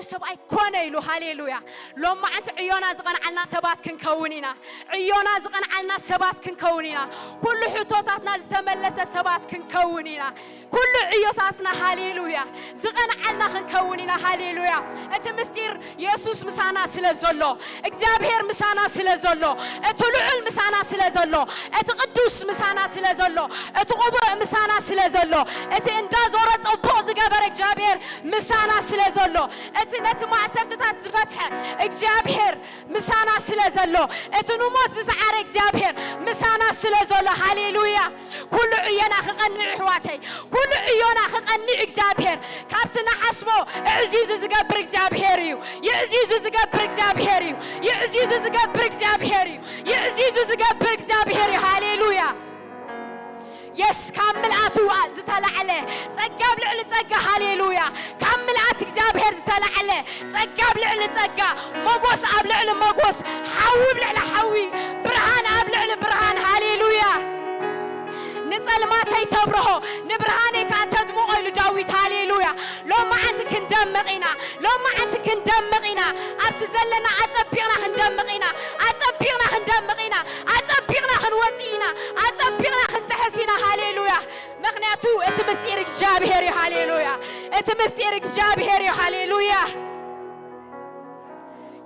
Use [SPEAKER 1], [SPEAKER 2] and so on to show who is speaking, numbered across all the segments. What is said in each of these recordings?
[SPEAKER 1] سب أي كونيلو هاليلويا لما أنت عيونا زغن عنا سبات كنكونينا عيونا زغن عنا سبات كنكونينا كل حطوطاتنا استملس سبات كنكونينا كل عيوتاتنا هاليلويا زغن عنا كنكونينا هاليلويا أنت مستير يسوع مسانا سلزلو إخبار مسانا سلزلو أتلعل مسانا سلزلو أتقدس مسانا سلزلو أتقبع مسانا سلزلو أت إندازورت أبوز جبر إخبار مسانا سلزلو أت نتما سرتات فتحة إخبار مسانا سلزلو أت نموت زعر إخبار مسانا سلزلو هاليلويا كل عيونا خقني حواتي كل عيونا خقني إخبار كابتن حسمو عزيز زجبر إخبار يعزيز زجبر إخبار يعزيز زجبر إخبار يعزيز زجبر إخبار هاليلويا يس كمل أتو زتلا عليه زجاب لعل زجا هاليلويا كمل أت إخبار زتلا عليه زجاب لعل زجا مقوس أب لعل مقوس حوي لعل حوي برهان أب لعل برهان هاليلويا نزل ما تيتبره نبرهاني كانت دموع لداويت هاليلويا لو ما أنت كندمقينا لو ما أنت كندمقينا أبتزلنا أتبينا خندمقينا أتبينا خندمقينا أتبينا خنوتينا أتبينا خنتحسينا هاليلويا مغنياتو اتمستيرك جابهري هاليلويا اتمستيرك جابهري هاليلويا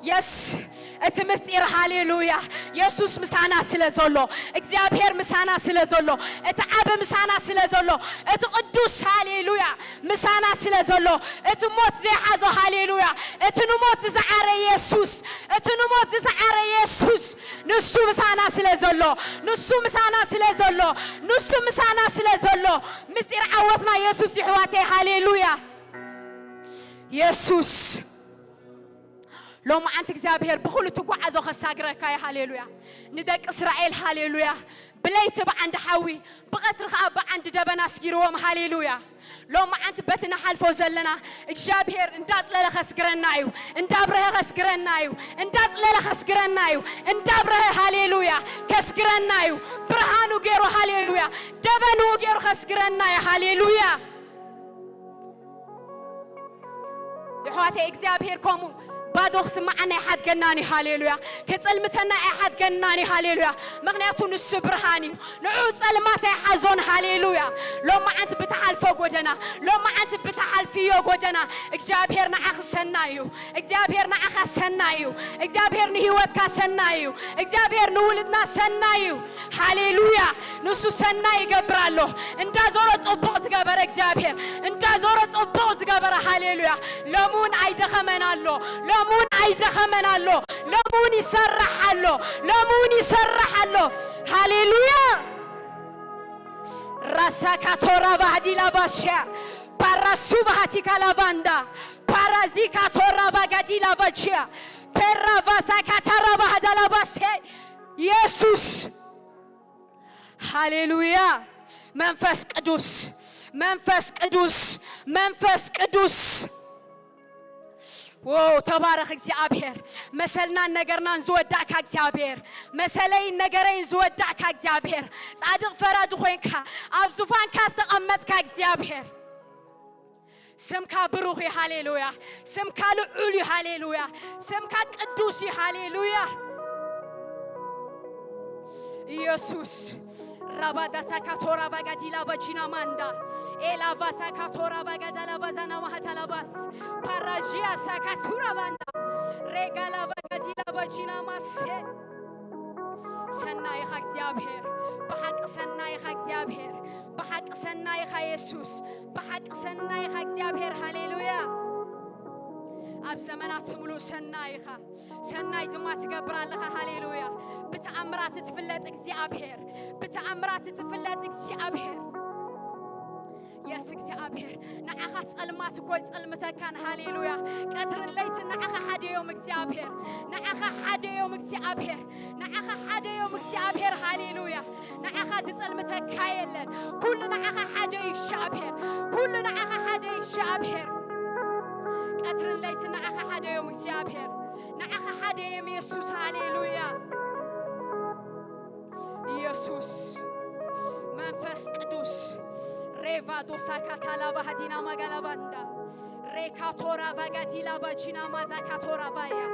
[SPEAKER 1] يس اتمستير هاليلويا يسوع مسانا سلازولو اغزابير مسانا سلازولو اتعاب مسانا سلازولو اتقدوس هاليلويا مسانا سلازولو اتموت زي حازو هاليلويا اتنموت زعار يسوع اتنموت زعار يسوع نسو مسانا سلازولو نسو مسانا سلازولو نسو مسانا سلازولو مستير عوضنا يسوع حواتي هاليلويا يسوع لو ما أنت إخبار بقول تقوى عزو خساقرك يا هاليلويا ندك إسرائيل هاليلويا بليت بعند حوي بقتر خاب عند دبنا سكيروم هاليلويا لو ما أنت بتنا حلفو زلنا إخبار إندات لا خسقرنايو إندابره خسقرنايو إندات لا خسقرنايو إندابره هاليلويا خسقرنايو برهانو غيرو هاليلويا دبنو غيرو خسقرنايو هاليلويا يحواتي إخبار كومو بادوخ معنا أحد جناني هاليلويا كتلمتنا أحد جناني هاليلويا مغنياتون السبرهاني نعود سلمات حزون هاليلويا لو ما أنت بتحال فوق وجنا لو ما أنت بتحال فيه وجنا إخبار نعخ سنايو إخبار نعخ سنايو إخبار نهيوت كسنايو إخبار نولدنا سنايو هاليلويا نسو سناي جبرالو إنت زورت أبوز جبر إخبار إنت زورت أبوز جبر هاليلويا لمون عيد خمنالو لمون عيد خمنالو لمون يسرحالو لمون يسرحالو هاليلويا راسكاتورا بهدي لباشيا باراسو بهاتي كالافاندا بارازيكاتورا بهدي لباشيا بارافاسكاتورا بهدي لباشيا يسوع هاليلويا منفس قدوس منفس قدوس منفس قدوس واو تبارك إخبار مثلنا نجرنا نزودك إخبار مثلي نجرين نزودك إخبار صادق فراد خوينك أبزوفان كاستقمتك إخبار سمكا بروحي هاليلويا سمكا لعولي هاليلويا سمكا قدوسي هاليلويا يسوع رابدا سكاتورا بغاديلا بجينا ماندا إلا فاسكاتورا بغادلا بزانا وهتلاباس باراجيا سكاتورا باندا رجالا بغاديلا بجينا ماسه سناي إخبار بحق سناي إخبار بحق سناي يسوع بحق سناي إخبار هاليلويا أب زمانات ملو سنايخا سناي دمات قبر الله هاليلويا بتعمرات تفلت إخبار بتعمرات تفلت إخبار يا إخبار نعخت المات كويس المتا كان هاليلويا كثر الليت نعخ حد يوم إخبار نعخ حد يوم إخبار نعخ حد يوم إخبار هاليلويا نعخ المتا كايلن كل نعخ حد إخبار كل نعخ حد إخبار كثر الليت نعخ حد يوم إخبار نعخ حد يوم يسوع هاليلويا يسوع منفس قدوس ريفا دوسا كاتالا بهدينا مغالباندا Rekatora vagadila bajina mazakatora vaya.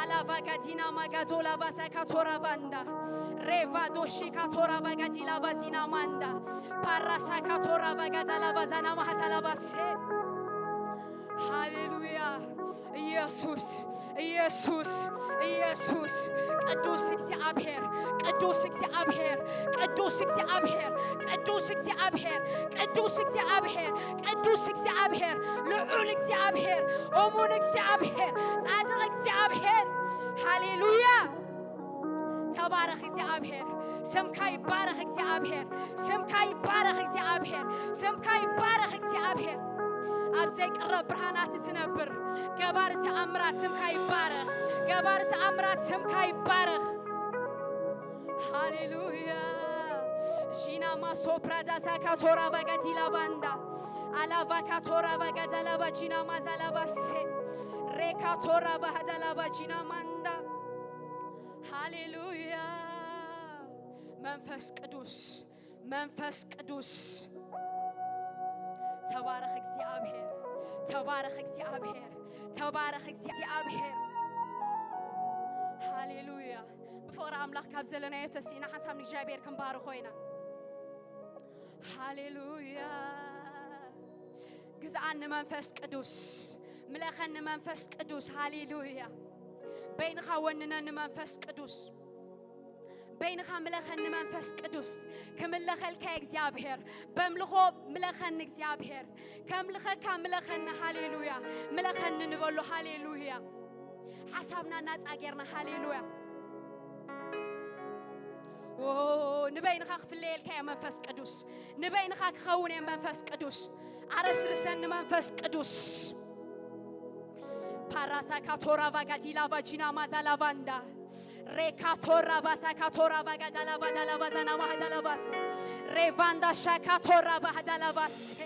[SPEAKER 1] Ala vagadina magadola bazakatora banda. Reva doshi katora vagadila bazina manda. Parasa katora vagadala bazana mahatala base. Hallelujah. ኢየሱስ ኢየሱስ ኢየሱስ ቅዱስ እግዚአብሔር ቅዱስ እግዚአብሔር ቅዱስ እግዚአብሔር ቅዱስ እግዚአብሔር ቅዱስ እግዚአብሔር ቅዱስ እግዚአብሔር ልዑል እግዚአብሔር እሙን እግዚአብሔር ጻድቅ እግዚአብሔር ሃሌሉያ ተባረክ እግዚአብሔር ስምካ ይባረክ እግዚአብሔር ስምካ ይባረክ እግዚአብሔር ስምካ ይባረክ እግዚአብሔር أبزي قرب برهانات تنبر جبار تأمرات سمكاي بارخ جبار تأمرات سمكاي بارخ هاليلويا جينا ما سوبرا داسا كاتورا بغتي لاباندا على فكاتورا بغتا لابا جينا ما زالاباس ريكاتورا بهدا لابا جينا ماندا هاليلويا منفس قدوس منفس قدوس تبارك እግዚአብሔር تبارك እግዚአብሔር تبارك እግዚአብሔር ሃሌሉያ بفور አምላክ ካብ ዘለና የተሲና ሐሳብ ንእግዚአብሔር ክንባር ኮይና ሃሌሉያ ግዛን መንፈስ ቅዱስ ምለኸን መንፈስ ቅዱስ ሃሌሉያ በይንኻ ወንነን መንፈስ ቅዱስ بينك ملخن منفس قدوس كملخل كإجابهر بملخو ملخن إجابهر كملخ كملخن هاليلويا ملخن نقوله هاليلويا حسبنا ناس أجرنا هاليلويا نبينك في الليل كي منفس قدوس نبينك خوني منفس قدوس عرس لسن منفس قدوس باراسا كاتورا وغاديلا وجينا مازالا واندا Rekatora basa katora bagadala badala bazana mahadala bas revanda shakatora bahadala bas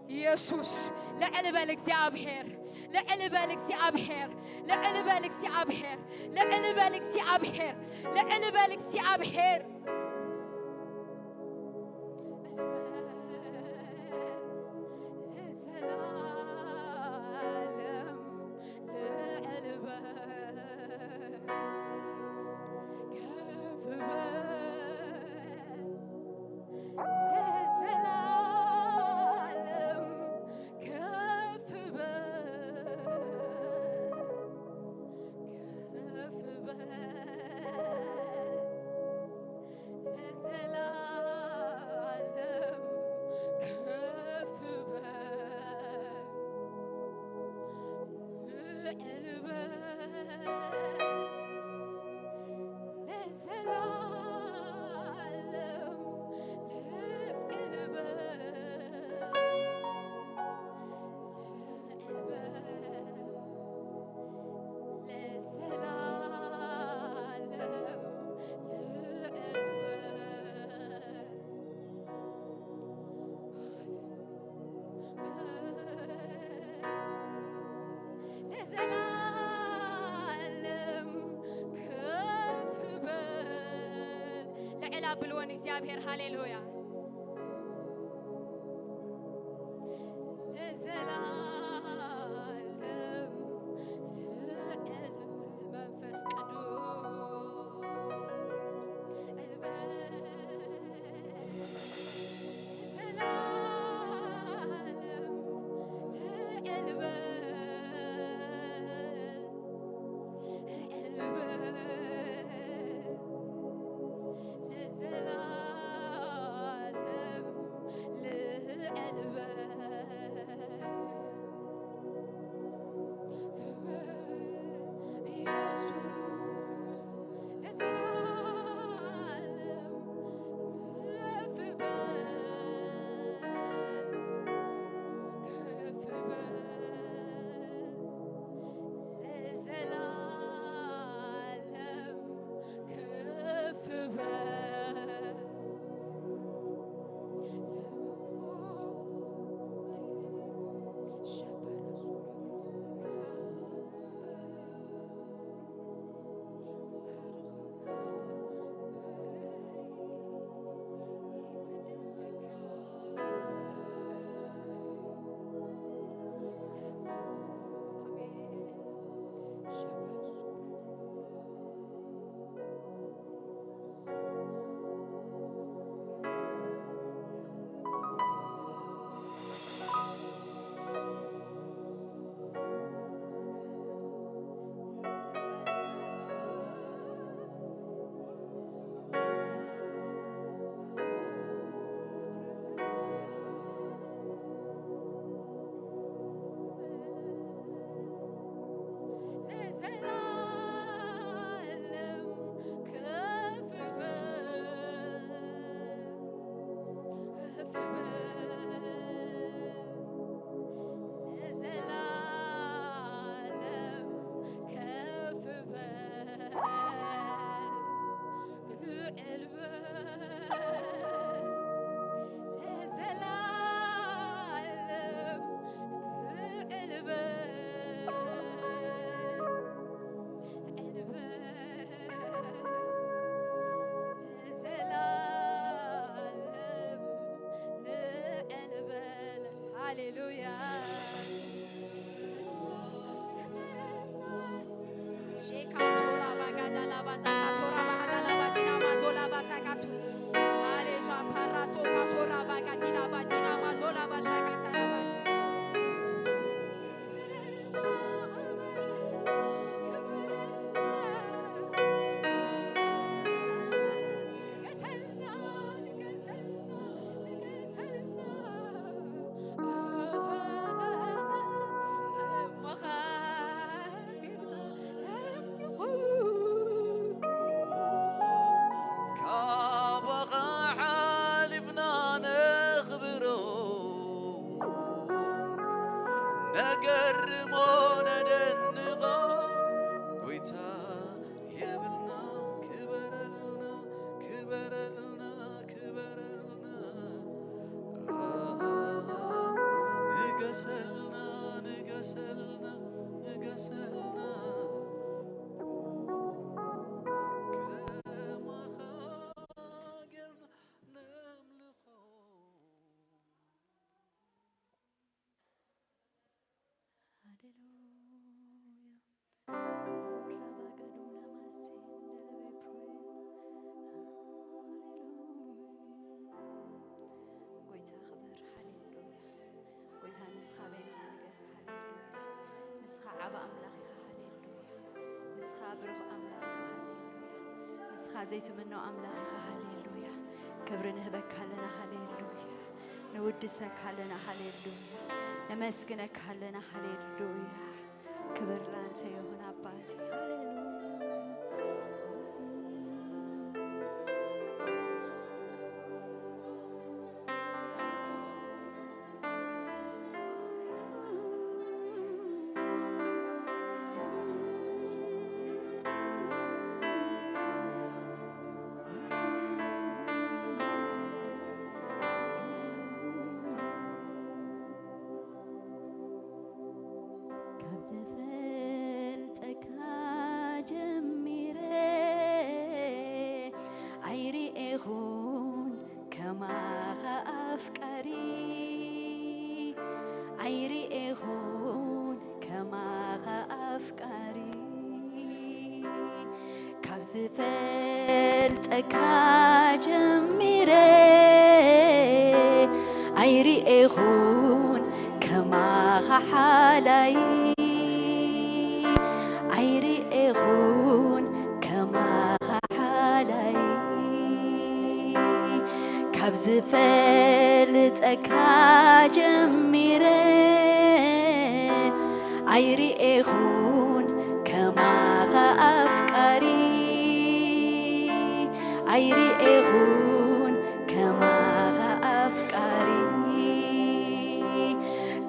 [SPEAKER 1] يسوس لعلب الإግዚአብሔር لعلب الإግዚአብሔር لعلب الإግዚአብሔር لعلب الإግዚአብሔር لعلب الإግዚአብሔር بلون እግዚአብሔር ሃሌሉያ ለዘላለም መንፈስ ቅዱስ هاليلويا شيكاتورا باغادالا بازاكاتورا باهادالا بادينا مازولا باساكاتو هاليجا باراسو كاتورا باغاديلا بادينا مازولا باشاكاتالا زيت منه أملاك هاليلويا كبرنه بك لنا هاليلويا نودسك لنا هاليلويا نمسكنك لنا هاليلويا كبر لانت يهون أباتي هاليلويا زفلتك جميري عيري إخون كما حالاي عيري إخون كما حالاي كاب زفلتك جميري عيري إخون كما أفكاري عيري إخون كما أفكاري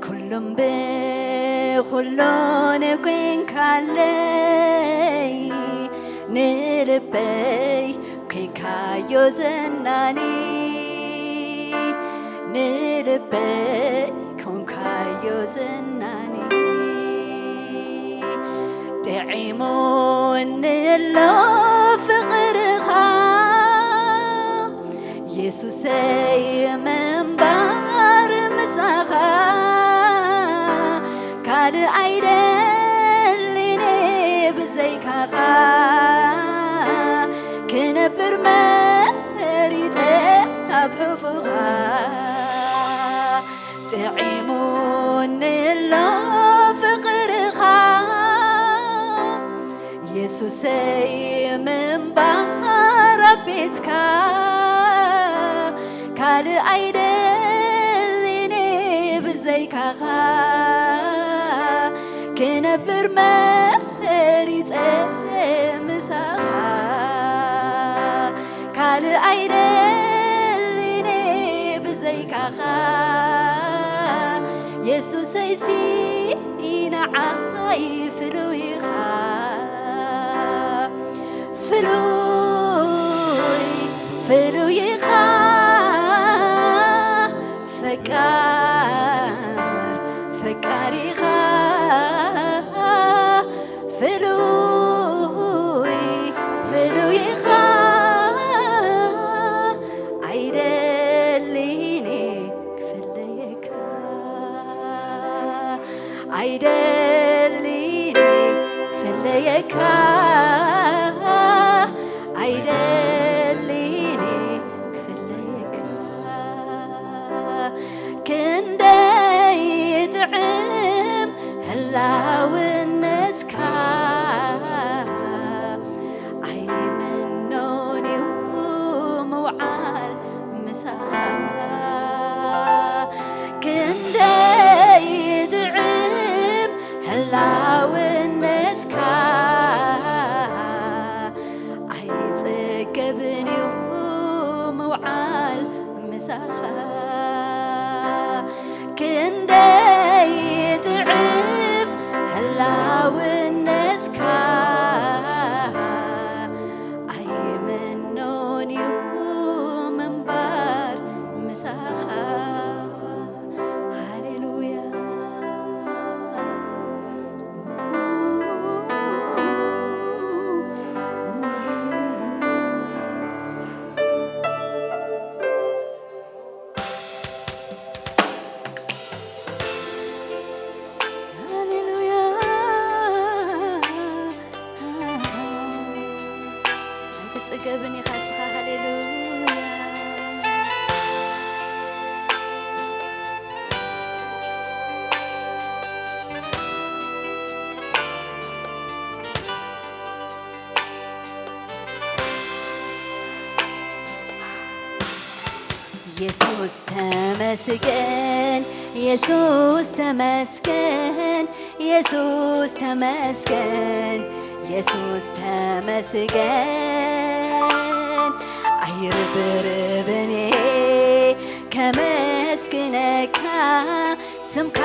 [SPEAKER 1] كلهم بخلون كين كالي نلبي كين كايو زناني نلبي كين كايو زناني تعيمون الله فقرها يسوسي من بار مساخا كال عيدليني بزيكاخا كنبر مريتي أبحفخا تعيمون الله فقرها يسوسي من بار بيتك كال عيدليني بزيكاخا كنبر مريت مساخا كال عيدليني بزيكاخا يسوس يسينا عاي فلويخا فلويخا فكاريخا فلويخا عيدليني فليكا
[SPEAKER 2] አይደልኒ ፈለየካ አይደልኒ ፈለየካ ክንደይ ጥዕም ህላውነትካ ኣይመኖንዩ መውዓል ምሳኻ ክንደይ ጥዕም ህላውነትካ ኣይጸገብንዩ መውዓል ምሳኻ ክንደይ ጥዕም ህላውነትካ ኣይመኖንዩ ምንባር ምሳኻ ሃሌሉያ ገበን ይኻስኻ ሃሌሉያ ኢየሱስ ተመስገን ኢየሱስ ተመስገን ኢየሱስ ተመስገን ኢየሱስ ተመስገን አይርብርብኔ ከመስግነካ ስምካ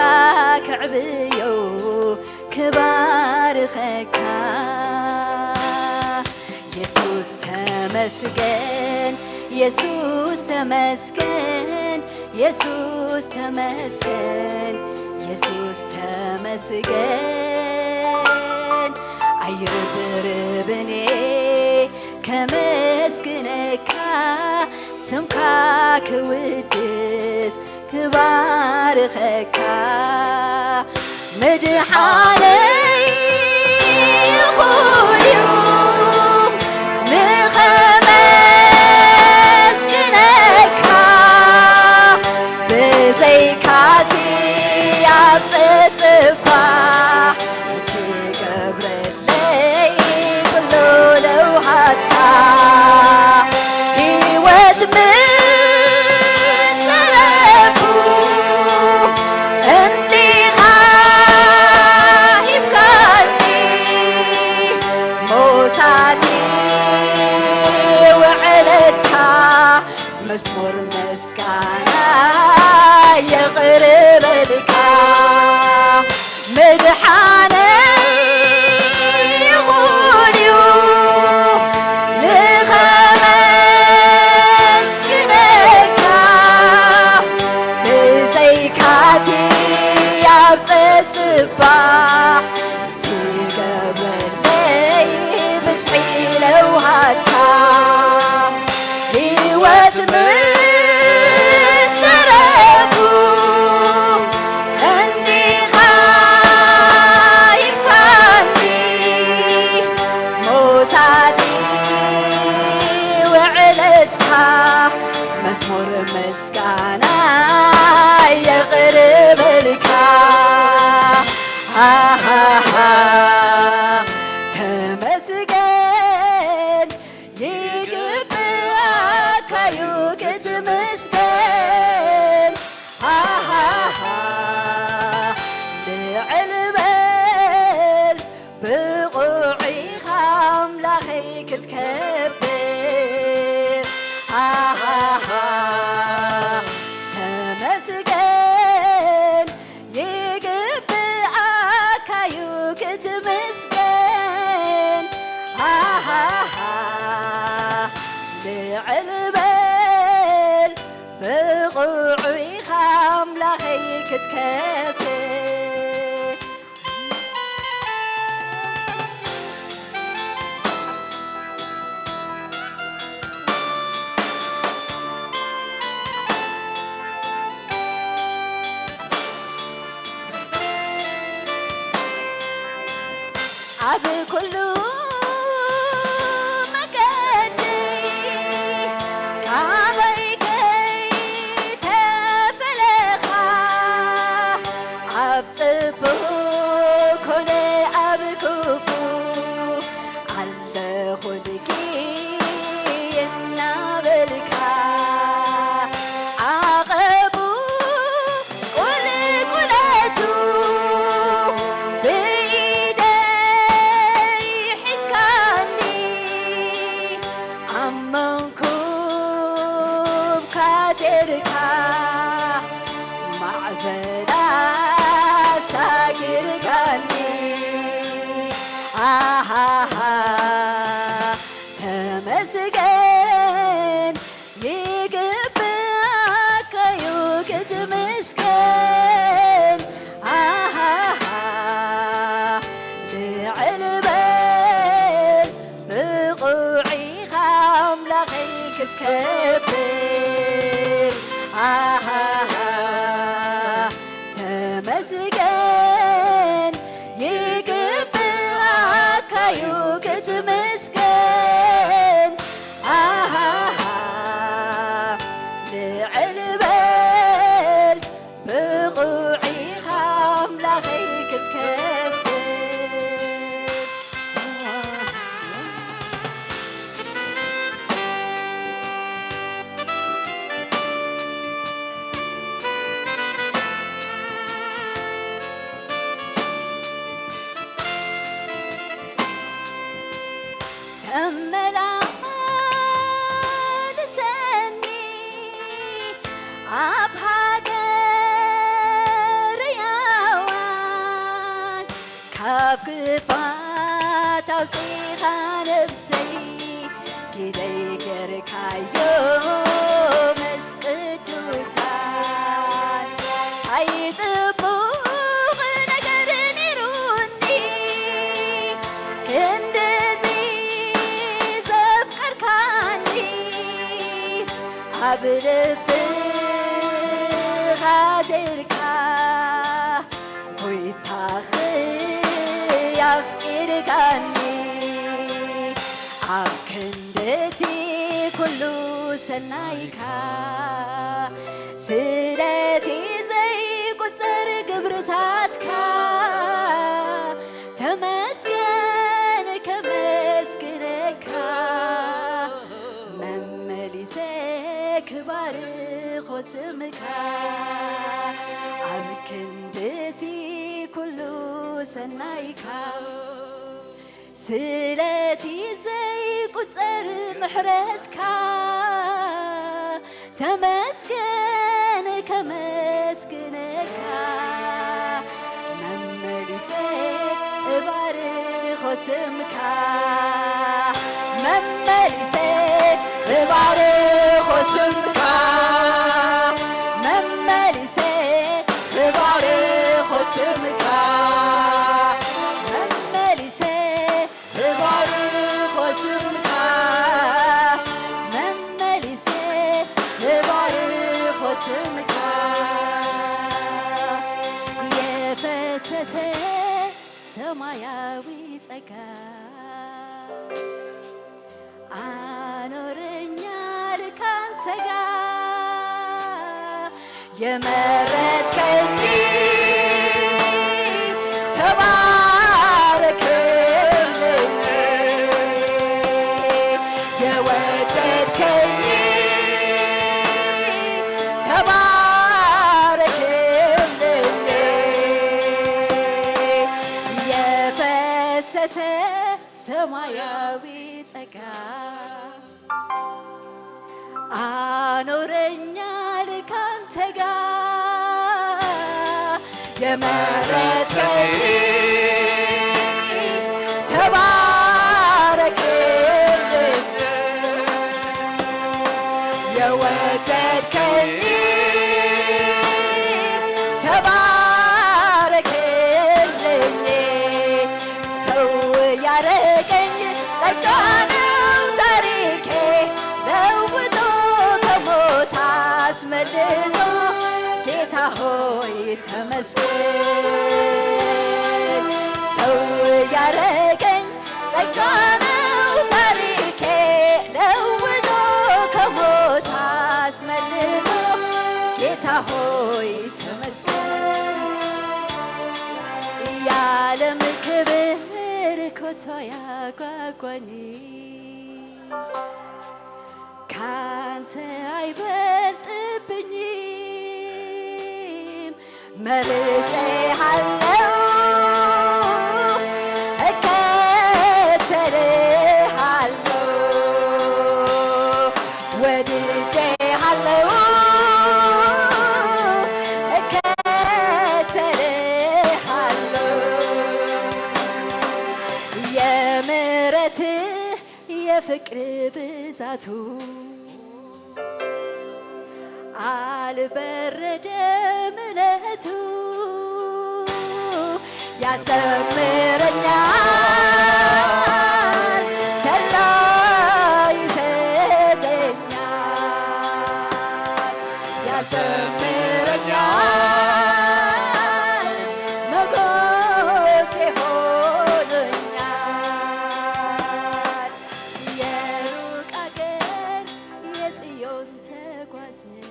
[SPEAKER 2] ክዕብዮ ክባርኸካ ኢየሱስ ተመስገን ኢየሱስ ተመስገን ኢየሱስ ተመስገን ኢየሱስ ተመስገን አይርብርብኔ ከመስግነካ ስምካ ክውድስ ክባርኸካ መድኃነይ ይኹንዩ ንኸመስግነካ ብዘይካቲ ኣብ ጽጽባሕ ትገብረለይ ኩሉ ለውሃትካ ሕይወት ምትረፉ እንዲኻ ሂብካኒ ሞሳቲ ውዕለትካ መዝሙር ምስጋና የቕርበልካ መድኃነይ ይኹንዩ ንኸመስግነካ ብዘይካቲ ኣብ ጽጽባሕ ትገብረለይ ብፅሒ ለውሃትካ ሕይወት ምትረፉ እንዲኻ ሂብካኒ ሞሳቲ ውዕለትካ መዝሙር ምስጋና የቕርበልካ ተመስገን ይግብኣካዩ ክትምስገን ልዕል በል ብቑዒኻ ኣምላኸይ ክትከብር ተመስገን ይግብኣካዩ ክትምስገን ልዕል በል ብቑዒኻ ኣምላኸይ ክትከብር ኣብ ኩሉ መገዲ ካበይ ከይተፈለኻ ኣብ ጽቡቕ ኮነ ኣብ ክፉ ኣለኹ ልኪ እናበልካ ዓቐቡ ቁልቁለቱ ብኢደይ ሒዝካኒ ኣመንኩብካ ጌርካ ማዕበላ ሳጊርካኒ አሃሃ ተመስገን ይግባካዩ ክትመስገን አሃሃ ልዕል በል ብቑዒኻ ኣምላኸይ ክትከብር አሃሃ ተመስገን ይግባካዩ ክትመስገን አሃሃ ልዕል በል ብቑዒኻ ኣምላኸይ ክትከብር ተመላልሰኒ ኣብ ሃገር ያዋን ካብ ክፋት ኣውፂኻ ነብሰይ ጊደይ ገርካዮ ምስ ቅዱሳን ኣይፅቡቕ ነገር ነይሩኒ ክንደዚ ዘፍቀርካኒ ኣብ ልብኻ ደርካ ጎይታኺ ኣፍቂርካኒ ኣብ ክንደቲ ኩሉ ሰናይካ ስለቲ ዘይቁፀር ግብርታትካ ተመስገን ከመስግነካ መመሊሰ ክባርኽ ስምካ ኣብ ክንደቲ ኩሉ ሰናይካ ስለቲ ዘይቁፀር ምሕረትካ ተመስገን ከመስግነካ መመሊሰ እባርኽ ስምካ መመሊሰ እባርኽ ስምካ መመሊሰ እባርኽ ስምካ መመሊሰ እባርኽ ስምካ መመሊሰ እባርኽ ስምካ የፈሰሰ ሰማያዊ ጸጋ አኖረኛል ካንተ ጋር የመረጥከኝ ተባረክልኝ የወደድከኝ ተባረክልኝ የፈሰሰ ሰማያዊ ጸጋ አኖረኛል ካንተ ጋር የመረጥከኝ ተባረክልኝ የወደድከኝ ተባረክልኝ ሰው ያረገኝ ጸጋ ነው ታሪኬ ለውጦ ከሞት አስመልጦ ጌታ ሆይ ተመስገን ሰው ያረገኝ ጸጋ ነው ታሪኬ ለውጦ ከሞት አስመልጦ ጌታ ሆይ ተመስገን። የዓለም ክብር ኮቶ ያጓጓኝ ካንተ አይበልጥብኝም። መርጬሃለሁ እከተልሃለሁ ወድጄሃለሁ እከተልሃለሁ የምሕረትህ የፍቅር ብዛቱ አልበረደም እለቱ ያዘምረኛል ተላ ይሰጠኛል ያዘምረኛል መጎሴ ሆኖኛል። የሩቅ አገር የጽዮን ተጓዝን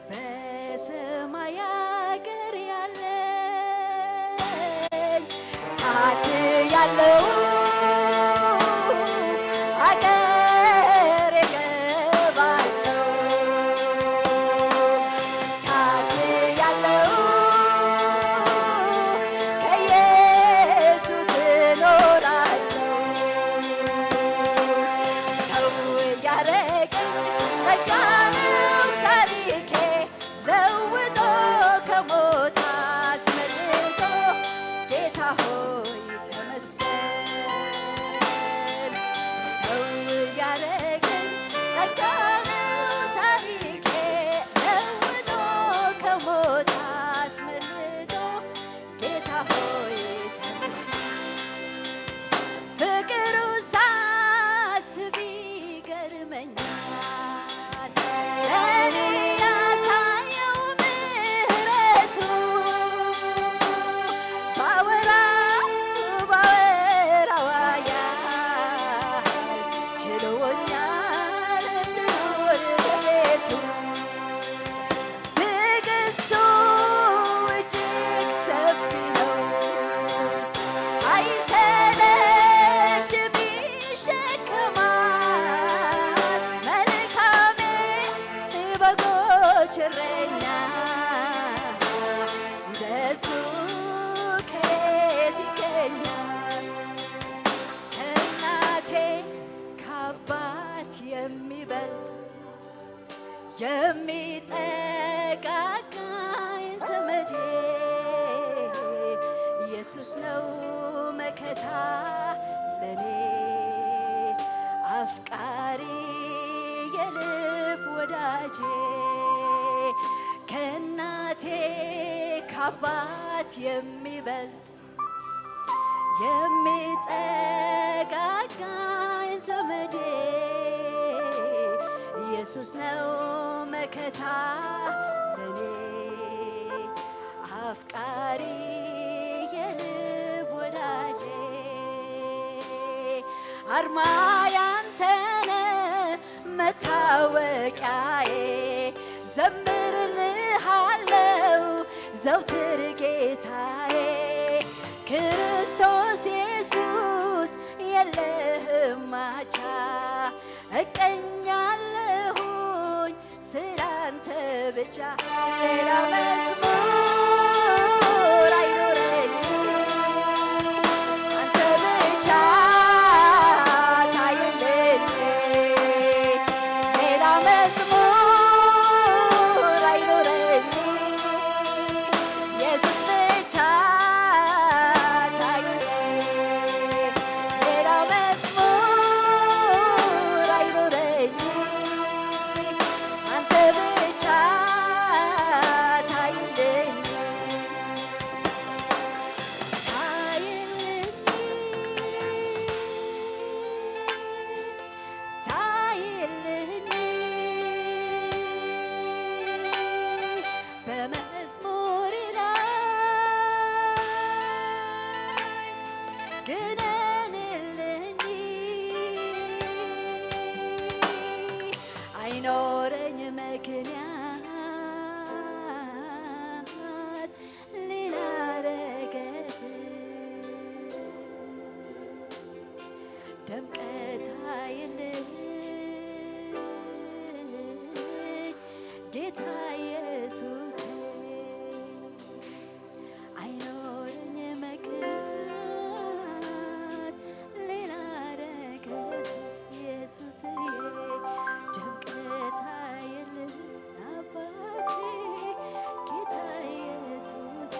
[SPEAKER 2] በሰማይ አገር ያለኝ ታድያለሁ አገር እገባለሁ ታድያለሁ ከኢየሱስ እኖራለሁ ሰው ያረገኝ ጸጋ ነው ታሪኬ ለውጦ ከሞት አስመልጦ ጌታ ሆይ ተመስገን። ሰው ያረገኝ ጸጋ ነው ታሪኬ ለውጦ ከሞት አስመልጦ ጌታ ሆይ ተመስገን። ፍቅሩ ሳስብ ይገርመኛል ለእኔ ያሳየው ምሕረቱ ባወራው ያህል ችሎኛል እንድኖር በቤቱ ትዕግስቱ እጅግ ሰፊ ነው አይሰለችም ይሸከማል መልካሜ በጎች እረኛ እንደሱ ከየት ይገኛል? ከእናቴ ከአባት የሚበልጥ የሚጠጋጋኝ ዘመዴ ኢየሱስ ነው መከታ ለኔ አፍቃሪ የልብ ወዳጄ ከእናቴ ከአባት የሚበልጥ የሚጠጋጋኝ ዘመዴ ኢየሱስ ነው መከታ ለኔ አፍቃሪ የልብ ወዳጄ አርማ ያንተነ መታወቂያዬ ዘምርልሃለው ዘውትር ጌታዬ ክርስቶስ ኢየሱስ የለህም አቻ እቀኛለሁኝ ስላንተ ብቻ ሌላ መዝሙር አይኖረኝም አንተ ብቻ ታይልኝ ሌላ መዝሙር አይኖረኝም ኢየሱስ ብቻ ታይልኝ ሌላ መዝሙር አይኖረኝም አንተ ብቻ ታይልኝ ድምቀት አይልህ ጌታ ኢየሱስ አይኖረኝ መክት ሌላ ረከስ ኢየሱስ ድምቀት አይልህ አባቴ ጌታ ኢየሱስ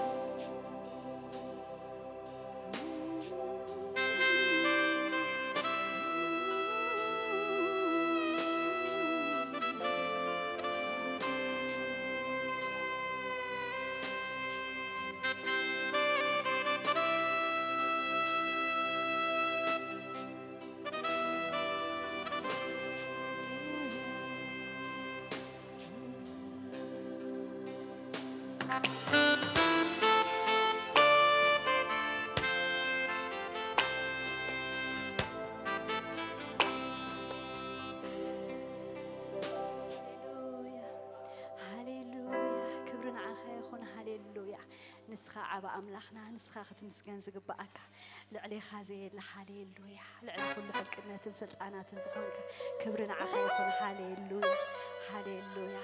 [SPEAKER 2] نسخة عبا أملاخنا نسخة ختم سجن زجبأك لعلي خازي لهاليلويا لعلي كل حلك إنها تنسل أنا تنسخونك كبرنا عخيفون هاليلويا هاليلويا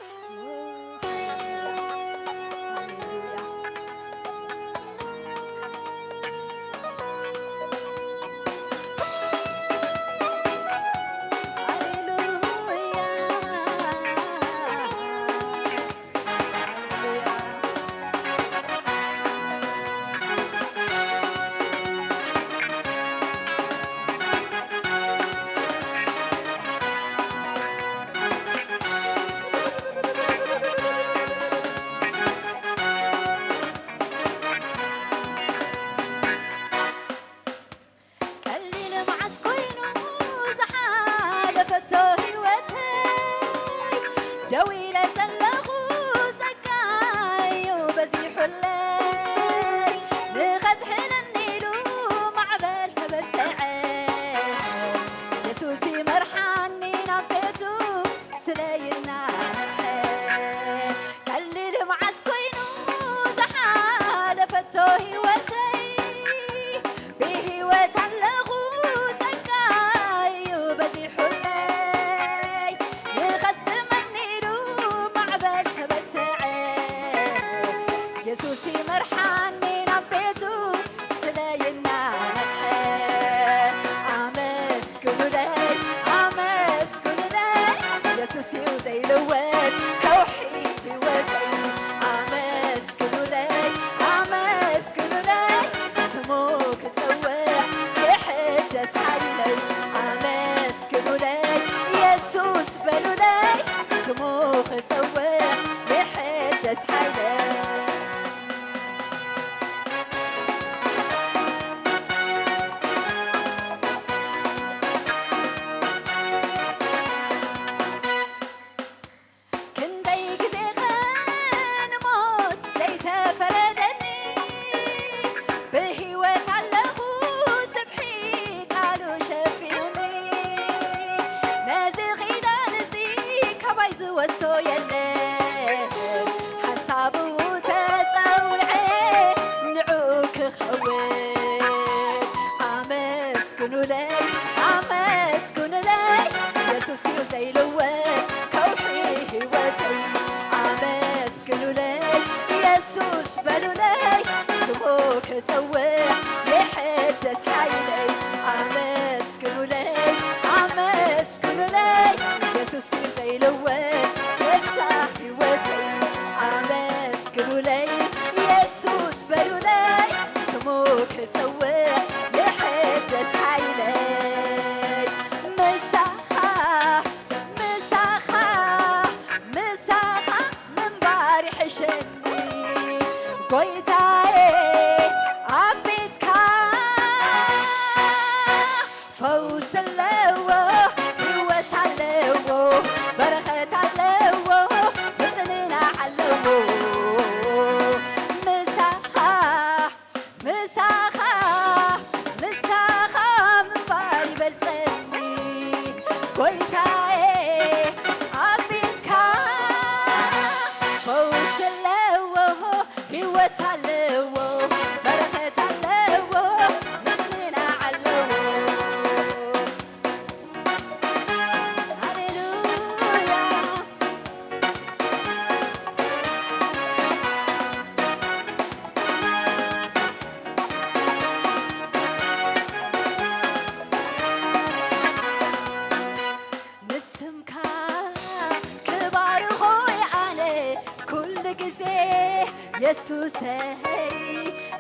[SPEAKER 2] يسوسي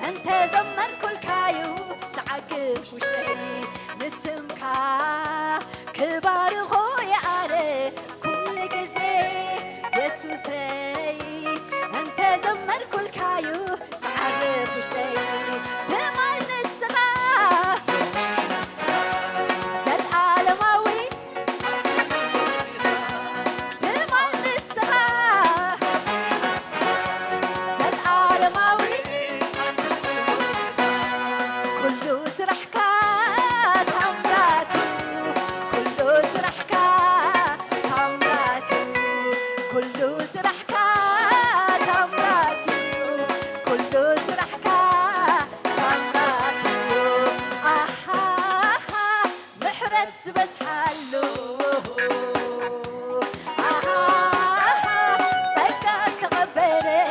[SPEAKER 2] أنت زمر كل كايو سعقف وشي نسمكا كبار خويا علي كل جزي يسوسي أنت زمر كل كايو سعقف وشي تمال نسغا زل عالماوي تمال نسغا زل عالماوي كله سرحكا تمراتو كله سرحكا تمراتو كله سرحكا تمراتو كله سرحكا تمراتو آها محرت بس حلو آها سكا استقبلي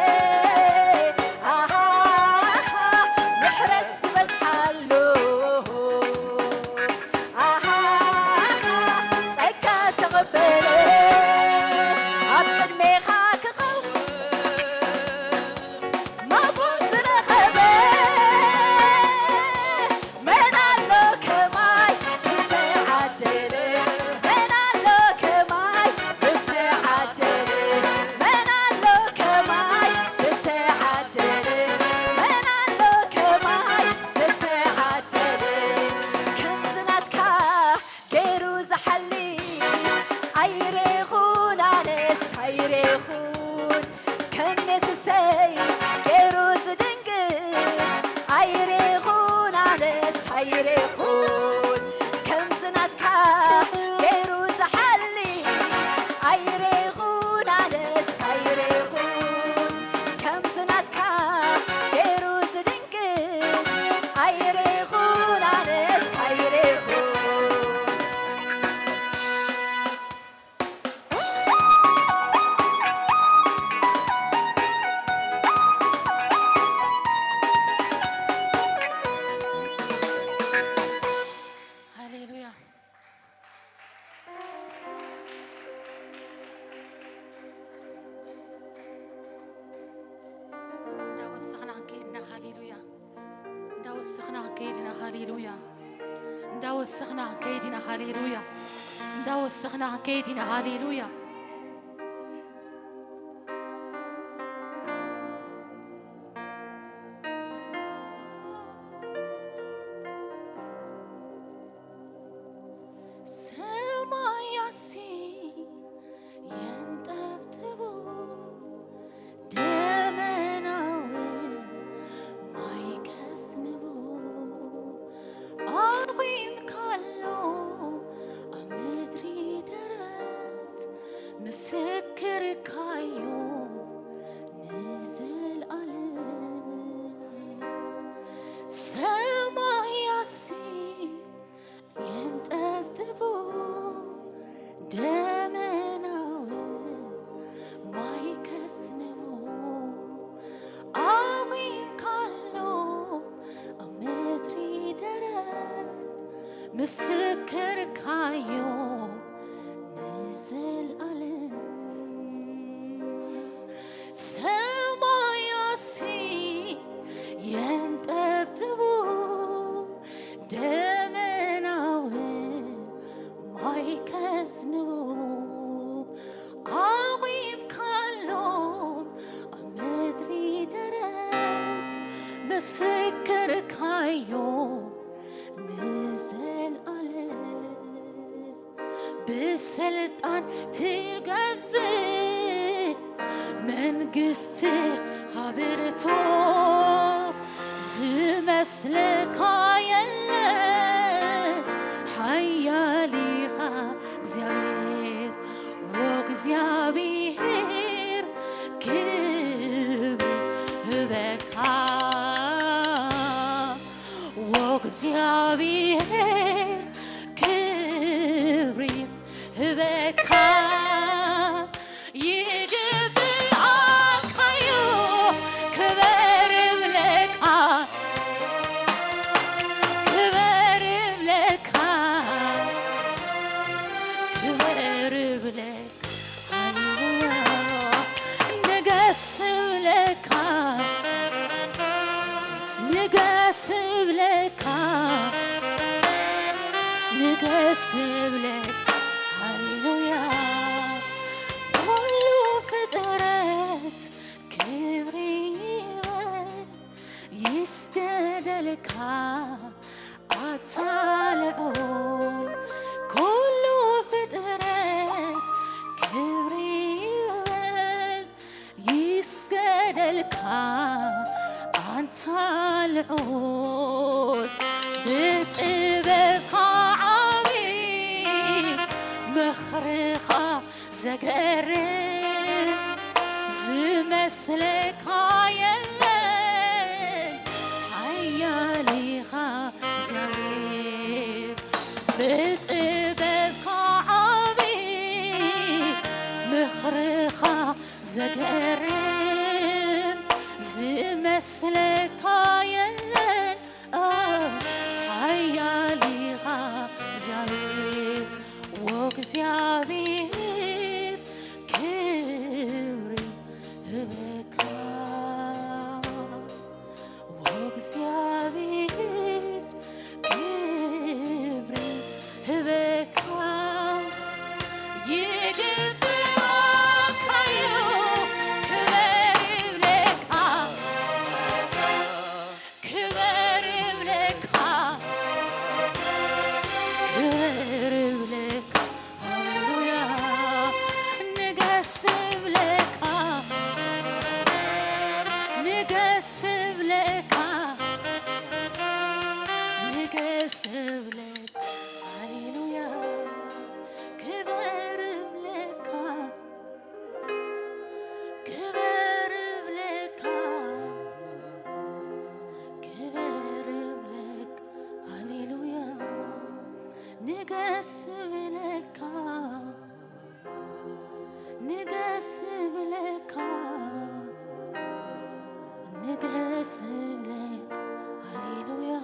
[SPEAKER 2] آها محرت بس حلو آها سكا استقبلي أبقد ميخاك خوف ما بوس رخبي من علو كماي ستي عدلي من علو كماي ستي عدلي من علو كماي ستي عدلي من علو كماي ستي عدلي كم زناتكا غيرو زحلي أيريخون عليس أيريخون كم يسسي غيرو زدنقل أيريخون عليس أيريخون كم زناتكا غيرو زحلي أيريخون عليس أيريخون كم زناتكا غيرو زدنقل أيريخون عليس أيريخون
[SPEAKER 1] هللويا እንዳወሰኽና ከይድና ሃሌሉያ እንዳወሰኽና ከይድና ሃሌሉያ እንዳወሰኽና ከይድና ሃሌሉያ እንዳወሰኽና ከይድና ሃሌሉያ ሰማያሲ የንጠብጥቡ ደመናው ማይከስንቡ አቂም ካለው አምድሪ ደረት ምስክር ካዩ ንዘልዓለም ሰማያሲ የንጠብጥቡ ደመናው ማይከስንቡ አቂም ካለው አምድሪ ደረት ምስክር ካዩ ንዘልዓለም ሰማያሲ የንጠብጥቡ ደመናው ማይከስንቡ አቂም ካለው አምድሪ ደረት ምስክር ካዩ ንዘልዓለም ብስልጣን ትገዝ መንግስት ሀብርቶ ዝመስልካ የለ ሓያሊኻ እግዚአብሔር ወእግዚአብሔር ክብር ህበካ ወእግዚአብሔር ክብር ህበካ ይግብአካዩ ክበር ብለካ ክበር ብለካ ክበር ብለካ ሃሌሉያ ንገስ ብለካ
[SPEAKER 2] ንገስ ብለካ ንገስ ብለካ ሃሌሉያ ሁሉ ፍጥረት ክብር ይስገደልካ አታልዑን ኩሉ ፍጥረት ክብር ይስገደልካ አንታልዑን ብጥበብካ ዓቢ ምኽርኻ ዘገርም ዝመስለካ የለን ሓያል ኢኻ እግዚአብሔር ብጥበብካ ዓቢ ምኽርኻ ዘገርም ዝመስለካ የለን ሓያል ኢኻ እግዚአብሔር ወእግዚአብሔር ክብሪ ህበካ ወእግዚአብሔር ክብሪ ህበካ ይግባካዮ ክበር ይብለካ ክበር ይብለካ ክበር ይብለካ ሃሌሉያ ንገስ ብለካ ንገስ ብለካ ንገስ ብለካ ሃሌሉያ ክበር ብለካ ክበር ብለካ ክበር ብለካ ሃሌሉያ ንገስ ብለካ ንገስ ብለካ ንገስ ብለካ ሃሌሉያ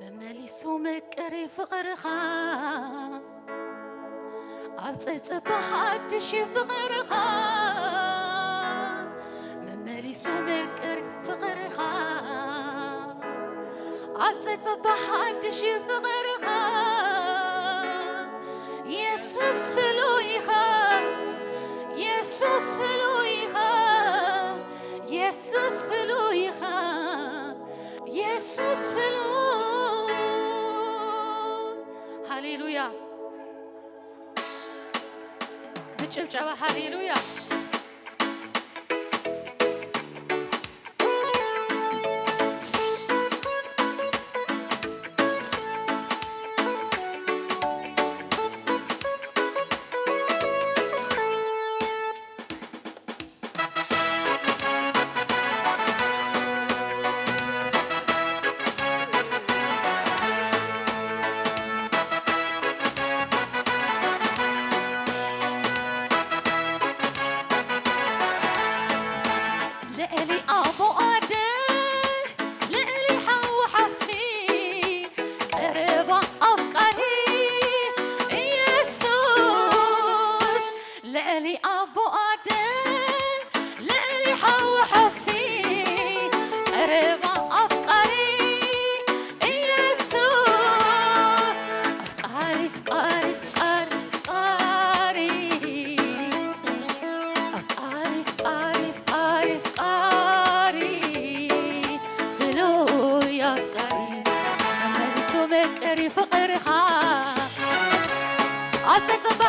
[SPEAKER 2] ممليسو مكري فقرها عبصت بحدش فقرها ممليسو مكري فقرها عبصت بحدش فقرها يسوس فلويها يسوس فلويها يسوس فلويها ኢየሱስ ፍሎ ሃሌሉያ በጭብጨባ ሃሌሉያ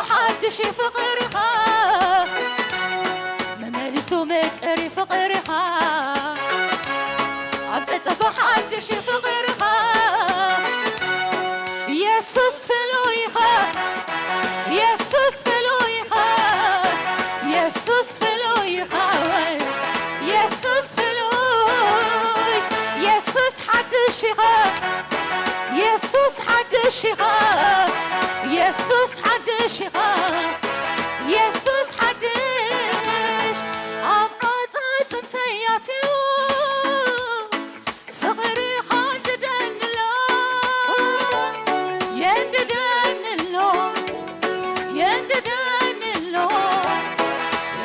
[SPEAKER 2] حدش فقرها ممارسو مقري فقرها عبتتصبح حدش فقرها يسوس فلويها يسوس فلويها يسوس فلويها يسوس فلوي يسوس حدشها يسوس حدشها يسوس حدشها يسوس حدش عبرات تمسياتي فقري حددن له ينددن له ينددن له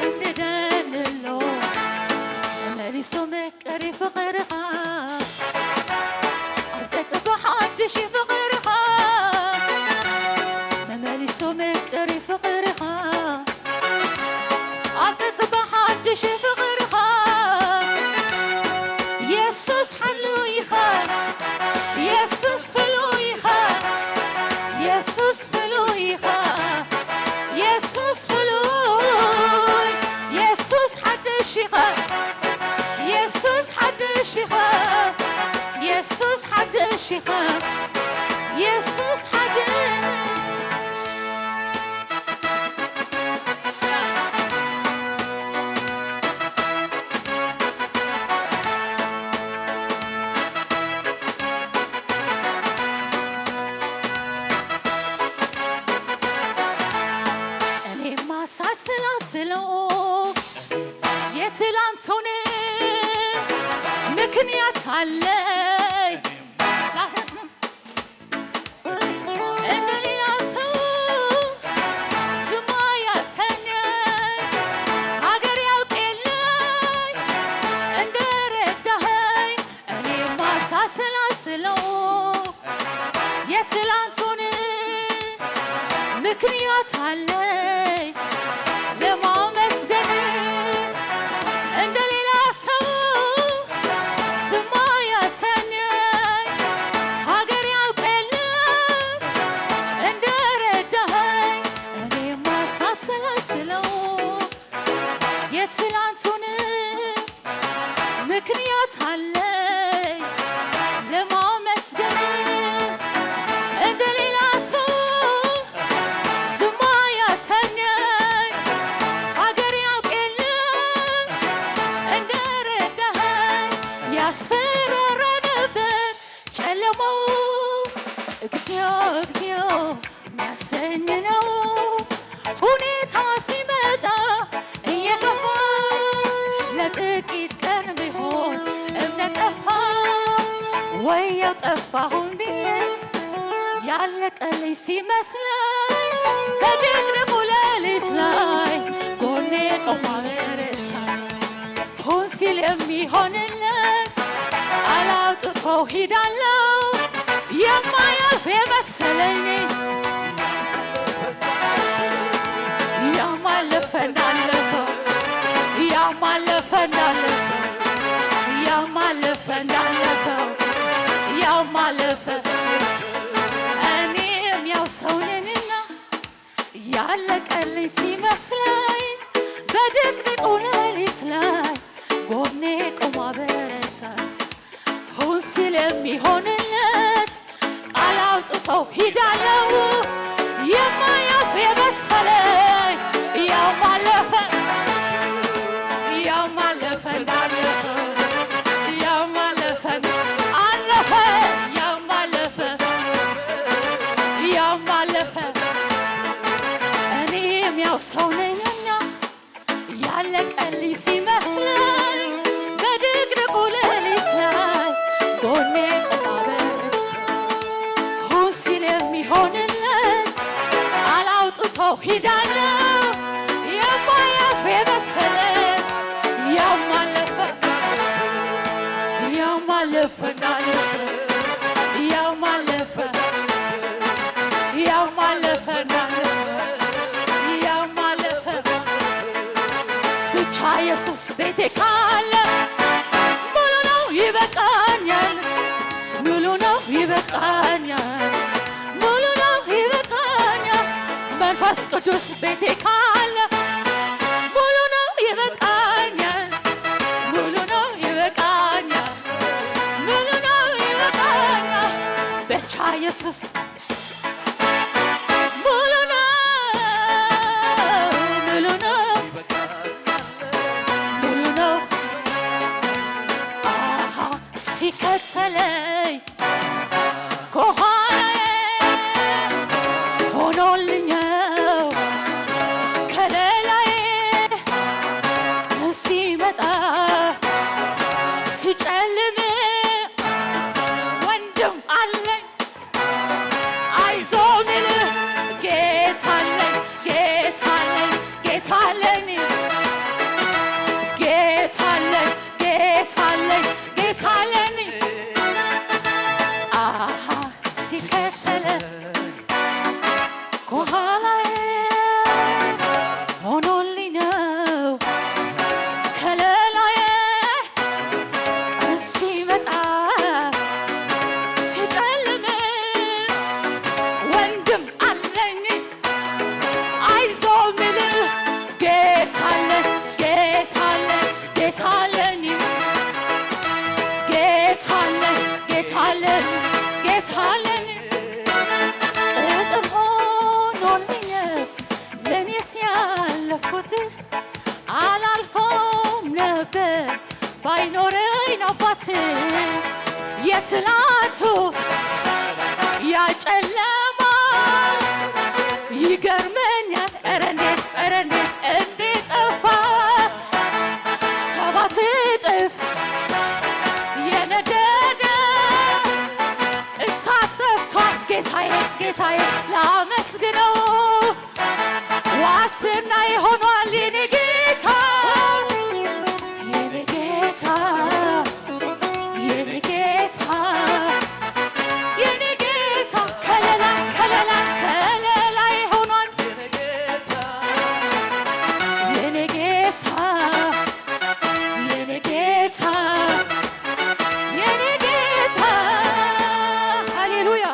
[SPEAKER 2] ينددن له مالي سمك قري فقرها عبتتصبح حدش فقرها مقري فقرها عبتتصبح حدش فقرها يسوس حلويها يسوس فلويها يسوس فلويها يسوس فلوي يسوس حدشها يسوس حدشها يسوس حدشها يسوس حدش የትላንቱን ምክንያት አለኝ እንደሌላ ሰው ስማ ያሰኘኝ ሀገር ያውቅ የለኝ እንደረዳኸኝ እኔማ ሳሰላስለው የትላንቱን ምክንያት አለኝ ለማመስገን እንደሌላ ሰው ስማ ያሰኘኝ ሀገር ያውቅ የለም እንደረዳኸኝ እኔማ ሳሰላስለው የትላንቱን ምክንያት አለኝ ለማመስገን እንደሌላ ሰው ስማ ያሰኘኝ ሀገር ያውቅ የለም እንደረዳኸኝ ያስፈራራ ነበር ጨለማው እግዚኦ እግዚኦ የሚያሰኝ ነው ሁኔታ ሲመጣ እየገፋ ለጥቂት ቀን ቢሆን እምነት ጠፋ ወየው ጠፋሁኝ ብዬ ያለቀልኝ ሲመስለኝ በድቅድቁ ሌሊት ላይ ጎኔ ቆማ በረታ ሁን ሲል የሚሆንለት ቃል አውጥቶ ሂዳለው የማያልፍ የመሰለኝ ያማለፈ እንዳለፈው ያማለፈ እንዳለፈው ያማለፈ እንዳለፈው ያው ማለፈ እኔም ያው ሰው ነኝና ያለቀልኝ ሲመስለኝ በድቅድቁ ሌሊት ላይ ጎኔ ቆማ በረታኝ ሁን ሲል የሚሆንለት ቃል አውጥቶ ሂዳለው የማያልፍ የመሰለኝ ያው ማለፈ እንዳለፈ ያው ማለፈ አለፈ ያው ማለፈ እኔም ያው ሰው ነኝና ያለቀልኝ ሲመስለኝ በድቅድቁ ሌሊት ላይ ጎኔ ቆማ በረታኝ ሁን ሲል የሚሆንለት ቃል አውጥቶ ሂዳለው የማያልፍ የመሰለኝ ያው ማለፈ እንዳለፈ ያው ማለፈ ብቻ ኢየሱስ ቤቴ ካለ ሙሉ ነው ይበቃኛል ሙሉ ነው ይበቃኛል መንፈስ ቅዱስ ቤቴ ካለ ሙሉ ነው ይበቃኛል ብቻ ኢየሱስ ሙሉ ነው ሲከተለኝ ከኋላዬ ሆኖልኛል ከሌላዬ ሲመጣ ሲጨልም ወንድም አለኝ አይዞህ ሚል ጌታ አለኝ ሲከተለኝ ከኋላዬ ሆኖልኝ ነው ከሌላዬ ሲመጣ ሲጨልም ወንድም አለኝ አይዞህ ሚል ጌታ አለኝ ጥቅም ሆኖልኝ ለእኔ ሲያለፍኩት አላልፈውም ነበር ባይኖረኝ አባት የትላንቱ ያጨለማ ይገርመኛል ኧረ እንዴት ጠፋ 7 እጥፍ የነደደ እሳት ጠፍቷል ጌታዬ ላመስግነው ዋስትና ሆኗል የኔ ጌታ ከለላ ሆኗል የኔ ጌታ ሃሌሉያ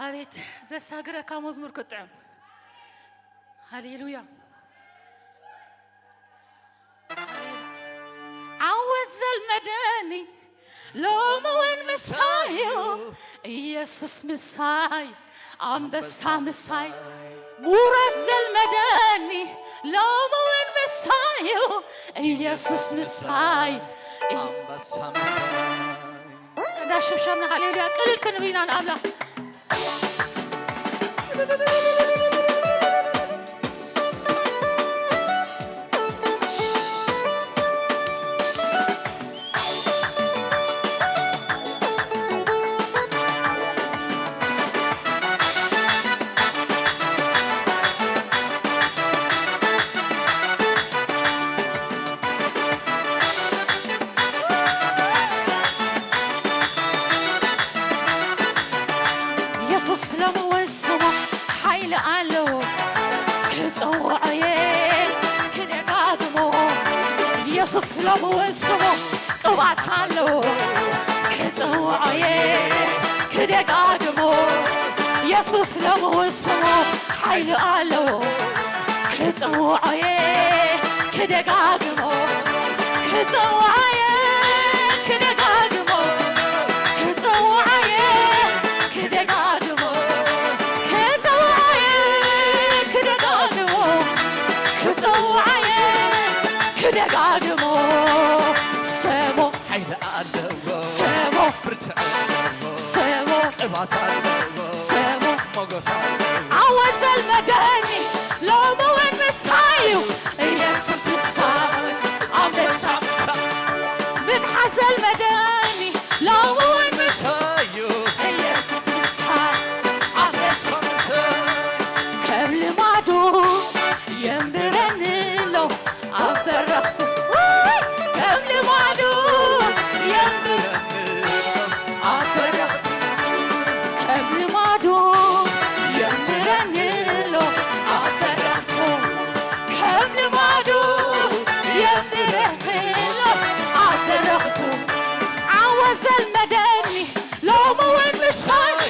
[SPEAKER 2] አቤት ዘሳግረካ መዝሙር ቅጥዕም ሃሌሉያ عوزل مداني لو موين مسايو يسوس مساي عم بسا مساي مرزل مداني لو موين مسايو يسوس مساي عم بسا مساي دا شبشبنا هاليلويا كل كنبينا الأملا ኢየሱስ ለመወስሙ ኃይል አለው ክጽዋዕየ ክደጋግሞ ኢየሱስ ለመወስሙ ቅባት አለው ክጽዋዕየ ክደጋግሞ ኢየሱስ ለመወስሙ ኃይል አለው ክጽዋዕየ ክደጋግሞ ክጽዋዕየ ክደጋግሞ ክጽዋዕየ ክደጋግሞ ክጽዋዕየ ክደጋግሞ ክጽዋዕየ ክደጋግሞ ስሙ
[SPEAKER 3] ኃይል አለው
[SPEAKER 2] ስሙ
[SPEAKER 3] ብርታት አለው
[SPEAKER 2] ስሙ
[SPEAKER 3] ቅባት አለው
[SPEAKER 2] ስሙ
[SPEAKER 3] ሞገስ አለው
[SPEAKER 2] عوزل مدني لو مو مسايو يسوس مساي عم بسام بتحزل مدني لو مو مسايو يسوس مساي عم بسام قبل ما دو يمبرني لو عبرت قبل ما دو يمبرني عبرت قبل ما دو المدني لو مو المساي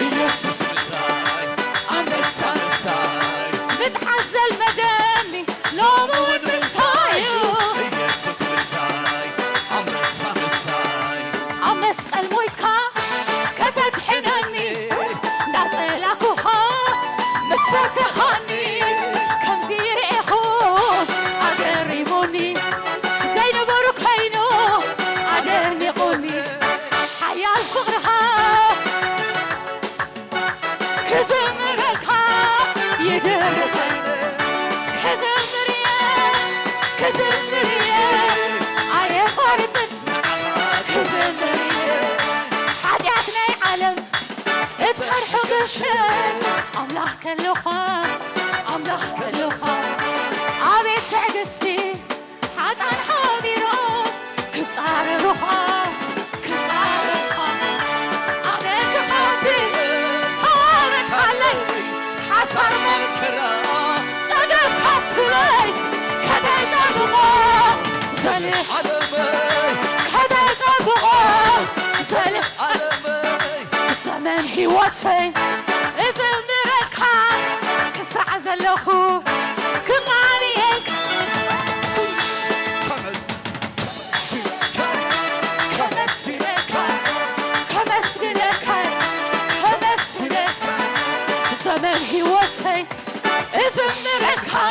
[SPEAKER 3] ኢየሱስ ምሳይ
[SPEAKER 2] አንበሳ
[SPEAKER 3] ምሳይ
[SPEAKER 2] بتحزل مدني لو مو المساي
[SPEAKER 3] ኢየሱስ ምሳይ አንበሳ ምሳይ
[SPEAKER 2] عمسقل مويسكا كتدحنني نازلكوها مش فتحني كم زيريخون أقربوني زي نبرك هينو أقرنقوني حيال فقرها كزمركها يدركها كزمريا كزمريا أيه فارتن كزمريا حدياتنا عالم اتهر حقشن أملاح كلوخا أملاح كلوخا أبي تعقسي حتى الحاضرة كتار روحا كتار روحا أنا تخافي صوارك علي حصر
[SPEAKER 3] መከራ
[SPEAKER 2] تقف حصلي كدا تقوى زلي
[SPEAKER 3] ዓለመይ
[SPEAKER 2] كدا تقوى زلي
[SPEAKER 3] ዓለመይ
[SPEAKER 2] زمن هيوتي زمركا كسع زلخو كمانيك
[SPEAKER 3] ከመስ
[SPEAKER 2] كمس بلكا كمس بلكا كمس بلكا زمن هيوتي زمركا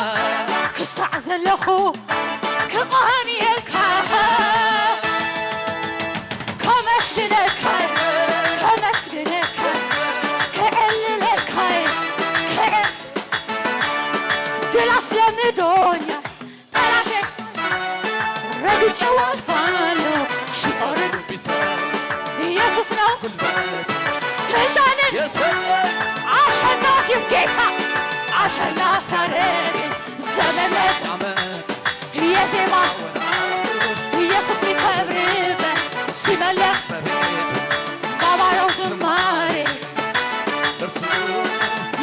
[SPEAKER 2] كسع زلخو كمانيك كمس بلكا كمس بلكا كعللكا كعل جلس لمدونيا طلعتك رجل جوال فالو شطرك
[SPEAKER 3] ቢሰራ
[SPEAKER 2] ኢየሱስ ነው
[SPEAKER 3] ጉልበት
[SPEAKER 2] ሰይጣንን
[SPEAKER 3] የሰጠን
[SPEAKER 2] አሸናፊ ጌታ አሸናፊ አረግ ዘመመት
[SPEAKER 3] ዓመት
[SPEAKER 2] የዜማ ኢየሱስ ሚከብርበት ሲመለክ
[SPEAKER 3] በቤቱ
[SPEAKER 2] ባባለው ዝማሬ
[SPEAKER 3] እርሱ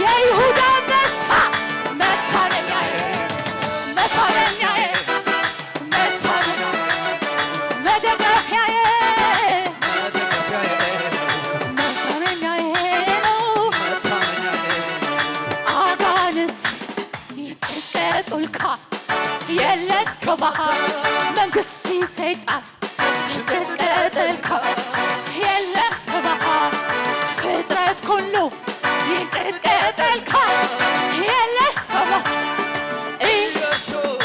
[SPEAKER 2] የይሁዳ አንበሳ መታመኛዬ መታመኛዬ መታመኛዬ መደገፊያዬ
[SPEAKER 3] መደገፊያዬ
[SPEAKER 2] መታመኛዬ ነው
[SPEAKER 3] መታመኛዬ
[SPEAKER 2] አጋንንት ይንቀጠቀጡልካ የለት ከመሃል መንግሥት ሰይጣን ይንቀጠቀጥልካ የለት ከመሃል ፍጥረት ሁሉ ይንቀጠቀጥልካ የለት ከመሃል
[SPEAKER 3] ኢየሱስ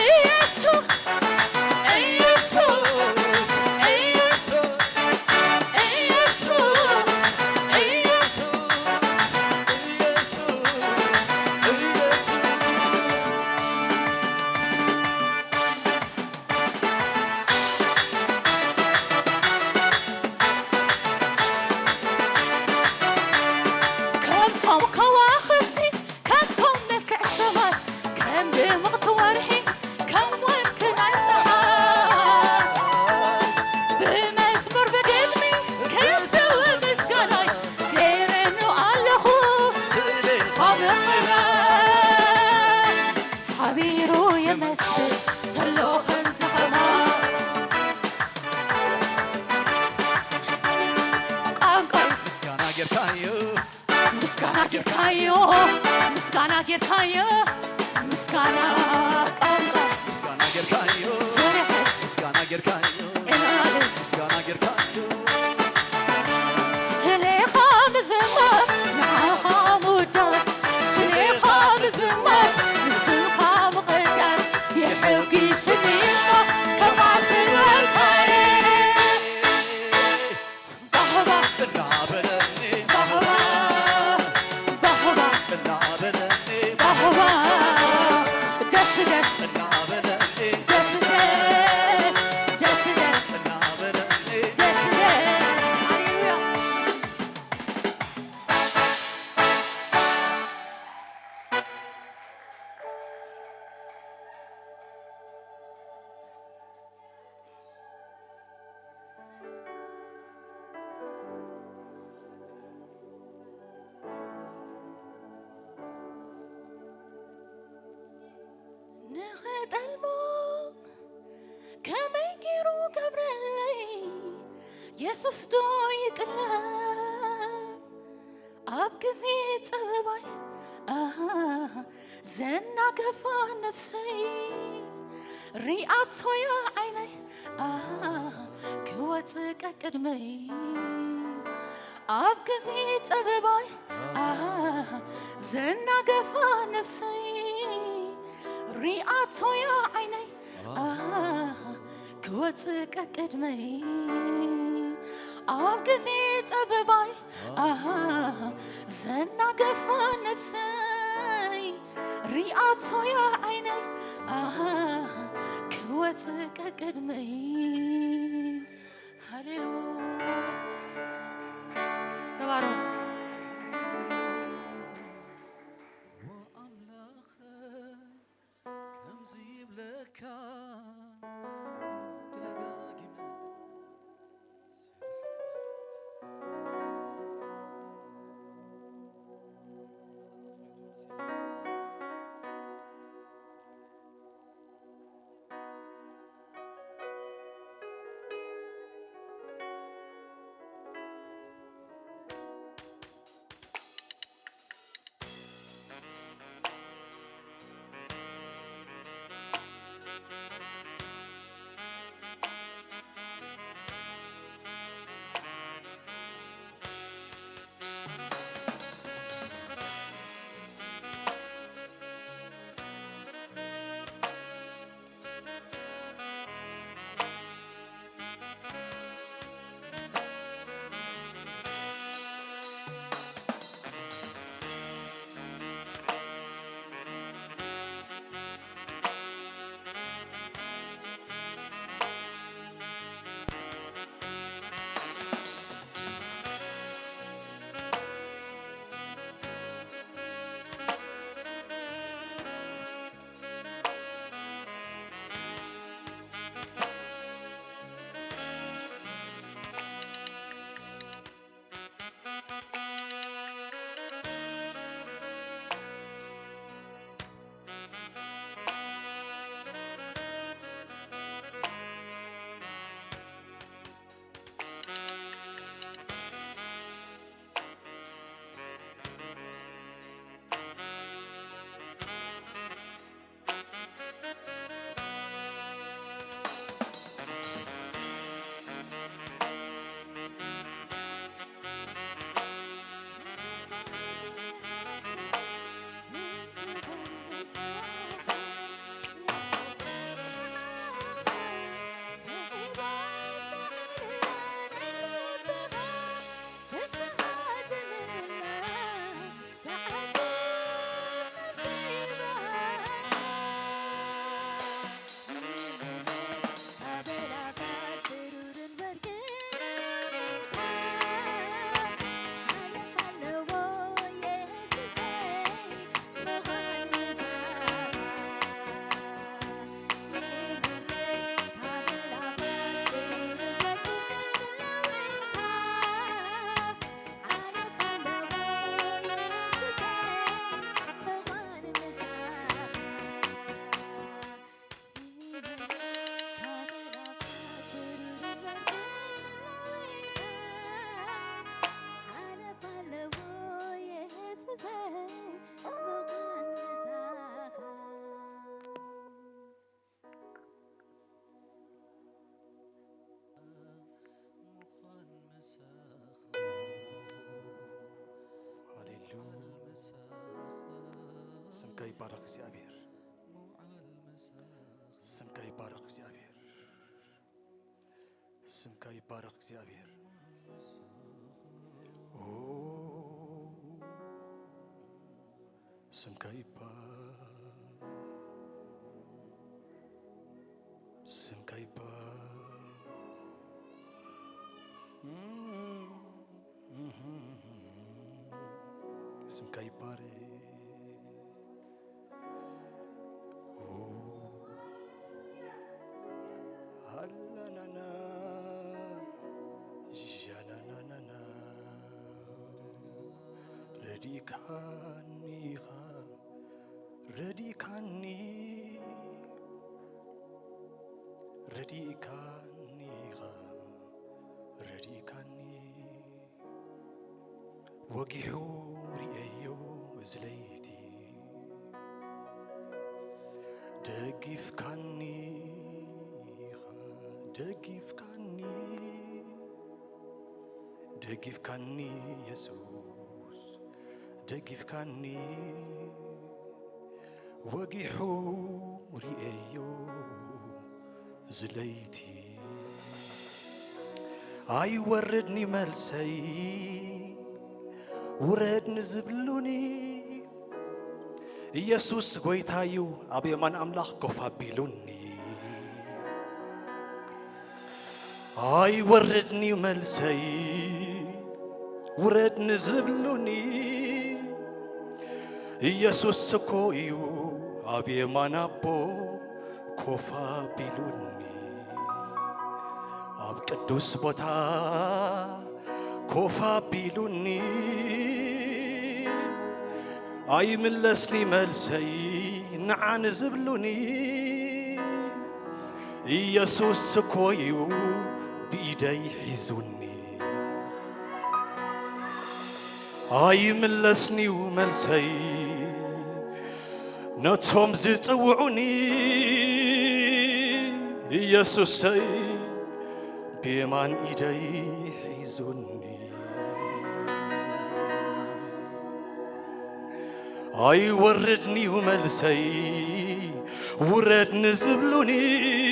[SPEAKER 2] ኢየሱስ ኢየሱስ
[SPEAKER 3] ኢየሱስ
[SPEAKER 2] ኢየሱስ
[SPEAKER 3] ኢየሱስ ኢየሱስ
[SPEAKER 2] كمتم كواختي كمتم ملكع السماء كم بمقت ورحي كم ممكن انسحاب بمزمور بقلبي كل سوى مسجناي غير
[SPEAKER 3] ጌርካዮ
[SPEAKER 2] ምስጋና ጌርካዮ ምስጋና ጌርካዮ ምስጋና ቋንቋ
[SPEAKER 3] ምስጋና ጌርካዮ
[SPEAKER 2] ስርሕ
[SPEAKER 3] ምስጋና ጌርካዮ
[SPEAKER 2] ኤላል
[SPEAKER 3] ምስጋና ጌርካዮ
[SPEAKER 2] ስለኻ ምዝማር ንዓኻ ምውዳስ ስለኻ ምዝማር ንስምኻ ምቕዳስ የሕጊስኒ ከማስወልካየ ባህባ
[SPEAKER 3] እናበለኒ
[SPEAKER 2] ባህባ ባህባ
[SPEAKER 3] እናበለኒ
[SPEAKER 2] ባህባ ደስ ደስ
[SPEAKER 3] እናበለኒ
[SPEAKER 2] ደስ ደስ ደስ ደስ
[SPEAKER 3] እናበለኒ
[SPEAKER 2] ደስ ደስ ሃሌሉያ نخدلمو كما يجيرو قبرلي يسوس دو يتلم أبكزي تصباي زنا كفا نفسي ريات يا عيني كواتك أكدمي أبكزي تصباي زنا كفا نفسي ريات يا عيني كواتك أكدمي أبكزي تصباي زنا كفا نفسي ريات يا عيني كواتك أكدمي هللويا تبارك
[SPEAKER 3] وأملاخ كمزي بلكا دقاقمة
[SPEAKER 4] ስምከ ይባረክ እግዚአብሔር ስምከ ይባረክ እግዚአብሔር ስምከ ይባረክ እግዚአብሔር ኦ ስምከ ይባረክ ስምከ ይባረክ ስምከ ይባረክ وجهه رئيو زليتي دقيف كاني يسوس دقيف كاني وجهه رئيو زليتي أي وردني ملسي ورد نزبلوني يسوس قويتايو أبي من أملاخ كفابيلوني أي وردني ملسي ورد نزبلوني يسوس كويو أبي من أبو كفابيلوني أب قدوس بوتا كفابيلوني أي ملسني ملسي نعان زبلوني يسوس كويو بإيدي حيزوني أي ملسني وملسي نتهم زيتوعوني يسوسي بيمان إيدي حيزوني أي وردني وملسي ورد نزبلوني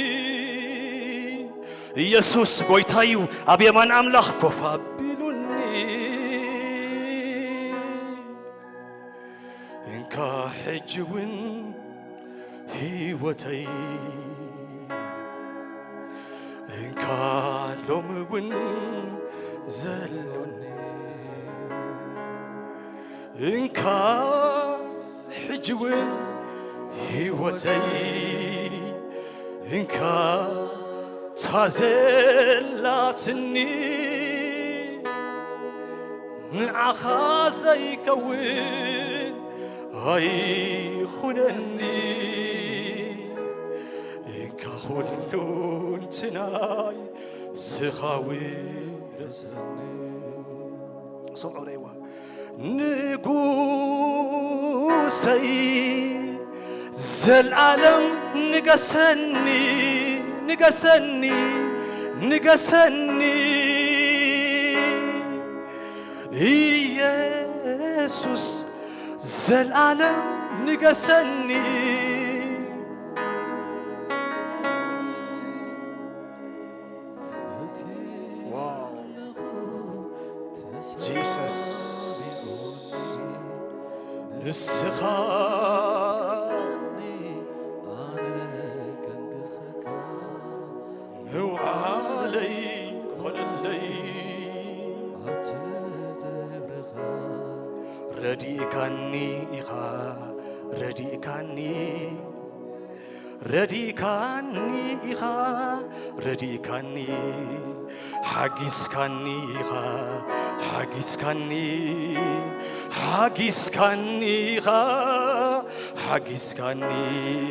[SPEAKER 4] يسوس قويتايو أبي من أملاخ كفابيلوني إنكا حجون هيوتي إنكا لومون زلوني إنكا حجون هيوتي إنكا تازلاتني نعخا زي كون هاي خنني إنكا خلون تناي سخاوي رزني صمعوا ريوا نقوسي زالعالم نقسني يسوس زالعالم نقسني واو جيسس السخاء هو علي وللي رديكاني إخا رديكاني إخا رديكاني حاجسكاني إخا حاجسكاني إخا حاجسكاني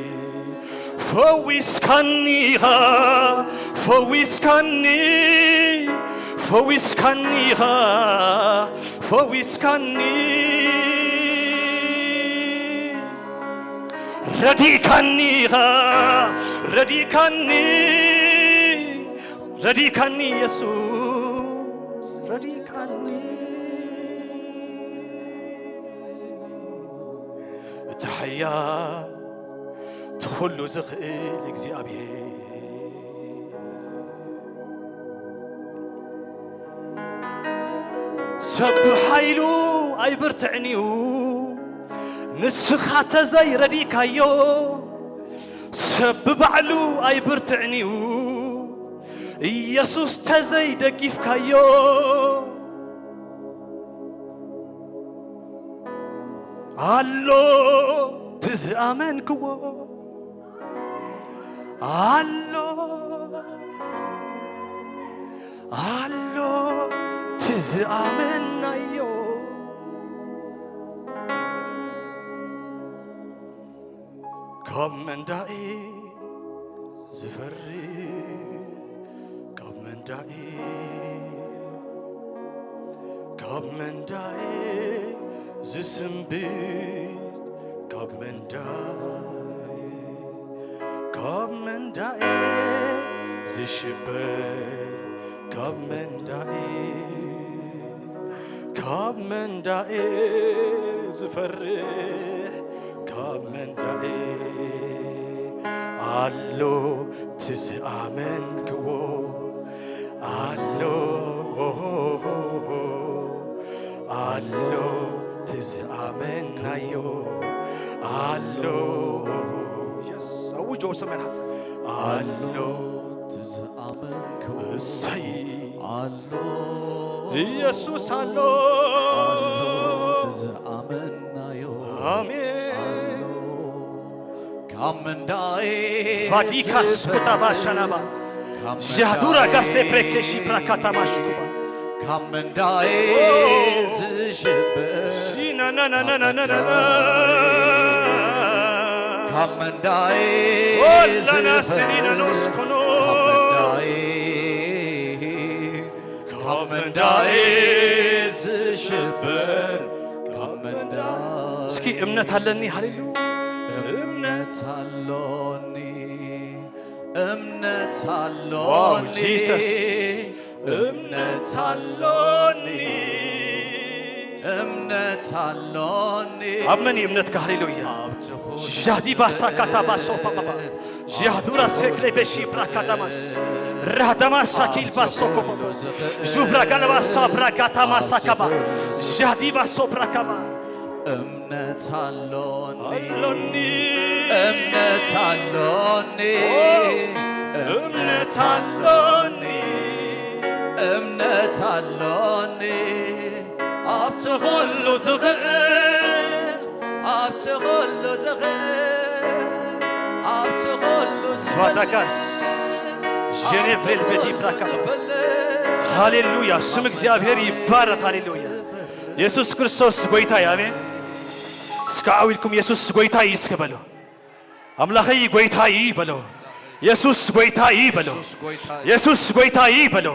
[SPEAKER 4] فويسكاني إخا فويسكاني رديكاني يسوس رديكاني تحيا تخلو زخيل እግዚአብሔር سب حيلو أي برتعنيو نسخة تزي رديكايو سب بعلو أي برتعنيو يسوس تزي دقيف كايو هالو تزامن كو هالو هالو تزامن نايو كم دائي زفري كم دائي زسمبيت كم دائي زشبر كم دائي زفرح كم دائي አሎ ትዝአመንክዎ አሎ አሎ ትዝአመናዮ አሎ የስ አውጆ ሰማያት አሎ
[SPEAKER 3] ትዝአመንክዎ
[SPEAKER 4] እሰይ
[SPEAKER 3] አሎ
[SPEAKER 4] ኢየሱስ አሎ
[SPEAKER 3] ትዝአመናዮ
[SPEAKER 4] አሜን
[SPEAKER 3] ካመንዳዬ
[SPEAKER 4] ቫዲካስ ኩታባሻናባ ዣዱራ ጋሴ ፕሬኬሺ ፕራካታማሽኩባ
[SPEAKER 3] ካመንዳዬ ዝሽብር
[SPEAKER 4] ሲናናናናናና
[SPEAKER 3] ካመንዳዬ
[SPEAKER 4] ወላና ሲኒናኖስኮኖ
[SPEAKER 3] ካመንዳዬ ዝሽብር ካመንዳዬ
[SPEAKER 4] እስኪ እምነት አለኒ ሃሌሉያ
[SPEAKER 3] እምነት አለኒ እምነት አለኒ
[SPEAKER 4] ዋው ጂሰስ እምነት አለኒ
[SPEAKER 3] እምነት አለኒ
[SPEAKER 4] አመኒ እምነት ሃሌሉያ ዣዲ ባሳካታ ባሶ ፓፓ ዣዱራ ሴክሌ በሺ ፕራካታማስ ራዳማስ ሳኪል ባሶ ፓፓ ጁብራ ጋለባሳ ፕራካታማስ አካባ ዣዲ ባሶ ፕራካባ
[SPEAKER 3] እምነት አለኒ
[SPEAKER 4] እምነት
[SPEAKER 3] አለኒ
[SPEAKER 4] እምነት አለኒ
[SPEAKER 3] እምነት አለኒ ኣብቲ ኩሉ ዝኽእል ኣብቲ ኩሉ ዝኽእል ኣብቲ ኩሉ
[SPEAKER 4] ቫዳጋስ ጄኔቬል በጂ ፕራካባ ሃሌሉያ ስም እግዚአብሔር ይባረክ ሃሌሉያ ኢየሱስ ክርስቶስ ጎይታ አሜን እስካዊልኩም ኢየሱስ ጎይታ ይስከበሉ አምላኸይ ጎይታ ይበሉ ኢየሱስ ጎይታ ይበሉ ኢየሱስ ጎይታ ይበሉ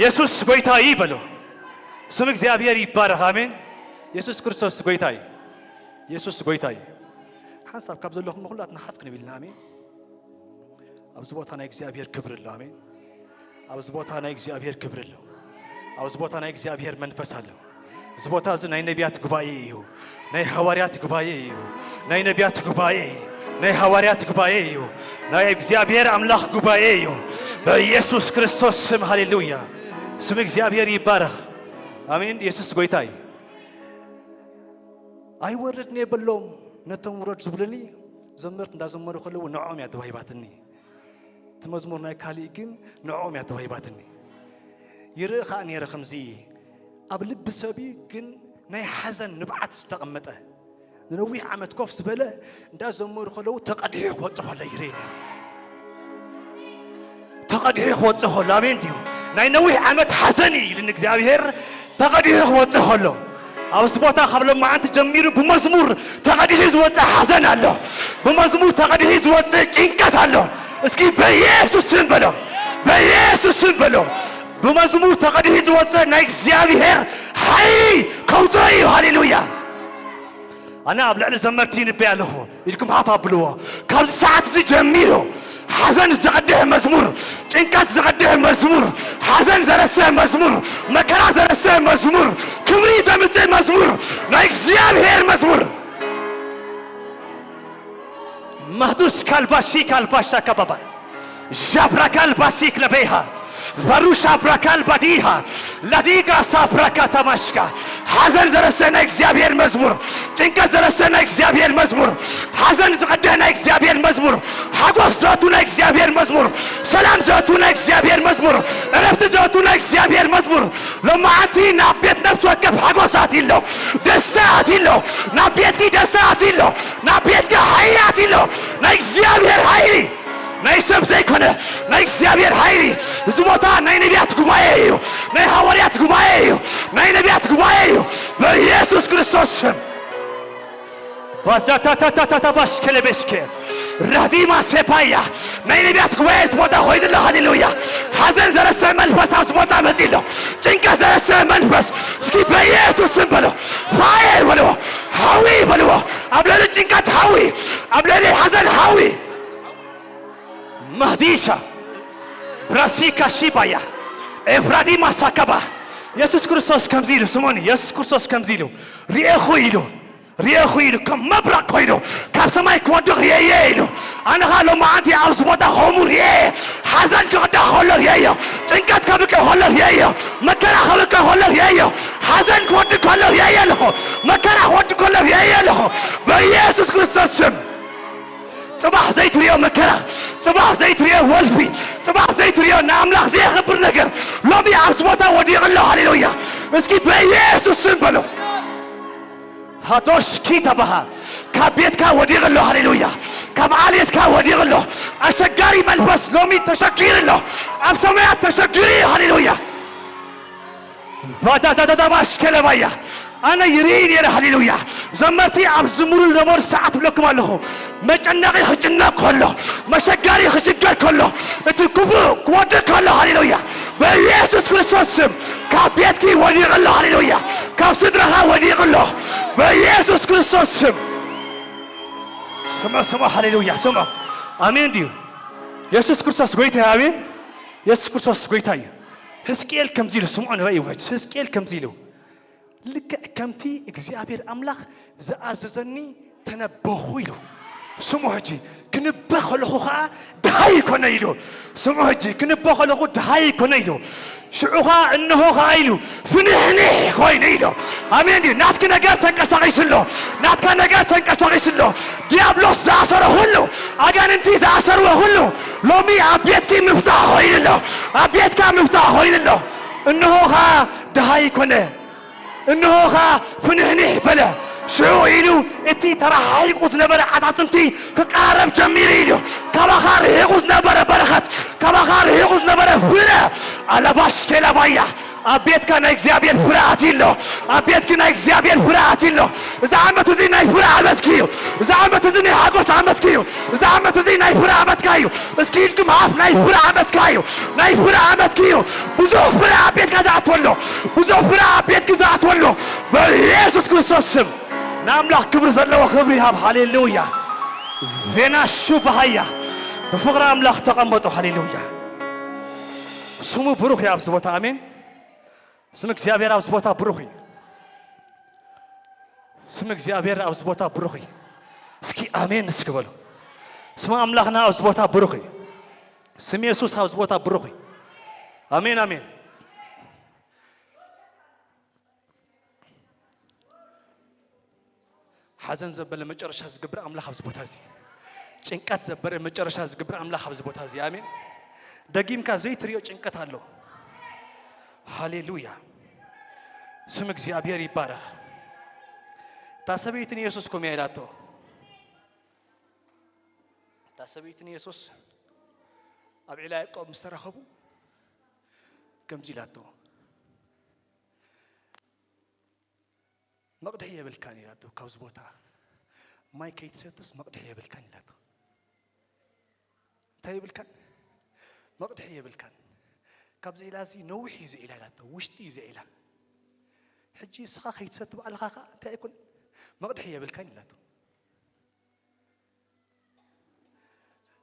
[SPEAKER 4] ኢየሱስ ጎይታ ይበሉ ስም እግዚአብሔር ይባረክ አሜን ኢየሱስ ክርስቶስ ጎይታ ኢየሱስ ጎይታ ሐሳብ ካብ ዘለኹም ሁላትና ሓፍ ክንብልና አሜን ኣብዚ ቦታ ናይ እግዚአብሔር ክብር ኣሎ አሜን ኣብዚ ቦታ ናይ እግዚአብሔር ክብር ኣሎ ኣብዚ ቦታ ናይ እግዚአብሔር መንፈስ ኣሎ እዚ ቦታ እዚ ናይ ነቢያት ጉባኤ እዩ ናይ ሐዋርያት ጉባኤ እዩ ናይ ነቢያት ጉባኤ ናይ ሐዋርያት ጉባኤ እዩ ናይ እግዚአብሔር አምላክ ጉባኤ እዩ በኢየሱስ ክርስቶስ ስም ሃሌሉያ ስም እግዚአብሔር ይባረክ አሜን ኢየሱስ ጎይታይ አይወርድኔ በሎም ነቶም ወረድ ዝብልኒ ዘመርት እንዳዘመሩ ከለው ንዖም ያ ተባሂባትኒ ተመዝሙር ናይ ካሊ ግን ንዖም ያ ተባሂባትኒ ይርኻ ነረ ከምዚ ኣብ ልብ ሰቢ ግን ናይ ሓዘን ንብዓት ዝተቐመጠ ንነዊሕ ዓመት ኮፍ ዝበለ እንዳዘመሩ ከለው ተቐዲሑ ክወፅእ ከሎ ይርኤኒ ተቐዲሑ ክወፅእ ከሎ አሜን ድዩ ናይ ነዊሕ ዓመት ሓዘን ኢልን እግዚአብሔር ተቐዲሑ ክወፅእ ከሎ ኣብዚ ቦታ ካብ ሎማዓንቲ ጀሚሩ ብመዝሙር ተቐዲሑ ዝወፅእ ሓዘን ኣሎ ብመዝሙር ተቐዲሑ ዝወፅእ ጭንቀት ኣሎ እስኪ በኢየሱስ ስም በሎ በኢየሱስ ስም በሎ بمزمور تقديه زوجة نيكزيابير حي كوزاي هاليلويا أنا أبلع لزمرتين بياله يلكم حافظ بلوه كم ساعة زجميله حزن زقده مزمور إنكات زقده مزمور حزن زرسه مزمور مكان زرسه مزمور كبري زمته مزمور نيكزيابير مزمور ማዱስ ካልባሲ ካልባሻ ካባባ ጃብራ ካልባሲ ክለበይሃ ቫሩሻ ብራካል ባዲሃ ለዲጋ ሳብራካ ተማሽካ ሐዘን ዘረሰና እግዚአብሔር መዝሙር ጭንቀት ዘረሰና እግዚአብሔር መዝሙር ሐዘን ዘቀደና እግዚአብሔር መዝሙር ሐጎስ ዘቱና እግዚአብሔር መዝሙር ሰላም ዘቱና እግዚአብሔር መዝሙር እረፍት ዘቱና እግዚአብሔር መዝሙር ለማዓቲ ናቤት ነፍስ ወከፍ ሐጎሳት ይለው ደስታት ይለው ናቤት ደስታት ይለው ናቤት ኃይላት ይለው ለእግዚአብሔር ኃይል ናይ ሰብ ዘይኮነ ናይ እግዚአብሔር ኃይል ዝሞታ ናይ ነቢያት ጉባኤ እዩ ናይ ሐዋርያት ጉባኤ እዩ ናይ ነቢያት ጉባኤ እዩ በኢየሱስ ክርስቶስ ስም ባዛታታታታ ባሽከለበሽከ ራዲማ ሴፓያ ናይ ነቢያት ጉባኤ ዝሞታ ሆይድለ ሃሌሉያ ሐዘን ዘረሰ መንፈስ ዝሞታ መጥሎ ጭንቀት ዘረሰ መንፈስ እስኪ በኢየሱስ ስም በለው ፋየር በለው ሐዊ በለው አብለለ ጭንቀት ሐዊ አብለለ ሐዘን ሐዊ ማህዲሻ ብራሲካ ሺባያ ኤፍራዲማ ሳካባ ኢየሱስ ክርስቶስ ከምዚሉ ስሙን ኢየሱስ ክርስቶስ ከምዚሉ ሪኤኹ ኢሉ ከም መብረቅ ኮይኑ ካብ ሰማይ ክወድቕ ሪኤየ ኢሉ ኣነኻ ሎማዓንቲ ኣብዚ ቦታ ከምኡ ሪኤ ሓዘን ክቕዳሕ ከሎ ሪኤዮ ጭንቀት ከብቅዕ ከሎ ሪኤዮ መከራ ከብቅዕ ከሎ ሪኤዮ ሓዘን ክወድቕ ከሎ ሪኤየ ኣለኹ መከራ ክወድቕ ከሎ ሪኤየ ኣለኹ በኢየሱስ ክርስቶስ ስም صباح زي تريو مكرا صباح زي تريو ولفي صباح زي تريو ناملاخ زي خبر نجر لو بي عبس بوتا ودي الله هاليلويا مسكي بيسوس سنبلو هادوش كيتا بها كابيت كا ودي الله هاليلويا كمعاليت كا ودي الله أشجاري ملبس لومي تشكير الله أبسميات تشكيري هاليلويا فادا دا دا دا باش كلمايا أنا يرين يا هاليلويا زمرتي عبد زمور الزمور ساعات لكم الله مجنقي خجنا كله مشجاري خجنا كله تكفو قوات كله هاليلويا بيسوس كريستوس كابيتكي ودي الله هاليلويا كاب صدرها ودي الله بيسوس كريستوس سمع هاليلويا سمع آمين ديو يسوس كريستوس قويته آمين يسوس كريستوس قويته حزقيال كمزيلو سمعون رأي وجه حزقيال كمزيلو لك كمتي እግዚአብሔር አምላክ ዘአዘዘኒ ተነበኹ ይሉ ስሙ ሕጂ ክንበኽ ለኹ ኸዓ ድሃይ ኮነ ኢሉ ስሙ ሕጂ ክንበኽ ለኹ ድሃይ ኮነ ኢሉ ሽዑኻ እነሆ ኸዓ ኢሉ ፍንሕንሕ ኮይነ ኢሉ አሜን ዲዩ ናትክ ነገር ተንቀሳቂስሎ ናትካ ነገር ተንቀሳቂስሎ ዲያብሎስ ዝኣሰረ ሁሉ አጋንንቲ ዝኣሰርዎ ሁሉ ሎሚ ኣብ ቤትኪ ምፍታሕ ኮይንሎ ኣብ ቤትካ ምፍታሕ ኮይንሎ እነሆ ኸዓ ድሃይ ኮነ إنه فنحنح بلا شو إلو إتي ترى هيقوز نبرة عطاسمتي كقارب جميل إلو كما خار هيقوز نبرة برخت كما خار هيقوز نبرة فلا على باش كلا بايا أبيت كان إكزابير فراتيلو أبيت كان إكزابير فراتيلو إذا عمت زين ناي فرامت كيو إذا عمت زين حاجوس عمت كيو إذا عمت زين ناي فرامت كيو اسكيلكم عاف ناي فرامت كيو ناي فرامت كيو بزوف فرا أبيت كذا أتولو بزوف فرا أبيت كذا أتولو بيسوس كريستوس ناملاح كبر زلوا خبري هاب هاليلويا فينا شو بهايا بفقر أملاح تقمطوا هاليلويا سمو بروح يا أبو آمين سمك زيابير أو سبوتا بروحي سمك زيابير أو سبوتا بروحي سكي آمين نسكبلو سما أملاخنا أو سبوتا بروحي سمي يسوس أو سبوتا بروحي آمين آمين حزن زبل مجرش هز قبر أملاخ أو سبوتا زي چنكات زبر مجرش هز قبر أملاخ أو سبوتا زي آمين دقيم كزيت ريو چنكات هالو هاليلويا سمك እግዚአብሔር ይባረክ ታሰበይትን ኢየሱስ ኮም ያይላቶ ታሰበይትን ኢየሱስ አብዒላ ያቆም ምስተረኸቡ ከምዚላቶ መቅደህ የብልካን ይላቶ ካብዝ ቦታ ማይ ከይትሰጥስ መቅደህ የብልካን ይላቶ እንታይ ይብልካን መቅደህ የብልካን كابز إلازي نوحي زي إلالته وشتي زي إله حجي سخا خيتسات بقى الخاخا تأكل مقدحية بالكان لاتو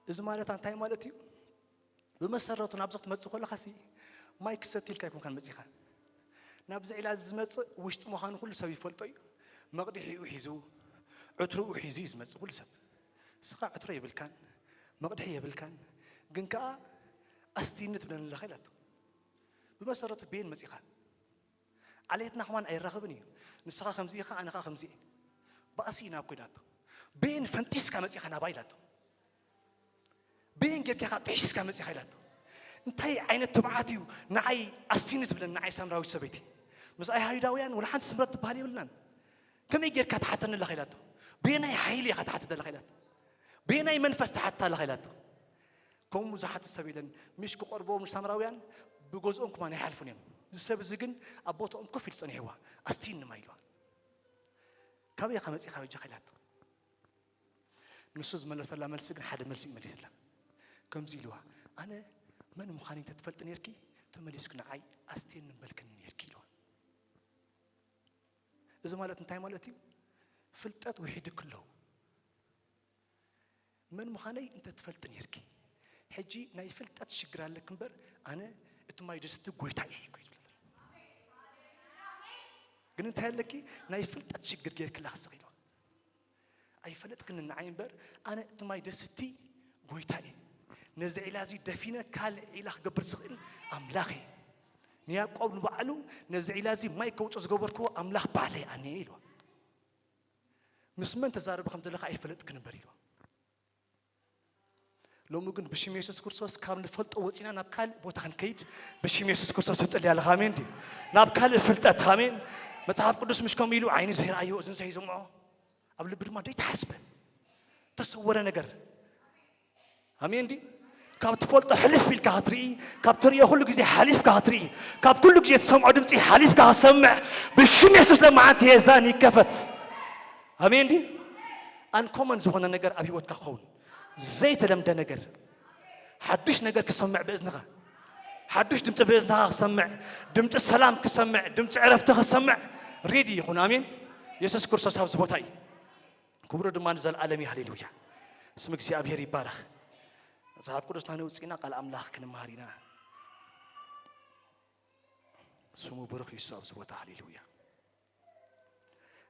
[SPEAKER 4] إذا مالت عن تاي مالتي بمسرة نابزق مزق ولا خسي ما يكسر تلك يكون كان مزيخا نابز إلاز مزق وشت مخان كل سبي فلطي مقدحي وحيزو عترو وحيزيز مزق كل سب سقى عطر يبلكان مقدح يبلكان جنكا أستينت بدن الخيلات بمسارة بين مسيخة عليتنا حوان أي رغبني نسخة خمسية خا أنا خا خمسية بأسينا كيلاتو بين فانتيس كمسيخة نبايلاتو بين جد كا تعيش كمسيخة لاتو انتي عين التبعاتي نعي أستينت بدن نعي سامراوي سبيتي مس أي هايداويان ولا حد سمرت بهالي ولان كم يجير كتحتن الخيلاتو بيناي حيلي كتحت الخيلات بيناي منفس تحت الخيلات كم مزحت السبيلن مش كقربوا من سامراويان بجزءهم كمان يحلفونهم السبب زجن أبوتهم كفيل صنيعوا أستين ما يلوا كم يا خمس إخوة جخيلات نصوص ملا سلام السجن حد ملسي ملي سلام كم زيلوا أنا من مخاني تتفلت نيركي تمليسك نعي أستين بلكن نيركي لوا إذا مالت نتاي مالتي فلتات وحيد كله من مخاني أنت تفلت نيركي حجي ناي فلتات شجران لكمبر أنا إتما يجست قويتاي قلنا هالكي ناي فلتات شجر غير كلها صغيرة أي فلت كنا نعين بر أنا إتما يجستي قويتاي نزع لازي دفينة كال إله قبر صغير أملاخي نيا قوم بعلو نزع لازي ما يكوت أزجبركو أملاخ بعلي أنيلو مسمن تزارب خمسة لخ أي فلت كنا بريلو لو ممكن بشيم يسوع كرسوس كامل فلت أوتينا نبكال بوتخن كيد بشيم يسوع كرسوس تطلع على خامين دي نبكال فلت أتخامين متعرف قدوس مش كاميلو عيني زهر أيوة زين زي زمعه قبل برما دي تحسبه تصور نجر أمين دي كاب تفولت حلف بالكهاتري كاب تريه كل جزء حلف كهاتري كاب كل جزء تسمع دمتي حلف كهسمع بشيم يسوع لما عاد يزاني كفت أمين دي أن كمان زخنا نجر أبي وتكخون زيت لم تنجر حدش نجر كسمع بإذنها حدش دمت بإذنها كسمع دمت السلام كسمع دمت عرفته كسمع ريدي يكون آمين يسوع كرسوس هاوس بوتاي كبر دمان زال عالمي هاليلويا اسمك سي أبي هري بارخ صحاب كرسنا نوصينا قال أملاك كن مهارينا سمو برخ يسوع هاوس بوتا هاليلويا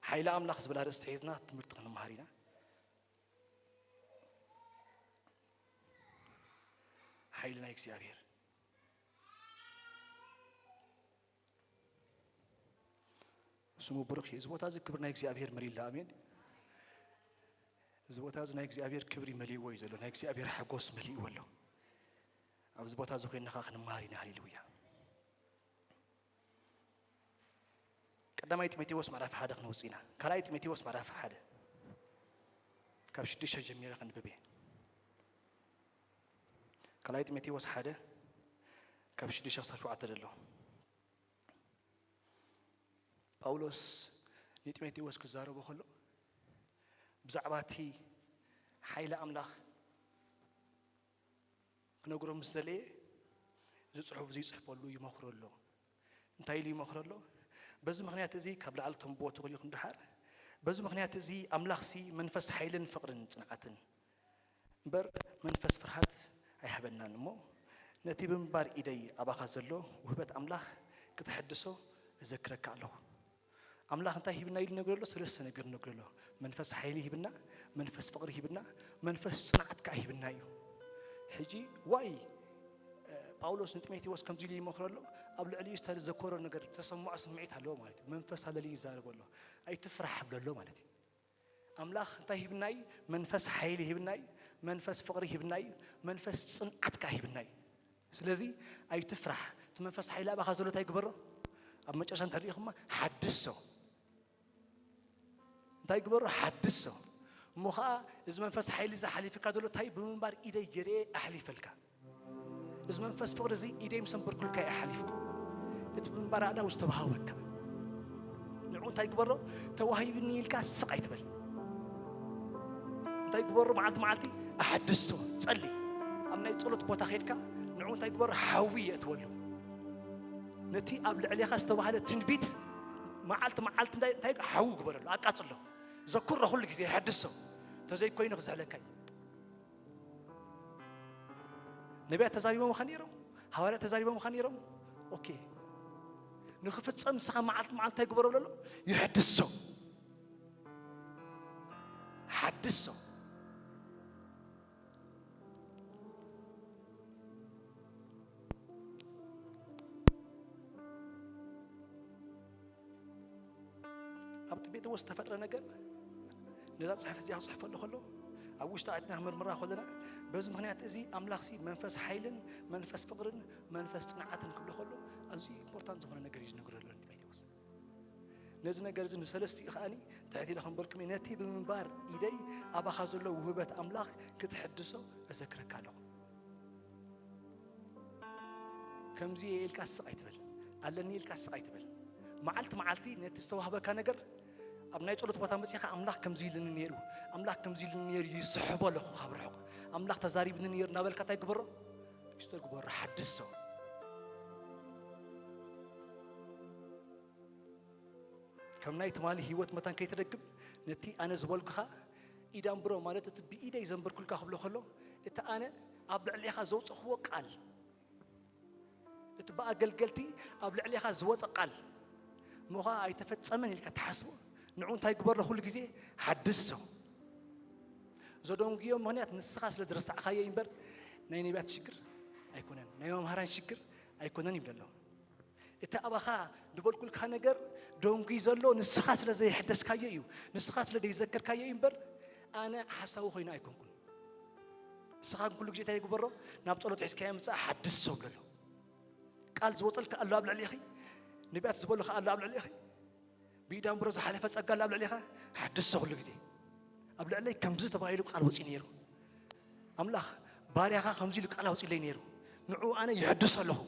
[SPEAKER 4] حيل أملاك زبلا رستحيزنا تمرت كن مهارينا حيلنا يكسي أبير سمو برخي زبوت هذا كبرنا يكسي أبير مريلا آمين زبوت هذا نيكسي أبير كبري ملي ويزلو نيكسي أبير حقوس ملي ولو أو زبوت هذا خير نخاخنا مهارينا هاليلويا قدما يتميتي وس معرف حدا خنوصينا كلا يتميتي وس معرف حدا كابش ديش جميلة خن ببي كلا يتميتي وس حدا كابش ديش شخص شو عترله باولوس يتميتي وس كزارو بخلو بزعباتي حيلة أملاخ كنقول مستلي زي صحف زي صحف له يمخر له انتي لي يمخر له بس مخنيات زي قبل علتهم بوت غلي خن دحر بس مخنيات زي أملاخ سي منفس حيلن فقرن صنعتن بر منفس فرحات أيحبنا نمو نتي بمبار إيدي أبا خزلو وهبت أملاخ كتحدثه ذكرك له أملاخ انت هيبنا يل نقول له سلسة نقول له منفس حيلي هيبنا منفس فقر هيبنا منفس صنعتك هيبنا يو حجي واي باولوس نتميتي وس كم زيلي مخرج له قبل علي يستاهل ذكور النجار تسمع سمعتها له مالتي منفس هذا اللي يزارب له أي تفرح له مالتي أملاخ انت هيبنا منفس حيلي هيبنا منفس فقر هيبنا منفس صنعتك هيبنا سلزي أي تفرح منفس حيلي أبغى خزلو تاي كبره أما عشان تاريخهم حدثوا تاي كبره حدثوا مخا إذا منفس حيلي زي حليف كادولو تاي بمبار إيدي جري أحلف لك إذا منفس فقر زي إيدي مسنبر كل كاي أحلف إذا بمبار هذا واستبهاوك نعون تاي كبره توهي بني الكاس سقيت بل تاي كبره معلتي أحدثوا تصلي أما يتصلوا تبوتا خيرك نعون تاي كبره حاوية تولوا نتي قبل عليها استوى تنبيت معلت تايق حوق برا أقاتل له ذكره كل شيء حدثه تزاي كوين غزالك نبي تزاريبه مخنيرهم حوالي تزاريبه مخنيرهم أوكي نخفت صم سخا معلت تايق برا ولا يحدثه ጴጥሮስ ተፈጥረ ነገር ነዛ ጽሕፈት እዚኣ ጽሕፈሉ ከሎ ኣብ ውሽጢ ኣትና ምርምራ ከለና በዚ ምክንያት እዚ ኣምላኽሲ መንፈስ ሓይልን መንፈስ ፍቕርን መንፈስ ጽንዓትን ክብሎ ከሎ ኣዝዩ ኢምፖርታንት ዝኾነ ነገር እዩ ዝነግረሉ ጴጥሮስ ነዚ ነገር እዚ ንሰለስቲኡ ከዓኒ ትሕቲ ኢለ ክንበልኩም ነቲ ብምንባር ኢደይ ኣባኻ ዘሎ ውህበት ኣምላኽ ክትሕድሶ እዘክረካ ኣለኹ ከምዚ ኢልካ ስቕ ኣይትበል ኣለኒ ኢልካ ስቕ ኣይትበል መዓልቲ መዓልቲ ነቲ ዝተዋህበካ ነገር ኣብ ናይ ጸሎት ቦታ መጽኻ ኣምላኽ ከምዚ ኢልኒ ነይሩ ኣምላኽ ከምዚ ኢልኒ ነይሩ ይስሕቦ ኣለኹ ካብ ርሑቕ ኣምላኽ ተዛሪብኒ ነይሩ እናበልካ እንታይ ግበሮ ይስተር ግበሮ ሓድሶ ከም ናይ ትማሊ ህይወት መታን ከይትደግም ነቲ ኣነ ዝበልኩኻ ኢዳንብሮ ማለት እቲ ብኢደይ ዘንበርኩልካ ክብሎ ከሎ እቲ ኣነ ኣብ ልዕሊኻ ዘውፅኽዎ ቃል እቲ ብኣገልገልቲ ኣብ ልዕሊኻ ዝወፀ ቃል ሞኻ ኣይተፈፀመን ኢልካ ተሓስቦ ንዑ እንታይ ግበሮ ኩሉ ግዜ ሓድሶ ዘደንግዮም ምክንያት ንስኻ ስለ ዝረሳዕኻዮ እምበር ናይ ነቢያት ሽግር ኣይኮነን ናይ መምሃራን ሽግር ኣይኮነን ይብለሎ እቲ ኣባኻ ድበልኩልካ ነገር ደንጉ ዘሎ ንስኻ ስለ ዘይሕደስካዮ እዩ ንስኻ ስለ ዘይዘከርካዮ እምበር ኣነ ሓሳቡ ኮይኑ ኣይኮንኩን ንስኻ ኩሉ ግዜ እንታይ ግበሮ ናብ ጸሎት ሒዝካዮ ምጽእ ሓድሶ ብለሎ ቃል ዝወፀልካ ኣሎ ኣብ ልዕሊኺ ነቢያት ዝበሉኻ ኣሎ ኣብ ልዕሊኺ بيدام برز حلفة سجل قبل عليها حدث سهل كذي قبل عليه كم زت تبغى يلوك على وسينيرو أملاخ باريخا خمسي لك على وسيلينيرو نعو أنا يحدث له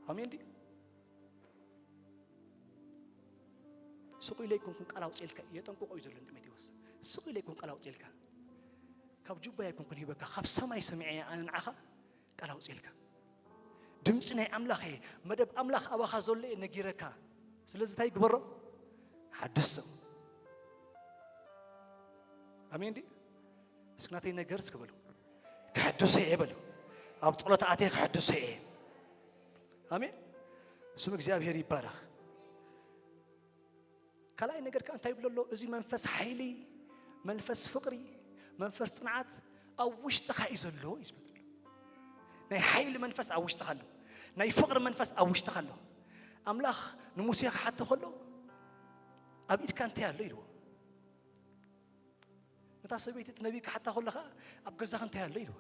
[SPEAKER 4] أمين دي سوي لكم كن على وسيلك يتنقو أيزول أنت متيوس سوي لكم على وسيلك كبجوبة يكون كن هيبك خف سما يسمعي أنا نعخا على وسيلك دمسنا أملاخه مدب أملاخ أبا خزول لي نجيركا سلزت هاي قبره حدثه أمين دي سكناتي نجرس قبله كحدثه إيه بلو أبطلت عتيق حدثه إيه أمين سمك زياب هيري بارخ كلا نجر كان تايب له إزي منفس حيلي منفس فقري منفس صنعات أو وش تخايز له يثبت له ناي حيل منفس أو وش تخلو ناي فقر منفس أو وش تخلو أملاخ نموسيخ حتى خلو أبيت كان تيار ليلو متى سبيت النبي حتى خلها أبجزها كان تيار ليلو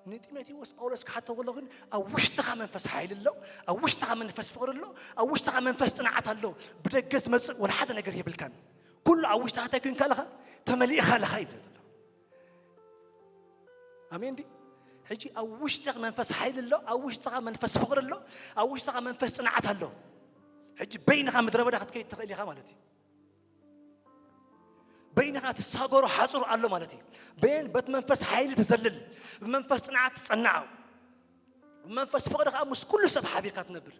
[SPEAKER 4] نتيمتي وس أولس حتى خلوهن أو وش تخا منفس حيل الله أو وش تخا منفس فقر الله أو وش تخا منفس صنعات الله بدرجة مس ولا حدا نقريه بالكان كل أو وش تخا تكون كلها تملي خال خايب أمين دي هجي أو وش تخا منفس حيل الله أو وش تخا منفس فقر الله أو وش تخا منفس صنعات الله هجي بينها مدربة خد كي تخلي خاملتي بينها تساقر وحاصر على مالتي بين بت منفس حيل تزلل منفس صنعات تصنعه منفس فقر خامس كل سب حبيقات نبر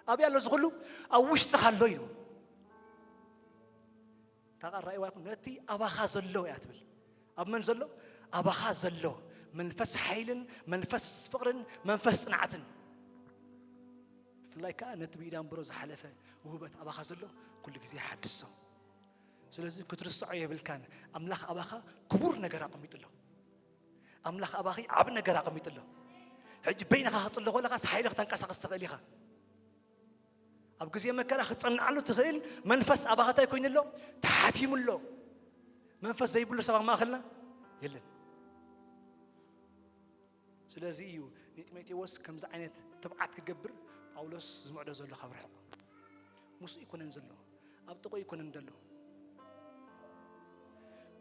[SPEAKER 4] أبي الله زغلو أو وش تخلو يلو تقال رأي واقع نتي أبا خازلو يعتبل أب من زلو أبا خازلو منفس حيل منفس فقر منفس صنعات فلاي كان نتبي دام بروز حلفه وهو بت أبا خازلو كل جزء حدثه سلزم كتر الصعية بالكان أملاخ أباخا كبور نجار قميت له أملاخ أباخي عب نجار قميت له هج بينها خط له ولا خس حيلك تنكسر استغليها أبغى زي ما كان خصنا عنه تغيل منفس أباخا تكون له تحاتيم له منفس زي بقول سبع ما خلنا يلا سلزيو نتميتي وس كم زعينت تبعت كجبر أولس زمع ده زل خبر حق موسى يكون نزله أبتقى يكون ندله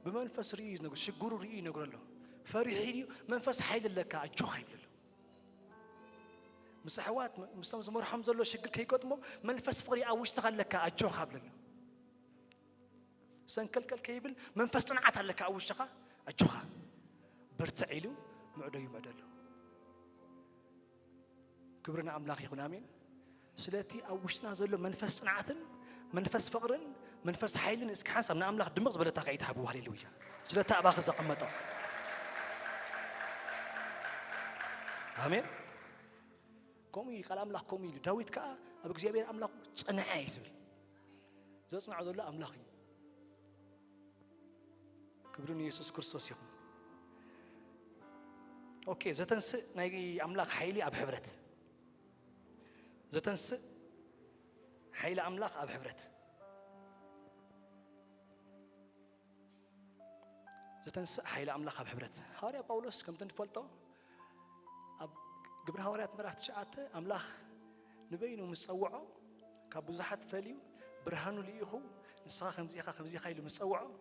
[SPEAKER 4] بمنفس رئيس نقول شجور رئيس نقول له فريحيني منفس حيل لك عجوه حيل له مسحوات مستمر حمزة له شجر كي قدمه منفس فري أو اشتغل لك عجوه حبل له سنكل كيبل منفس صنعت لك أو اشتغل عجوه برتعيلو معده يمعدله كبرنا أملاخ يكون آمين سلاتي أو اشتغل له منفس صنعت منفس فقر منفس حيلن اسك حسب من أملاخ دمغ بلا تقعيد حبوه هللويا سلا تأبا خزا قمته آمين كومي قال أملاخ كومي داويد كا أبغى زيابير أملاخ صنعي يسبل زي صنع ذولا أملاخي كبرني يسوع كريستوس يكون أوكي زتنس نايجي أملاخ حيلي أب حبرت زتنسق حيل أملاخ أب حبرت زتنسق حيل أملاخ أب حبرت هاري باولوس كم تنفلتو أب قبل هوريات مرات شعاته أملاخ نبينه متصوعه كابوزحات فليو برهانو ليهو نسخة خمزي خيلو متصوعه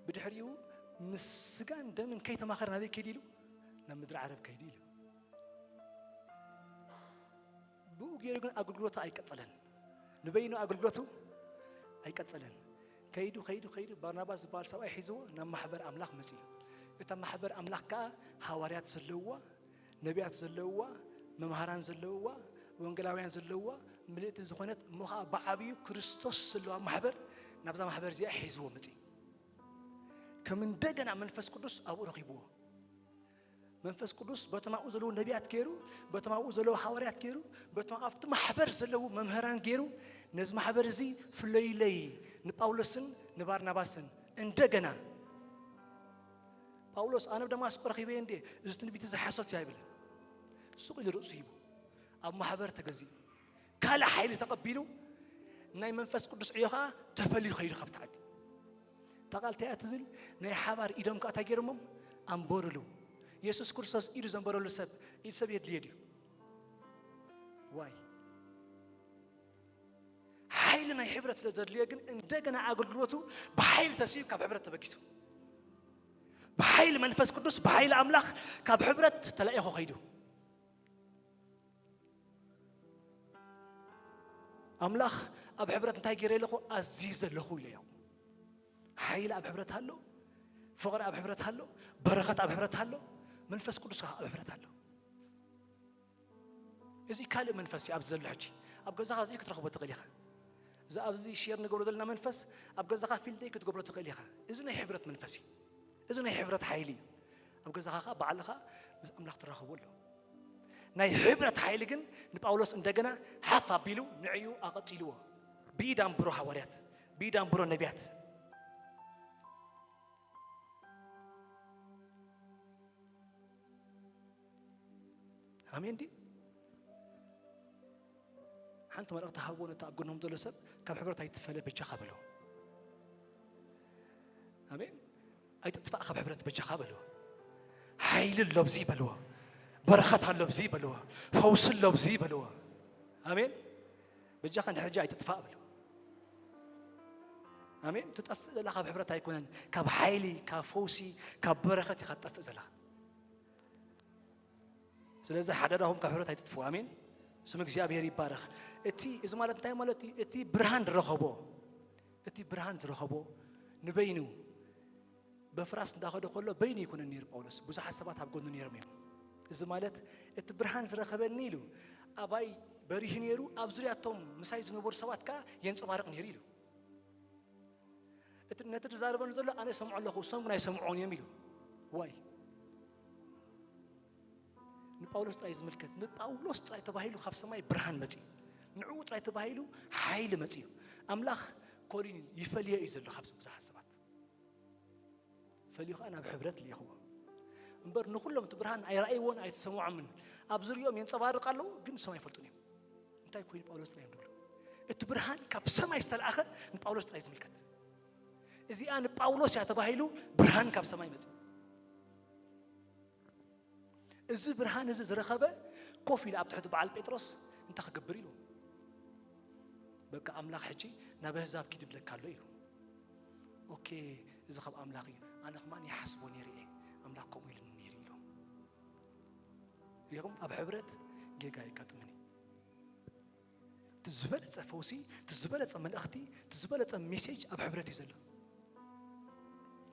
[SPEAKER 4] بدحريو مسجان دمن كي تماخرنا ذي كيديلو نمدر عرب كيديلو بو جيرجن أقولته أي كتسلن نبينه أقولته أي كتسلن كيدو برناباس بارسا أي حزو نم محبر أملاخ مسيح يتم محبر أملاخ كا حواريات زلوا نبيات زلوا ممهران زلوا وانجلاويان زلوا ملئت زخونت مخا بعبيو كريستوس زلوا محبر نبذا محبر زي حزو مسيح كمن دجنا منفس قدوس أو رغيبوه منفس قدوس بتما أوزلو نبيات كيرو بتما أوزلو حواريات كيرو بتما أفت محبر زلو ممهران كيرو نز محبر زي في الليلي نباولسن نبارناباسن اندجنا باولوس أنا بدي ما أسكر خيبين دي إذا نبي تزحصت يا إبلي سوق اللي رأسيبه أب محبر تجزي كلا حيل تقبله ناي منفس قدوس عيها تفلي خير خبط عادي تقال تأتبل ناي حبر إدم كأتجرمم أمبرلو يسوع كرساس إيد زنبرلو سب يدليديو واي حيلنا يحبرت لزرليجن اندجنا عقل قلوته بحيل تسيب كبحبرت تبكيسو بحيل منفس قدوس بحيل أملاخ كبحبرت تلاقيه خيدو أملاخ أبحبرت نتاي جري له عزيز له إليه حيل أبحبرت هلو فقر أبحبرت هلو بركة أبحبرت هلو منفس قدوس أبحبرت هلو إذا كلام منفسي أبزل الحجي أبغى زخاز إيك ترخبط تقليها إذا أبزي شير نقول لنا منفس أبغى زخاف في الديك تقبل تقليها إذا نحبرت منفسي إذا نحبرت حيلي أبغى زخاخ بعلها أملاخ ترخبط له ناي حبرت حيلجن نبأولوس إندجنا حفا بيلو نعيو أقتلوه بيدام برو حواريات بيدام برو نبيات آمين دي حنت مرقت هاون تأجنهم دول سب كم حبرت هيتفعل بجخا بلو آمين أي تدفع خب حبرت بجخا بلو حيل اللبزي بلو بركة اللبزي بلو فوز اللبزي بلو آمين بجخا نرجع تدفع بلو آمين تتأفز لها خب حبرت هيكون كب حيلي كفوسي كبركة يخطف لها سلازة حددهم كحرة هيتدفوا آمين سمك زيابيري بارخ اتي إذا مالت تاي مالتي اتي برهان رخبو اتي برهان رخبو نبينو بفراس داخل كله بيني يكون النير باولس بوز حسابات هبقول النير ميم إذا مالت اتي برهان رخبو نيلو أباي بريه نيرو أبزرياتهم مسايز نبور سوات كا ينصب عرق نيريلو اتي نتر زاربان نزول أنا سمع الله وسمعنا يسمعون يميلو واي نباولوس تراي زملكت نباولوس تراي تباهيلو خاب سماي برهان متي نعو تراي تباهيلو حيل متي أملاخ كورين يفليه يزلو خاب سمزح السبات فليخ أنا بحبرت لي هو مبر نخلهم تبرهان أي رأي وون أي تسمع من أبزر يوم ينصبار قالوا قم سماي فلتوني أنت يكون نباولوس تراي مدلو التبرهان كاب سماي استلأخ نباولوس تراي زملكت إذا أنا باولوس يتباهيلو برهان كاب سماي متي إذا برهان إذا زرخبة كوفي لأب تحت بعال بيتروس أنت خجبري له بقى أملاك حجي نبه زاب كده بلك كله له أوكي إذا خب أملاقي أنا كمان يحسبوني رئي أملاك قوي للنيري له اليوم أب حبرت جاي كاتمني تزبلت فوسي تزبلت من أختي تزبلت ميساج أب حبرت يزل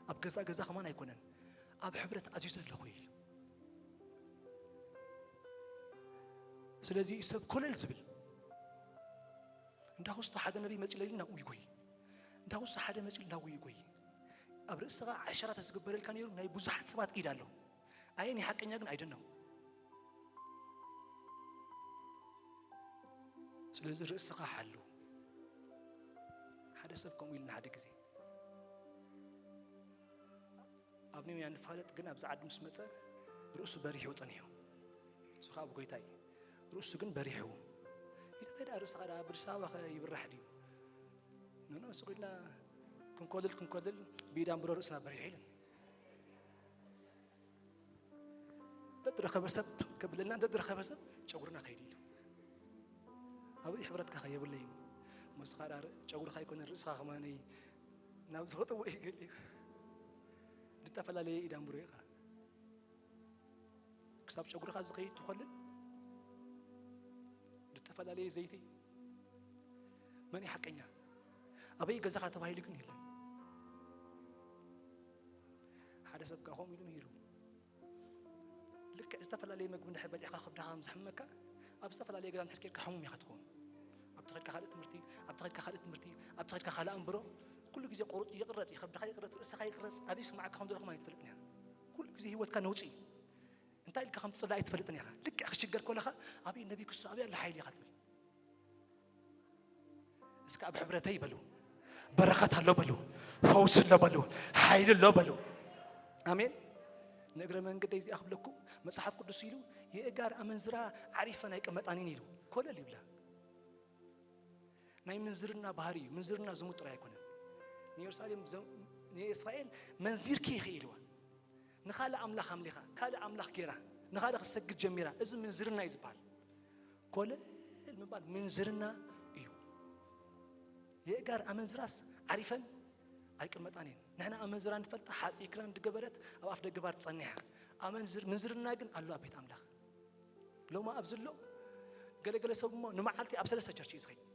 [SPEAKER 4] أب جزا كمان يكونن أب حبرت عزيز الخويل سلازي يسب كل الزبل انت خصت حدا نبي مجللنا ويقوي انت خصت حدا مجللنا ويقوي أبرسها عشرة تسقبر الكانيرو ناي بزحت سبات إيدالو أيني حقني أجن أيدنو سلازي رأسها حلو حدا سبكم ويلنا حدا كذي أبني يعني فالت جنا بزعد مسمته رأسه بريح وطنيه سخاب قويتاي رؤسه جن بريحه إذا رأس على برسالة يبرح ديو نو سقينا كنكودل بيدام برو رأسنا بريحيلن تدري خبرسب قبلنا تدري خبرسب شعورنا خيريلو أبي حبرتك خيب الليل مسخرة شعور خير كون الرأس خماني نابز هو تو إيه قلي دتفلا لي إدام بريقة كسب شعور خاز خير تخلل دتفلا لي زيتي ماني حقيني أبي جزاك تبعي لكن هلا هذا سبك هم يلون يرو لك استفلا لي مقبل نحب أجي أخاف دها مزحمك أبستفلا لي قدام تحكي كحوم يخطون أبتغير كخالة مرتي أبتغير كخالة مرتي أبتغير كخالة أمبرو كل جزء قرط يقرأ يخاف دها يقرأ رأس خا يقرأ هذا يسمع كهم دول ما يتفلتني كل جزء هو كان وشي أنت اللي كهم تصل لا يتفلتني لك أخش الجر كلها أبي النبي كسر أبي الله حيلي خاتم اسك أب حبرتي بلو بركة الله بلو فوز الله بلو حيل الله بلو آمين نقرأ من قد يزي أخبركم مصحف قدس يلو يأجر أمنزرا عريفنا يكمل أنين يلو كل اللي بلا ناي منزرنا بهاري منزرنا زموت رأي كنا نيرسالم إسرائيل منزير كي خيلوا نخالة أملاخ أملاخا خالة أملاخ كيرا نخالة خسق جميرة إذا منزرنا يزبال كل المبال منزرنا إيو يأجر أمنزراس عريفا أيكمل أنين نحن أمنزران فلت حاس يكران دقبرت أو أفضل دقبرت صنيعة منزرنا جن الله بيت أملاخ لو ما أبزله قال سوما نمعلتي أبزل سجرتي صغير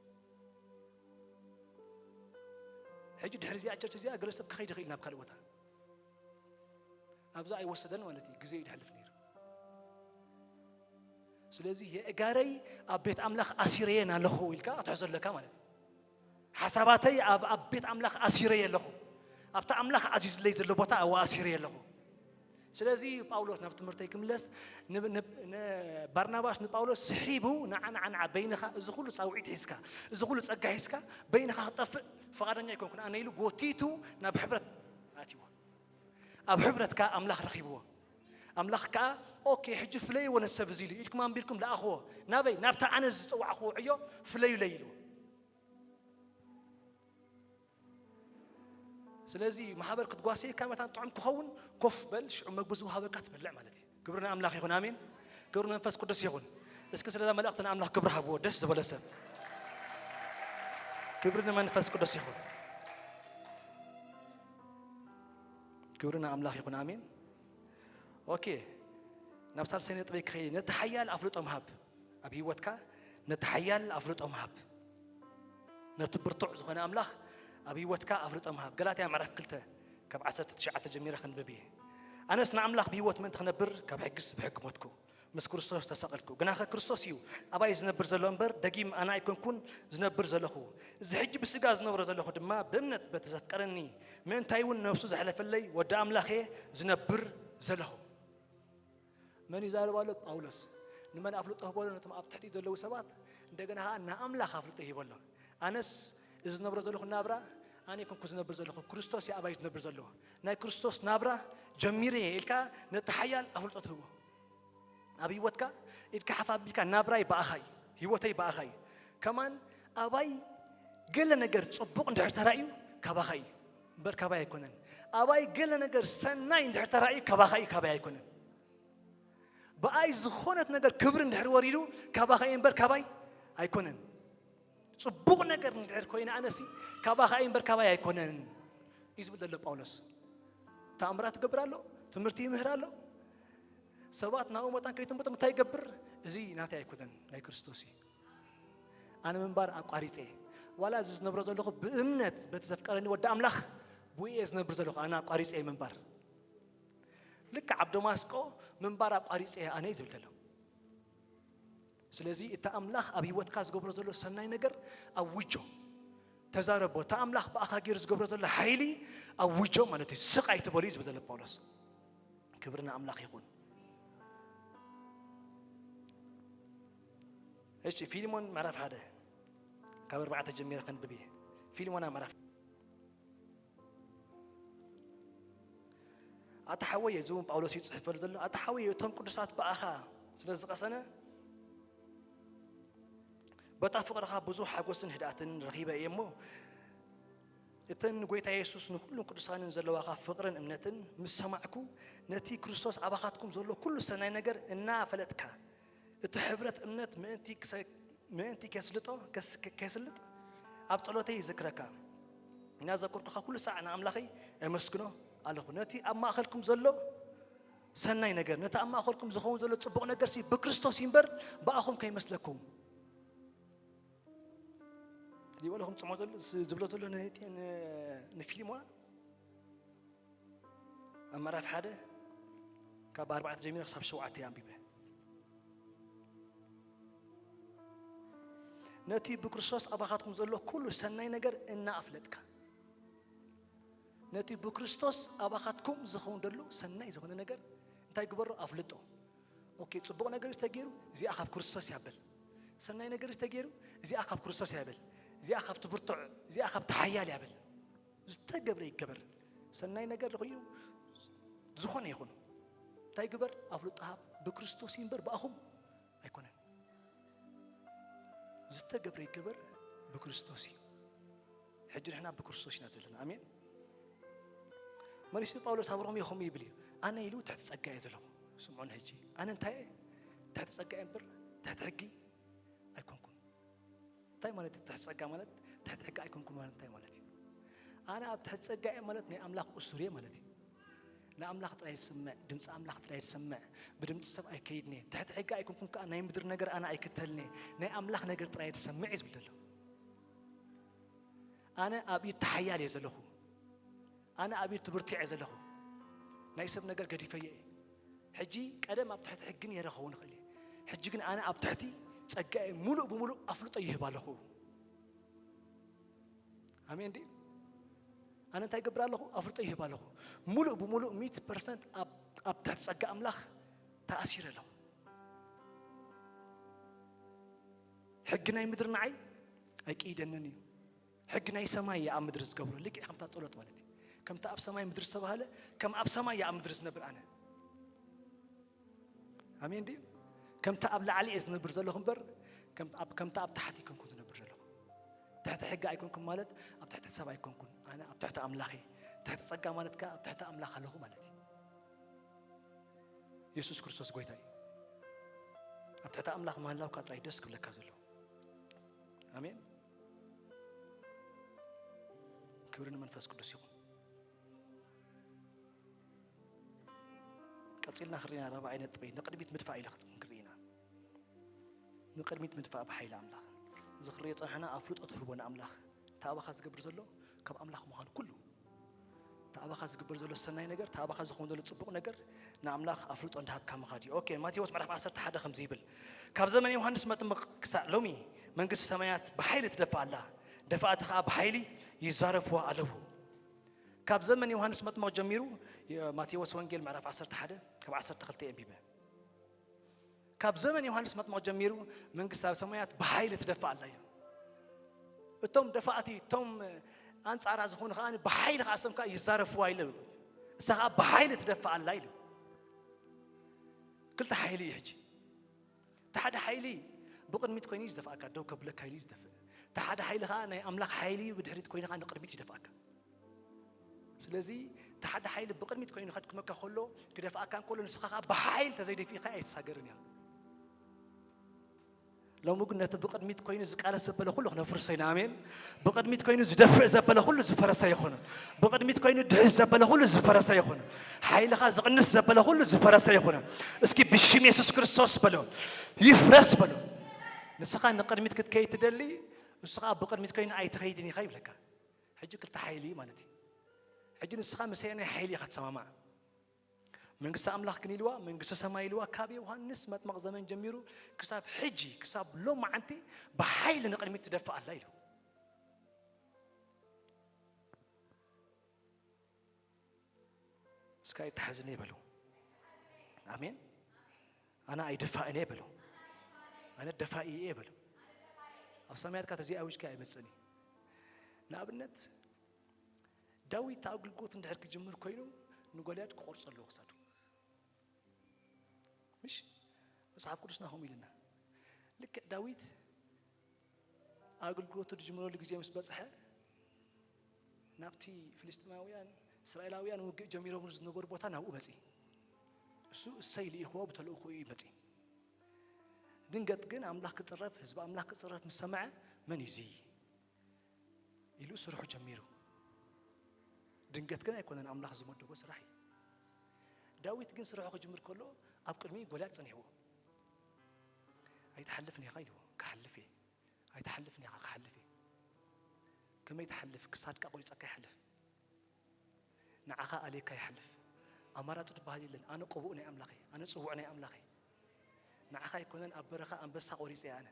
[SPEAKER 4] حجي دحرزي أشرت زي قال سبك خير خيلنا بكالوتا أبزا أي وسدن ولتي جزء يحلف نير سلازي هي إجاري أبيت أملاخ أسيرينا له إلكا أتحزن لك مالتي حساباتي أبيت أملاخ أسيريا له أبتا أملاخ عزيز ليت اللبوتا أو أسيريا له سلازي باولوس نبت مرتيكم لس برناباس نباولوس سحيبو عن عبينها زخول صاوعيت حسكا زخول صقع حسكا بينها طف فقدنا يكون كنا أنا يلو قوتيتو نبحبرت آتيوا أبحبرت كا أملاخ رخيبوا أملاخ كا أوكي حج فلي ولا سبزيلي إلكم ما بيركم لا أخوه نبي نبتا أنا زتوع أخوه عيو فلي ليلو سلازي محابر كتقاسي كما طعم تخون كف بل شو مقبزو هذا كاتب اللع مالتي كبرنا أملاخ يكون آمين كبرنا نفس قدس يكون اسكت سلذا ملأتنا أملاخ كبرها بو دس زبلسة كبرنا ما نفس قدس يكون كبرنا أملاخ يكون آمين أوكي نفس السنة طبيعي خير نتحيل أفلوت أمهاب أبي وتكا نتحيل أفلوت أمهاب نتبرطع زخنا أملاخ أبي وتكا أفرط أمهاب قالت يا معرف كلته كبعسة تشعة جميرة خنببيه أنا سنا أملاخ بيوت من تخنبر كبحجس بحكمتكو مس كريستوس تسقلكو جناخ كريستوس يو أبا يزنبر زلومبر دقيم أنا يكون كون زنبر زلخو زحج بسجاز نور زلخو دما بمنت بتذكرني من تايون نفسه زحلف اللي ودا أملاخه زنبر زلخو من يزال والد باولوس نمن أفلطه بولو نتم أبتحتي زلو سبات دقنا أنا أملاخ أفلطه بولو أنس إذا نبرة زلخو نابرة أنا يكون كوز نبرة زلخو كريستوس يا أبا يز نبرة زلخو ناي كريستوس نابرة جميرة إلكا نتحيل أفلطه هو أبي وتكا إلكا حفاب بيكا نابرة يبقى أخي هيوتي يبقى أخي كمان أباي قل نجر تصبق ندعر ترأيو كباخي بر كباي يكونن أباي قل نجر سناي ندعر ترأيو كباخي كباي يكونن بأي زخونة نجر كبر ندعر وريلو كباخي بر كباي يكونن صبوغ نجر ندعر كوينا أنسي كباخي بر كباي يكونن إزبد الله باولوس تأمرات قبرالو تمرتي مهرالو سوات ناومتان كريتم بتم تاي قبر زي ناتي يكونن لا كريستوسي أنا من بار أقاريتي ولا زز نبرز له بأمنة بتذكرني ودا أملاخ بويز نبرز له أنا أقاريتي من بار لك عبد ماسكو من بار أقاريتي أنا يزبط له سلزي التأملاخ أبي وتكاز قبرز له سناي نجر أو وجه تزاربه تأملاخ بأخاجيرز قبرز له حيلي أو وجه ما نتي سقى يتبريز بدل بولس كبرنا أملاخ يكون إيش فيلمون معرف هذا كبر بعد الجميع خن ببيه فيلمون أنا معرف أتحوي يزوم باولوس يتصحف فرزله أتحوي يتهم قدسات بأخا سنزق سنة بتا فقرها بزو حقوسن هداتن رخيبة يمو إتن قويت يسوس نكل قدسان زلوا فقرن أمنتن مسمعكو نتي كريستوس عباقاتكم زلوا كل سنة نجر إننا فلتك تحبرت أمنت ما أنتي كسلط أبطلوتي ذكرك نازا قرطخا كل ساعة أنا أملاخي أمسكنه على نتي أما أخلكم زلوا سنة نجر نتا أما أخلكم زخون زلوا تصبغ نجر سي بكريستوس ينبر بأخهم كي مسلكم يقول لهم تسمعوا زبلتوا له نهتين نفيلموا أما رافع هذا كبار بعد جميل حساب شوعتي أم بيبه نتي بكريستوس أباخاتكم زلوا كل سنة نجر إن أفلتك نتي بكريستوس أباخاتكم زخون دلوا سنة زخون نجر أنت يكبروا أفلتوا أوكي تصبغ نجر تجيروا زي أخاب كريستوس يعبل سنة نجر تجيروا زي أخاب كريستوس يعبل زي أخاب تبرتع زي أخاب تحيال يعبل زتجبر يكبر سنة نجر غيو زخون يخون تيجبر أفلت أهاب بكريستوس ينبر بأخهم أيكونن زتجبر يكبر بكريستوسي حجر إحنا بكريستوس نازلنا آمين مريسي باولوس هبرهم يخم يبلي أنا يلو تحت سقى يزلهم سمعون هجي أنا انتهى تحت سقى إمبر تحت حقي أيكونكم تاي مالتي تحت سقى مالت تحت حقي أيكونكم مالت تاي مالتي أنا تحت سقى مالتني أملاك أسرية مالتي لا أملاك ترايد سمع دمس أملاك ترايد سمع بدمس سب أي كيدني تحت حقي أيكونكم كأنا يمدر نجر أنا أي كتلني نا أملاك نجر ترايد سمع إيش بدله أنا أبي تحيال يزله أنا أبي تبرتي عزله نايسب نجر قدي فيه حجي قدم أب تحت حقني يرخون خلي حجي أنا أب تحتي سقى ملؤ بملؤ أفلط أيه باله آمين دي أنا تاي قبر الله أفلط أيه باله ملؤ بملؤ 100% أب تحت سقى أملاخ تأثير له حقنا يمدر نعي أكيد أنني حقنا يسماي يا مدرس قبره لك كم تطلت مالتي كم تأب سماي مدرس سبهاله كم أب سماي يا مدرس نبر أنا آمين دي كم تأب لعلي إذن نبر زلهم بر كم تأب تحتي كم كنت نبر زلهم تحت حقة يكونكم مالت أب تحت السبع يكونكم أنا أب تحت أملاخي تحت صقة مالتك أب تحت أملاخ له مالتي يسوع كريستوس قويتاي أب تحت أملاخ مال الله وكاتراي دسك ولا كازلو آمين كبرنا منفس قدوس يوم قصيلنا خرينا ربع عين طبي نقدميت مدفع إلى خط كرينا نقدميت مدفع بحيل أملاخ زخرية صحنا أفلت أطلبنا أملاخ تابا خاز قبر زلو كم أملاخ مهان كله تابا خاز قبر زلو السنة نجر تابا خاز خون دلو تصبق نجر نأملاخ أفلت عندها كم غادي أوكي ما تيوس معرف عصرت حدا خمزيبل كاب زمن يوحنس ما تم كسا لومي من قص السمايات بحيل تدفع الله دفعتها بحيلي يزارف وعلوه كاب زمن يوحنس ما تم جميرو ماتيوس وانجيل معرف عصرت حدا كاب عصرت خلتي أبيبه كاب زمن يوحنس ما تم جميرو من قص السمايات بحيل تدفع الله توم دفعتي توم أنت عراز هون خان بحيل خاصم كا يزارف وايلو سها بحيل تدفع الله قلت حيلي يجي تحد حيلي بقد ميت كوينيز دفعك دو قبل كايليز دفع تحد حيلي خان أملاك حيلي بدهرت كوين خان قربيتي دفعك سلزي تحد حيلي بقد ميت كوين خدك مكة خلو كدفعك كان كل نسخة بحيل تزيد في خاية تساقرني لو مقولنا تبقى ميت كوين زكالة زبالة كله خنا فرسينا آمين بقى ميت كوين زدفع زبالة كله زفرسا يخون بقى ميت كوين دهز زبالة كله زفرسا يخون حيل خاز قنص زبالة كله زفرسا يخون اسكي بشيم يسوع كريستوس بلو يفرس بلو نسخة نقد ميت كت كي تدلي نسخة بقى ميت كوين أي تخيدني خايب لك حجي قلت حيلي مالتي حجي نسخة مسينا حيلي خد سما معه من قصة أملاخ كنيلوا من قصة سمايلوا كابي وهالنس ما تمغ زمان جميرو كساب حجي كساب لو ما أنتي بحيل نقل ميت تدفع الليل سكاي تحزني بلو آمين أنا أي دفاع إني بلو أنا الدفاعي إيه بلو أبسميات كاتزي أوش كاي مسني نابنت داوي تاقل قوت ندهرك جمر كوينو نقولات قرص الله وصادو مش أصحاب قدسنا هم يلنا لك داويد أقولكوت الجملة اللي جزء مسبصحة نبتي فلسطينيان إسرائيليان وجميلهم نزنبر بوتانا هو مسي سو السيل إخوة بتلو أخوي مسي دنقت جن أملاك تصرف حزب أملاك تصرف من السماء من يزي يلو سرح جميله دنقت جن يكون أنا أملاك زمر دبوس راحي داويت جن سرح جمر كله أبقى مي قولات صنيعه هيتحلفني غيره كحلفه هيتحلفني كحلفه كما يتحلف كصادق أقول يتسكى يحلف نعخا عليك يحلف أمارات تبهدل لنا أنا قبوءني أملاقي أنا صوعني أملاقي نعخا يكونن أبرخا أم بسا قوريسي أنا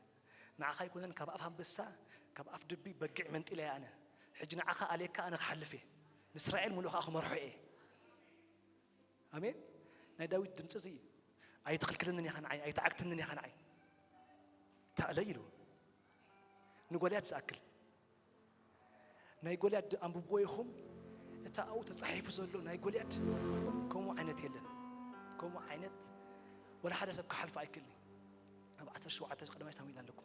[SPEAKER 4] نعخا يكونن كبأف هم بسا كبأف دبي بقع من إلي أنا حج نعخا عليك أنا خلفه إسرائيل ملوخ أخو مرحوئي أمين نايداوي دمتزي أي تخل كلنني خنعي أي تعكتنني خنعي تقليلو نقوليات سأكل نايقوليات أم ببويخم أنت أو تصحيف زلوا نايقوليات كم عينت يلن كم عينت ولا حدا سبك حلف أكلني أبو عسر شو عتاج قدام يسوي لكم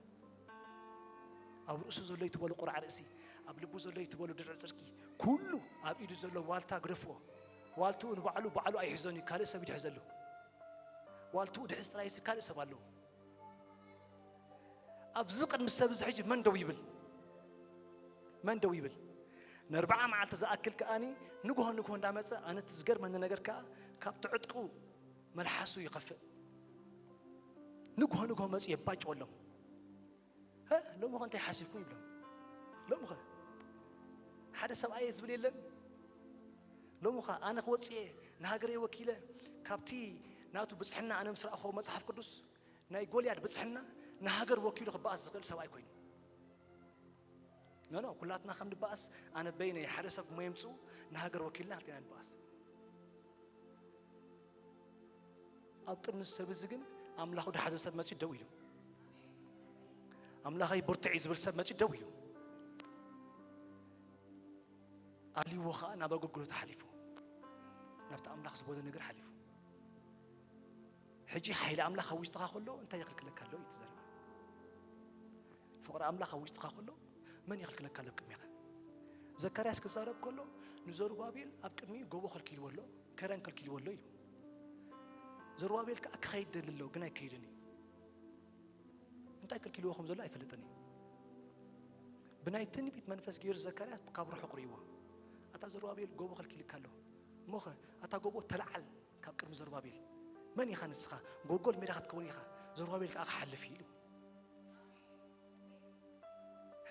[SPEAKER 4] أبو رؤوس زلوا يتبولوا قرع رأسي أبو لبو زلوا يتبولوا درع سركي كله أبو إيد زلوا والتا غرفوا والتو نبعلو أي حزني كاري سبيد حزلوا والتو دحس رئيس كاري سبالو أبزق المستبز حج من دويبل نربعة مع التزاكل كأني نجوه دامسة أنا تزجر من النجار كابتعتقو ملحسو يقفل نجوه مس يباج ولا ها لو ما أنت حاسبكم يبلغ لو ما حدا سبعة يزبل يلن لو ما أنا قوتي نهاجري وكيله كابتي ناتو بسحنا أنا مسرع أخو مصحف قدوس نايقول يا بسحنا نهاجر وكيله خباز زغل سبعة يكون لا كلاتنا خمد باس أنا بيني حرسك ما يمسو نهاجر وكيلنا هتينا باس أبقى نسبزجن أملاخو ده حزن سب ما تدويله أملاخي برتعيز بالسب ما تدويله علي وخا أنا بقول قلت حليفه نبت أملاخ زبون نجر حليفه حجي حيل أملاخ خويش تخاخله أنت يخلق لك كله يتزرع فقرا أملاخ خويش تخاخله من يخلق لك كله كمية زكرياس كزارب كله نزور بابيل أبكمي جوبو خلكيل ولا كران خلكيل ولا يلو زور بابيل كأكخيد دللو جنا كيدني أنت خلكيل وخم زلا يفلتني بنايتني بيت منفس غير زكرياس بقبر حقريوه أتا زور بابيل جوبو خلكيل كله مخه أتا جوبو تلعل كأكرم زور بابيل من يخانس خا جوجل ميرخت كوني خا زور بابيل كأخ حل فيه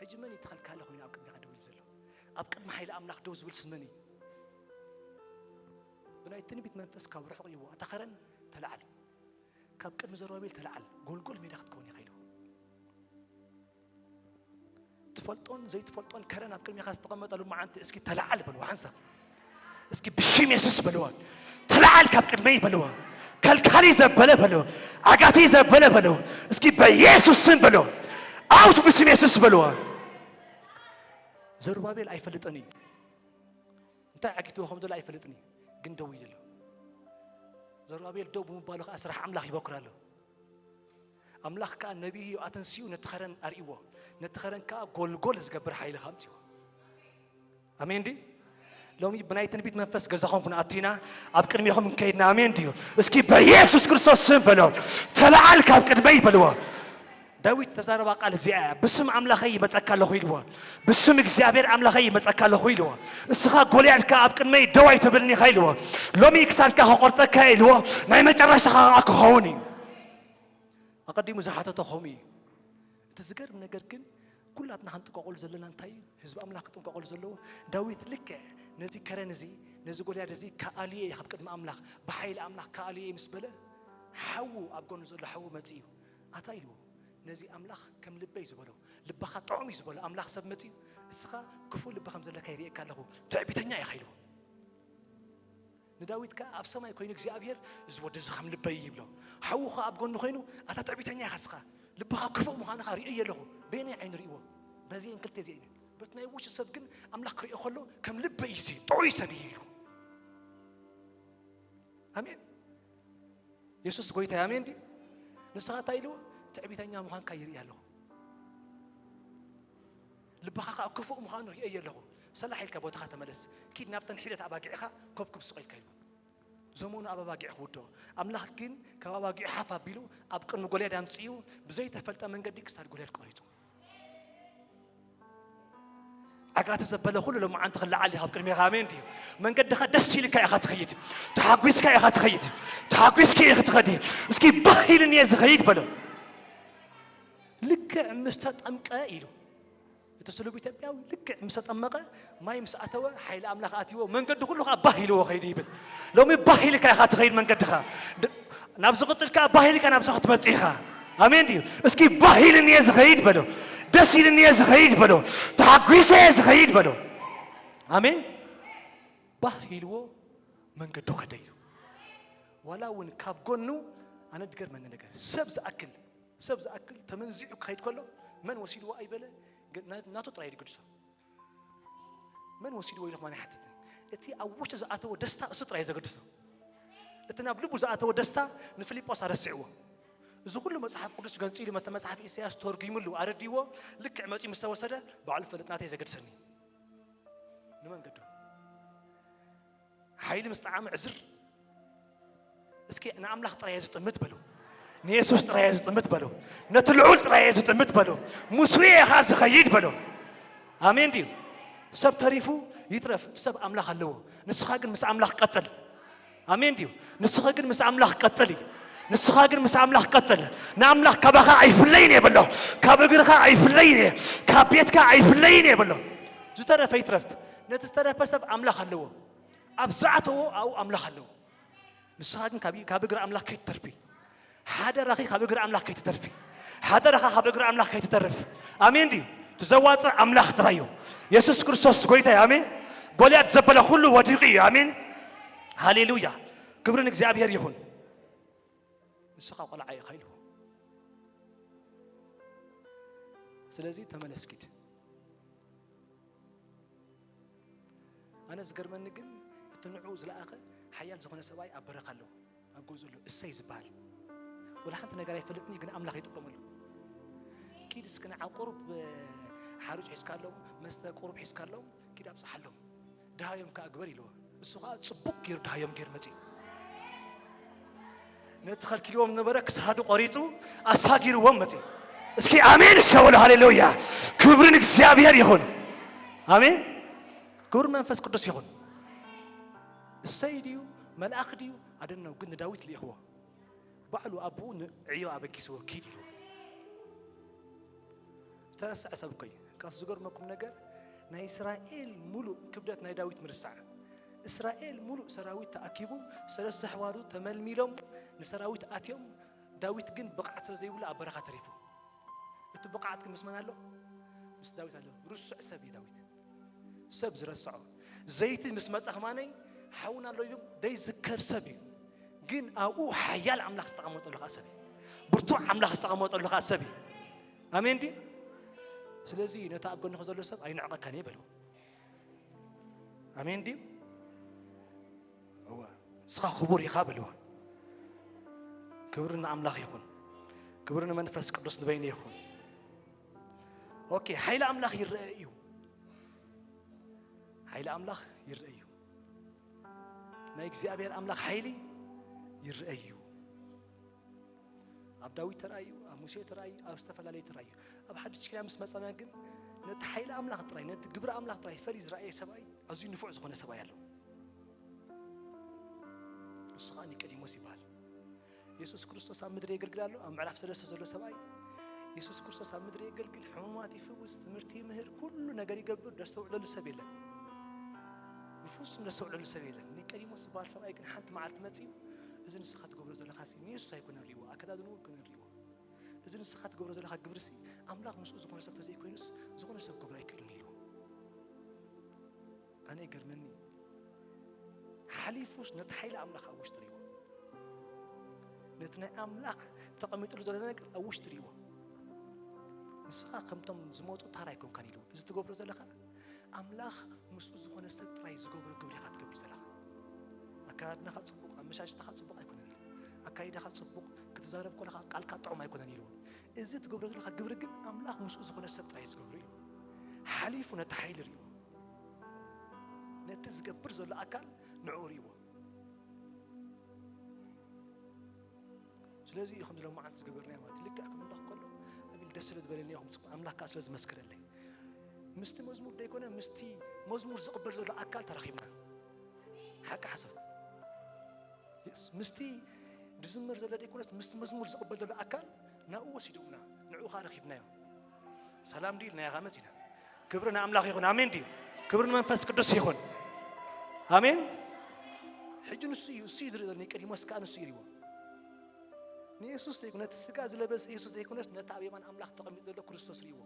[SPEAKER 4] حجمني تخل كله هنا أبكر ميقدو يلزله أبكر محيل أملاك دوز بالسمني بنايتني بيت منفس كبر حقيوه أتخرن تلعل كأبكر مزور بابيل تلعل جوجل ميرخت كوني خيله تفلتون زي تفلتون كرنا أبكر ميخاس تقمت قالوا ما أنت اسكي تلعل بلوا عنسا اسكي بشيم يسوس بلوا تلعل كأبكر مي بلوا كالكاري زبلة بلوا عقاتي زبلة بلوا اسكي بيسوس سن بلوا أوت بشيم يسوس بلوا زربابيل أي فلتني أنت عقيتوا خمد الله أي فلتني جندوي له زربابيل دوب مبالغ أسرح أملاخ يبكر له أملاخ كان نبي أتنسيو نتخرن أريوه نتخرن كا جول زجبر حيل خمسيو أمين دي لو مي بنايتن بيت منفس جزاهم كنا أتينا أبكر ميهم من كيدنا أمين ديو اسكي بيسوس كريستوس سبلو تلعل كابكر بي بلوا داويد تزارب قال زيا بسم أملاخي متأكل له يلوا بسم إخزابير أملاخي متأكل له يلوا السخاء قولي كأبكر مي دواي تبلني خيلوا لو مي كسال كهقرتك كيلوا نايم جرش أكهوني أقدم زحته خمي تذكر من نجركن كلاتنا هنتو كقول زلنا انتاي حزب أملاك تون كقول زلوا داويد لك نزي كرنزي نزي قولي نزي كالي يحبك ما أملاك بحيل أملاك كالي مسبلة حو أبغون زل حو مزيو أتايلو نزي أملاك كم لبي زبلو لبخا طعمي زبلو أملاك سب مزيو السخا كفول لبخا مزلك يريك كله تعبتني يا خيلو نداويد كأبسما يكون إخزابير زود زخم لبي يبلو حوخا أبغون نخينو أتا تعبتني يا خسخا لبخا كفو مخانا خاري أيه له بيني عين ريوه بزين كلت زين بتناي وش السبقن أملاك ريء خلو كم لبي يزين طوي سبيلو أمين يسوس قويته أمين دي نسخة تايلو تعبتني يا مخان كيري له ልብኻ ክፉእ ምዃኑ ርእየ ኣለኹ ሰላሕ ኢልካ ቦታኻ ተመለስ ኪድ ናብተን ሒደት ኣባጊዕኻ ኮብክብ ስቕ ኢልካ ዘመኑ ኣብ ኣባጊዕ ክውድቕ ኣምላኽ ግን ካብ ኣባጊዕ ሓፍ ኣቢሉ ኣብ ቅድሚ ጎልያድ ኣምፅኡ ብዘይተፈልጠ መንገዲ ክሳድ ጎልያድ ቆሪፁ ኣጋተ ዘበለ ኩሉ ለማዓንቲ ክለዓል ኣብ ቅድሚኻ ኣሜን ድዩ መንገድኻ ደስ ኢልካ ኢኻ ትኸይድ ተሓጒስካ ኢኻ ትኸይድ ተሓጒስካ ኢኻ ትኸዲ እስኪ ባሂልን እየ ዝኸይድ በሎ ልክዕ ምስ ተጠምቀ ኢሉ የተሰለቡ ኢትዮጵያዊ ልክዕ ምስ ተጠመቀ ማይ ምስ ኣተወ ሓይሊ ኣምላኽ ኣትይዎ መንገዲ ኩሉ ኸ ባሂልዎ ኸይድ ይብል ሎሚ ባሂልካ ኢኻ ትኸይድ መንገድኻ ናብ ዝቕፅልካ ባሂልካ ናብ ዛ ክትመፅእ ኢኻ ኣሜን ድዩ እስኪ ባሂልን እየ ዝኸይድ በሎ ደስ ኢልን እየ ዝኸይድ በሎ ተሓጒሰ እየ ዝኸይድ በሎ ኣሜን ባሂልዎ መንገዱ ኸደ ኢሉ ዋላ እውን ካብ ጎኑ ኣነ ድገርመኒ ነገር ሰብ ዝኣክል ተመንዚዑ ክኸይድ ከሎ መን ወሲድዎ ኣይበለ ናቱ ጥራይ ድግድሶ መን ወሲድዎ ኢሉ ኸማን ይሓትት እቲ ኣብ ውሽጢ ዝኣተወ ደስታ እሱ ጥራይ ዘገድሶ እቲ ናብ ልቡ ዝኣተወ ደስታ ንፊልጶስ ኣረሲዕዎ እዚ ኩሉ መጽሓፍ ቅዱስ ገንፂ ኢሉ መጽሓፍ ኢሳያስ ተርጉሙሉ ኣረዲዎ ልክዕ መፂ ምስ ተወሰደ ባዕሉ ፈልጥ ናተይ ዘገድሰኒ ንመንገዱ ሓይሊ ምስ ጣዓመ ዕዝር እስኪ ንኣምላኽ ጥራይ ዝጥምት በሉ ንየሱስ ጥራይ ዝጥምት በሉ ነቲ ልዑል ጥራይ ዝጥምት በሉ ሙስዬ ኢኻ ዝኸይድ በሉ ኣሜን ድዩ ሰብ ተሪፉ ይትረፍ ሰብ ኣምላኽ ኣለዎ ንስኻ ግን ምስ ኣምላኽ ቀፅል ኣሜን ድዩ ንስኻ ግን ምስ ኣምላኽ ቀፅል ንስኻ ግን ምስ ኣምላኽ ቀፅል ንኣምላኽ ካባኻ ኣይፍለይን እየ በሎ ካብ እግርኻ ኣይፍለይን እየ ካብ ቤትካ ኣይፍለይን እየ በሎ ዝተረፈ ይትረፍ ነቲ ዝተረፈ ሰብ ኣምላኽ ኣለዎ ኣብ ዝኣተዎ ኣብኡ ኣምላኽ ኣለዎ ንስኻ ግን ካብ እግሪ ኣምላኽ ከይትተርፊ ሓደ ረኺ ካብ እግሪ ኣምላኽ ከይትተርፊ ሓደ ረኻ ካብ እግሪ ኣምላኽ ከይትተርፍ ኣሜን ድዩ ትዘዋፅእ ኣምላኽ ጥራዩ ኢየሱስ ክርስቶስ ጎይታ እዩ ኣሜን ጎልያድ ዘበለ ኩሉ ወዲቑ እዩ ኣሜን ሃሌሉያ ክብርን እግዚኣብሔር ይኹን ንስኻ ቆልዓ ኢኻ ኢልዎ ስለዚ ተመለስኪድ ኣነ ዝገርመኒ ግን እቲ ንዑ ዝለኣኸ ሓያል ዝኾነ ሰብኣይ ኣብ በረኻ ኣለዎ ኣብ ገዝኡ ኣሎ እሰይ ዝበሃል ወላ ሓንቲ ነገር ኣይፈልጥኒ ግን ኣምላኽ ይጥቀመሉ ኪድ እስኪ ንዓ ቁሩብ ሓሩጭ ሒዝካ ኣለዎ መስተ ቁሩብ ሒዝካ ኣለዎ ኪድ ኣብፅሓ ኣለዎ ድሃዮም ከዓ ግበር ኢልዎ እሱ ከዓ ፅቡቅ ገይሩ ድሃዮም ገይሩ መፂ ነቲ ከልኪልዎም ነበረ ክሳዱ ቆሪፁ ኣሳጊርዎም መፂ እስኪ ኣሜን እስከበሉ ሃሌሉያ ክብርን እግዚኣብሔር ይኹን ኣሜን ክብር መንፈስ ቅዱስ ይኹን እሰይ ድዩ መልኣኽ ድዩ ኣደነው ግን ንዳዊት ልኢኽዎ ባዕሉ ኣቦኡ ንዕዮ ኣበጊስዎ ኪድ ኢልዎ ዝተረስዐ ሰብ ኮይ ካብ ዝገርመኩም ነገር ናይ እስራኤል ሙሉእ ክብደት ናይ ዳዊት ምርሳዕ እስራኤል ሙሉእ ሰራዊት ተኣኪቡ ሰለስተ ኣሕዋቱ ተመልሚሎም ንሰራዊት ኣትዮም ዳዊት ግን ብቕዓት ስለ ዘይብሉ ኣብ በረኻ ተሪፉ እቲ ብቕዓት ግን ምስ መን ኣሎ ምስ ዳዊት ኣሎ ርሱዕ ሰብ እዩ ዳዊት ሰብ ዝረስዖ ዘይቲ ምስ መፀ ኸማነይ ሓውና ኣሎ ኢሎም ደይዝከር ሰብ እዩ ግን ኣብኡ ሓያል ኣምላኽ ዝተቐመጠሉ ኸ ሰብ እዩ ብርቱዕ ኣምላኽ ዝተቐመጠሉ ኸ ሰብ እዩ ኣሜን ድዩ ስለዚ ነታ ኣብ ጎንኹ ዘሎ ሰብ ኣይንዕቐካን እየ በልዎ ኣሜን ድዩ እስኻ ክቡር ኢኻ በልዎ ክብሪ ንኣምላኽ ይኹን ክብሪ ንመንፈስ ቅዱስ ንበይነ ይኹን ኦኬ ሓይሊ ኣምላኽ ይርአ እዩ ሓይሊ ኣምላኽ ይርአ እዩ ናይ እግዚኣብሔር ኣምላኽ ሓይሊ ይርአ እዩ ኣብ ዳዊት ተራእዩ ኣብ ሙሴ ተራእዩ ኣብ ዝተፈላለዩ ተራእዩ ኣብ ሓድሽ ኪዳን ምስ መፀና ግን ነቲ ሓይሊ ኣምላኽ ጥራይ ነቲ ግብሪ ኣምላኽ ጥራይ ፈሊዩ ዝረአየ ሰብኣይ ኣዝዩ ንፉዕ ዝኾነ ሰብኣይ ኣሎ ንሱ ከዓ ኒቆዲሞስ ይበሃል ኢየሱስ ክርስቶስ ኣብ ምድሪ የገልግል ኣሎ ኣብ ምዕራፍ 3 ዘሎ ሰብኣይ ኢየሱስ ክርስቶስ ኣብ ምድሪ የገልግል ሕሙማት ይፍውስ ትምህርቲ ይምህር ኩሉ ነገር ይገብር ደስ ተውዕለሉ ሰብ የለን ብፍጹም ደስ ተውዕለሉ ሰብ የለን ኒቆዲሞስ ዝበሃል ሰብኣይ ግን ሓንቲ መዓልቲ መፂኡ እዚ ንስኻ ትገብሮ ዘለኻ ሲ ንኢየሱስ ኣይኮነን ሪእዎ ኣከዳድንኡ ኮነን ሪእዎ እዚ ንስኻ ትገብሮ ዘለኻ ግብሪ ሲ ኣምላኽ ምስኡ ዝኾነ ሰብ ተዘይኮይኑስ ዝኾነ ሰብ ክገብሮ ኣይክእልን ኢልዎ ኣነ ይገርመኒ ሓሊፉስ ነቲ ሓይሊ ኣምላኽ ኣብ ውሽጢ ሪእዎ ነቲ ናይ ኣምላኽ ተቐሚጡሉ ዘሎ ነገር ኣብ ውሽጢ ሪእዎ ንስኻ ከምቶም ዝመፁ ታራ ኣይኮንካን ኢልዎ እዚ ትገብሮ ዘለኻ ኣምላኽ ምስኡ ዝኾነ ሰብ ጥራይ ዝገብሮ ግብሪ ኢኻ ትገብር ዘለኻ ኣካዳድናኻ ፅቡቕ ኣመሻሽታኻ ፅቡቕ ኣይኮነን ኢሉ ኣካይዳኻ ፅቡቕ ክትዛረብ ከለኻ ቃልካ ጥዑም ኣይኮነን ኢልዎ እዚ ትገብሮ ዘለኻ ግብሪ ግን ኣምላኽ ምስኡ ዝኾነ ሰብ ጥራይ ዝገብሮ እዩ حليف ونتحيل ريو نتزقبر زل أكل نعوريو سلازي خمس لو ما عند تزقبرنا ما تلقى أحكم الله كله أبي دسلت بالني أخم أملاك كاسلز مسكر لي مستي مزمور ده يكون مستي مزمور زقبر زل أكل ترخيمنا حكى حسب يس مستي دزمر زل ده يكون مستي مزمور زقبر زل أكل نأوى سيدونا نعو خارخيبنا سلام دي لنا غامزينا كبرنا أملاك يكون آمين دي كبرنا منفس قدس يكون آمين حجن السيد رضا كلمة سكان السيريو نيسوس يكون نتسكاز لبس يسوس يكون نتعبي من أملاك تقمي ذل كريستوس ريو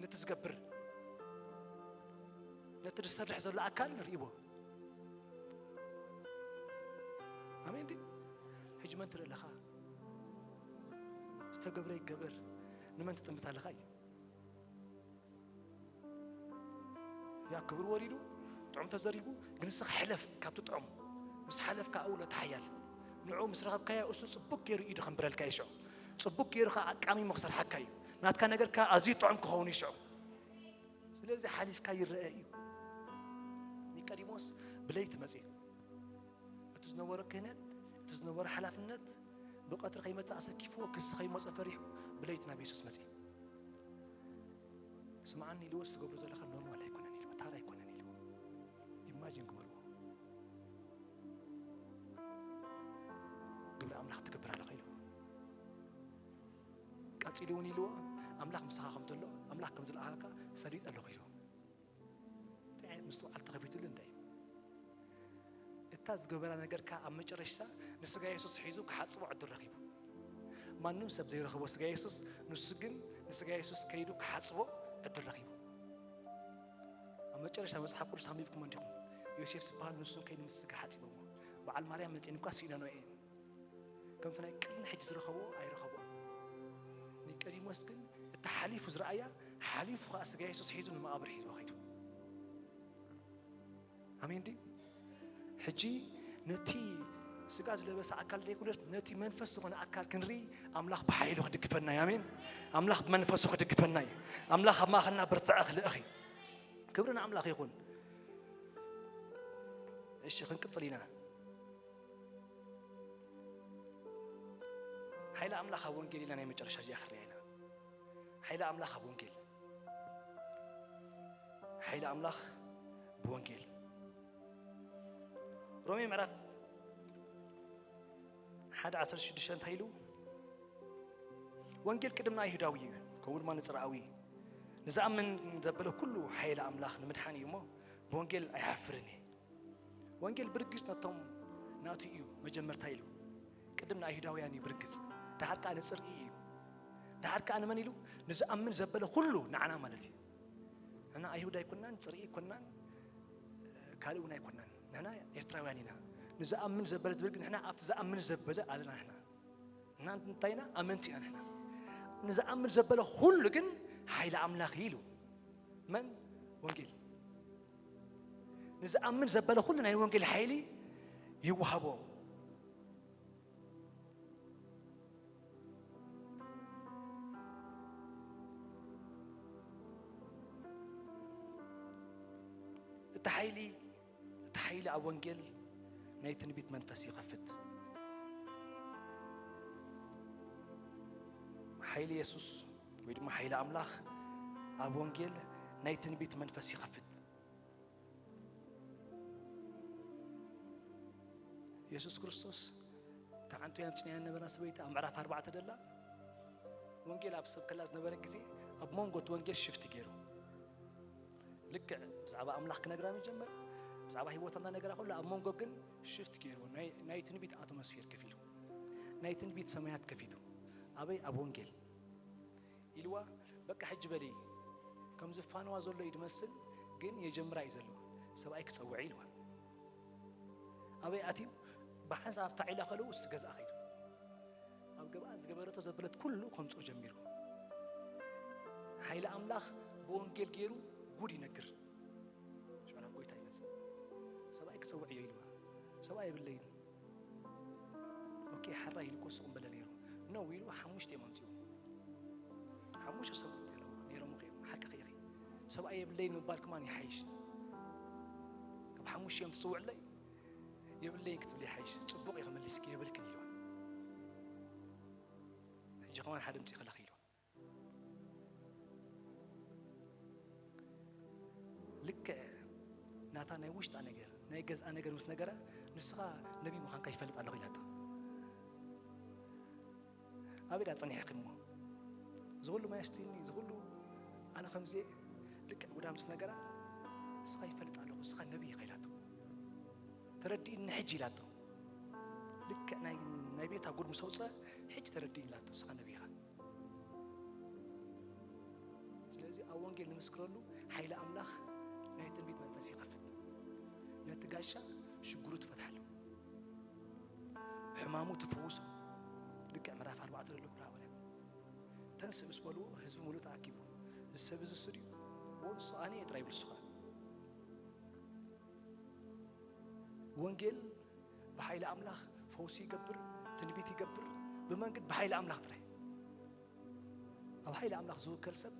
[SPEAKER 4] نتسكبر نترسل حزر لأكل ريو آمين دي حج من ترى لخا استقبر يقبر نمن تتمت على خاي يا كبر وريدو طعم تزريبو جنسخ حلف كابتو طعم مس حلف كأولى تحيال نعوم مسرغب كيا أسس صبوك يرو إيد خمبر الكايشو صبوك يرو خا أقامي مخسر حكاي نات كان نجر كأزيد طعم كهوني شو سلازي حلف كاي الرأي نيكاديموس بليت مزي تزنور كهنت تزنور حلف النت بقطر قيمة أسكيفو كس قيمة أفريحو بليت نبي يسوس مزي سمعني لو استقبلوا ذلك النورمال هيكون أنيلو ترى هيكون أنيلو imagine كبروا قبل أملاك تكبر على خيلو كاتيلوني لو أملاك مسخاهم تلو أملاك كمزل أهاكا فريد الله خيلو تعال مستوى على تغفيت لنداي التاز قبل أنا جركا أم مجرشة نسجى يسوس حيزوك حتى وعد الرخيب ما نمسب زي رخبو سجى يسوس نسجن نسجى يسوس كيدوك حتى عد الرخيب أما جرشة مسحب كل سامي بكم عندكم يوسف سبحان نسون كيد مسجى حتى بمو بعد مريم متين كاسينا نوعين كم تنا كل حجز رخبو أي رخبو نكري مسكن التحاليف وزرعيا حليف خاص جاي يسوس حيزون ما أبر حيزو خيدو أمين دي حجي نتي سجاز لبس أكل ليكولس نتي منفس وأنا أكل كنري أملاخ بحيله خدك فناي أمين أملاخ بمنفس خدك فناي أملاخ ما خلنا برتعخ لأخي كبرنا أملاخ يكون إيش خن كتصلينا حيلا أملاخ أبونجيل لنا يمجر شجع خرينا حيلا أملاخ أبونجيل حيلا أملاخ بونجيل رومي معرف حد عصر شدشان تايلو وانجيل كدمنا يهوداوي كون ما نصراوي نزامن زبله كله حيل املاح نمدحان يمو بوانجيل ايحفرني وانجيل برغس نتوم ناتيو مجمر تايلو قدمنا يهوداويان برغس دحرك انا صري دحرك انا من يلو نزامن زبله كله نعنا مالتي انا ايهودا يكونن صري يكونن كالونا يكونن نحنا إرتراوياننا نزأمن زبلت برج نحنا أبتزأمن زبلة على نحنا نانتينا أمنتي نحنا نزأمن زبلة كل جن حيل أملاك هيلو من وانجيل نزأمن زبلة كلنا وانجيل حيلي يوهبوا تحيلي أوانجيل نايتن بيت منفسي خفت حيلي يسوس ويدما حيلي أملاخ أوانجيل نايتن بيت منفسي خفت يسوس كريستوس تعنتو يامتني أنا برا سويت أمعرف 4 دلا وانجيل أبسط كلاز نبرة كذي أب مونغوت وانجيل شفت كيرو لك زعبا أملاخ نجرام الجمر زعبا هيبوتنا نجرا كله أب مونغو جن شفت كيرو نايتن بيت أتموسفير كفيلو نايتن بيت سمايات كفيتو أبي أبونجيل يلوا بقى حج بدي كم زفان وازول له يدمسل جن يجمر عيزلو سبايك تصوعي له أبي أتيم بحسب تعيلا خلوص جزء أخير أب جباز جبرته زبلت كله خمسة جميرو حيل أملاخ بونجيل جيرو غودي نكر شو أنا قوي تايمس سبايك تصوعي له سباي بالليل أوكي حرة يلقوس بلاليرو نو يلو حموش تيمانسيو حموش أسوي له نيرو مخيم حكي خيري سبعي يبلين مبالك ماني حيش كم حموش يوم تصوع لي يبلين كتب لي حيش تصبق يا ملسكي يبلكني له حجي كمان حدا متي خلا خيلو لك ناتا ناي وشت أنا جر ناي جز أنا جر مس نجرة نسخة نبي مخان كيف فلت على غيلاته أبي أتصنع حكمه زغلو ما يستيني زغلو أنا خمسة لك ودا مس نجرة نسخة يفلت على نسخة نبي غيلاته تردي إن حجي لاته لك ناي بيتها قول مسوسة حج تردي لاته نسخة نبي غا لذي أول جيل نمسكرلو حيل أملاخ ناي تنبيت منفسي خفت نتقاشا شجرو تفتح له حمامو تفوسه لك عمراف 4 لك براولة تنسى بسبلو حزب مولو تعكيبو السبز السريو ونص أنا يترايب السخاء وانجيل بحيل أملاخ فوسي يقبر تنبيت يقبر بمنقد بحيل أملاخ تري أو حيل أملاخ زو كرسب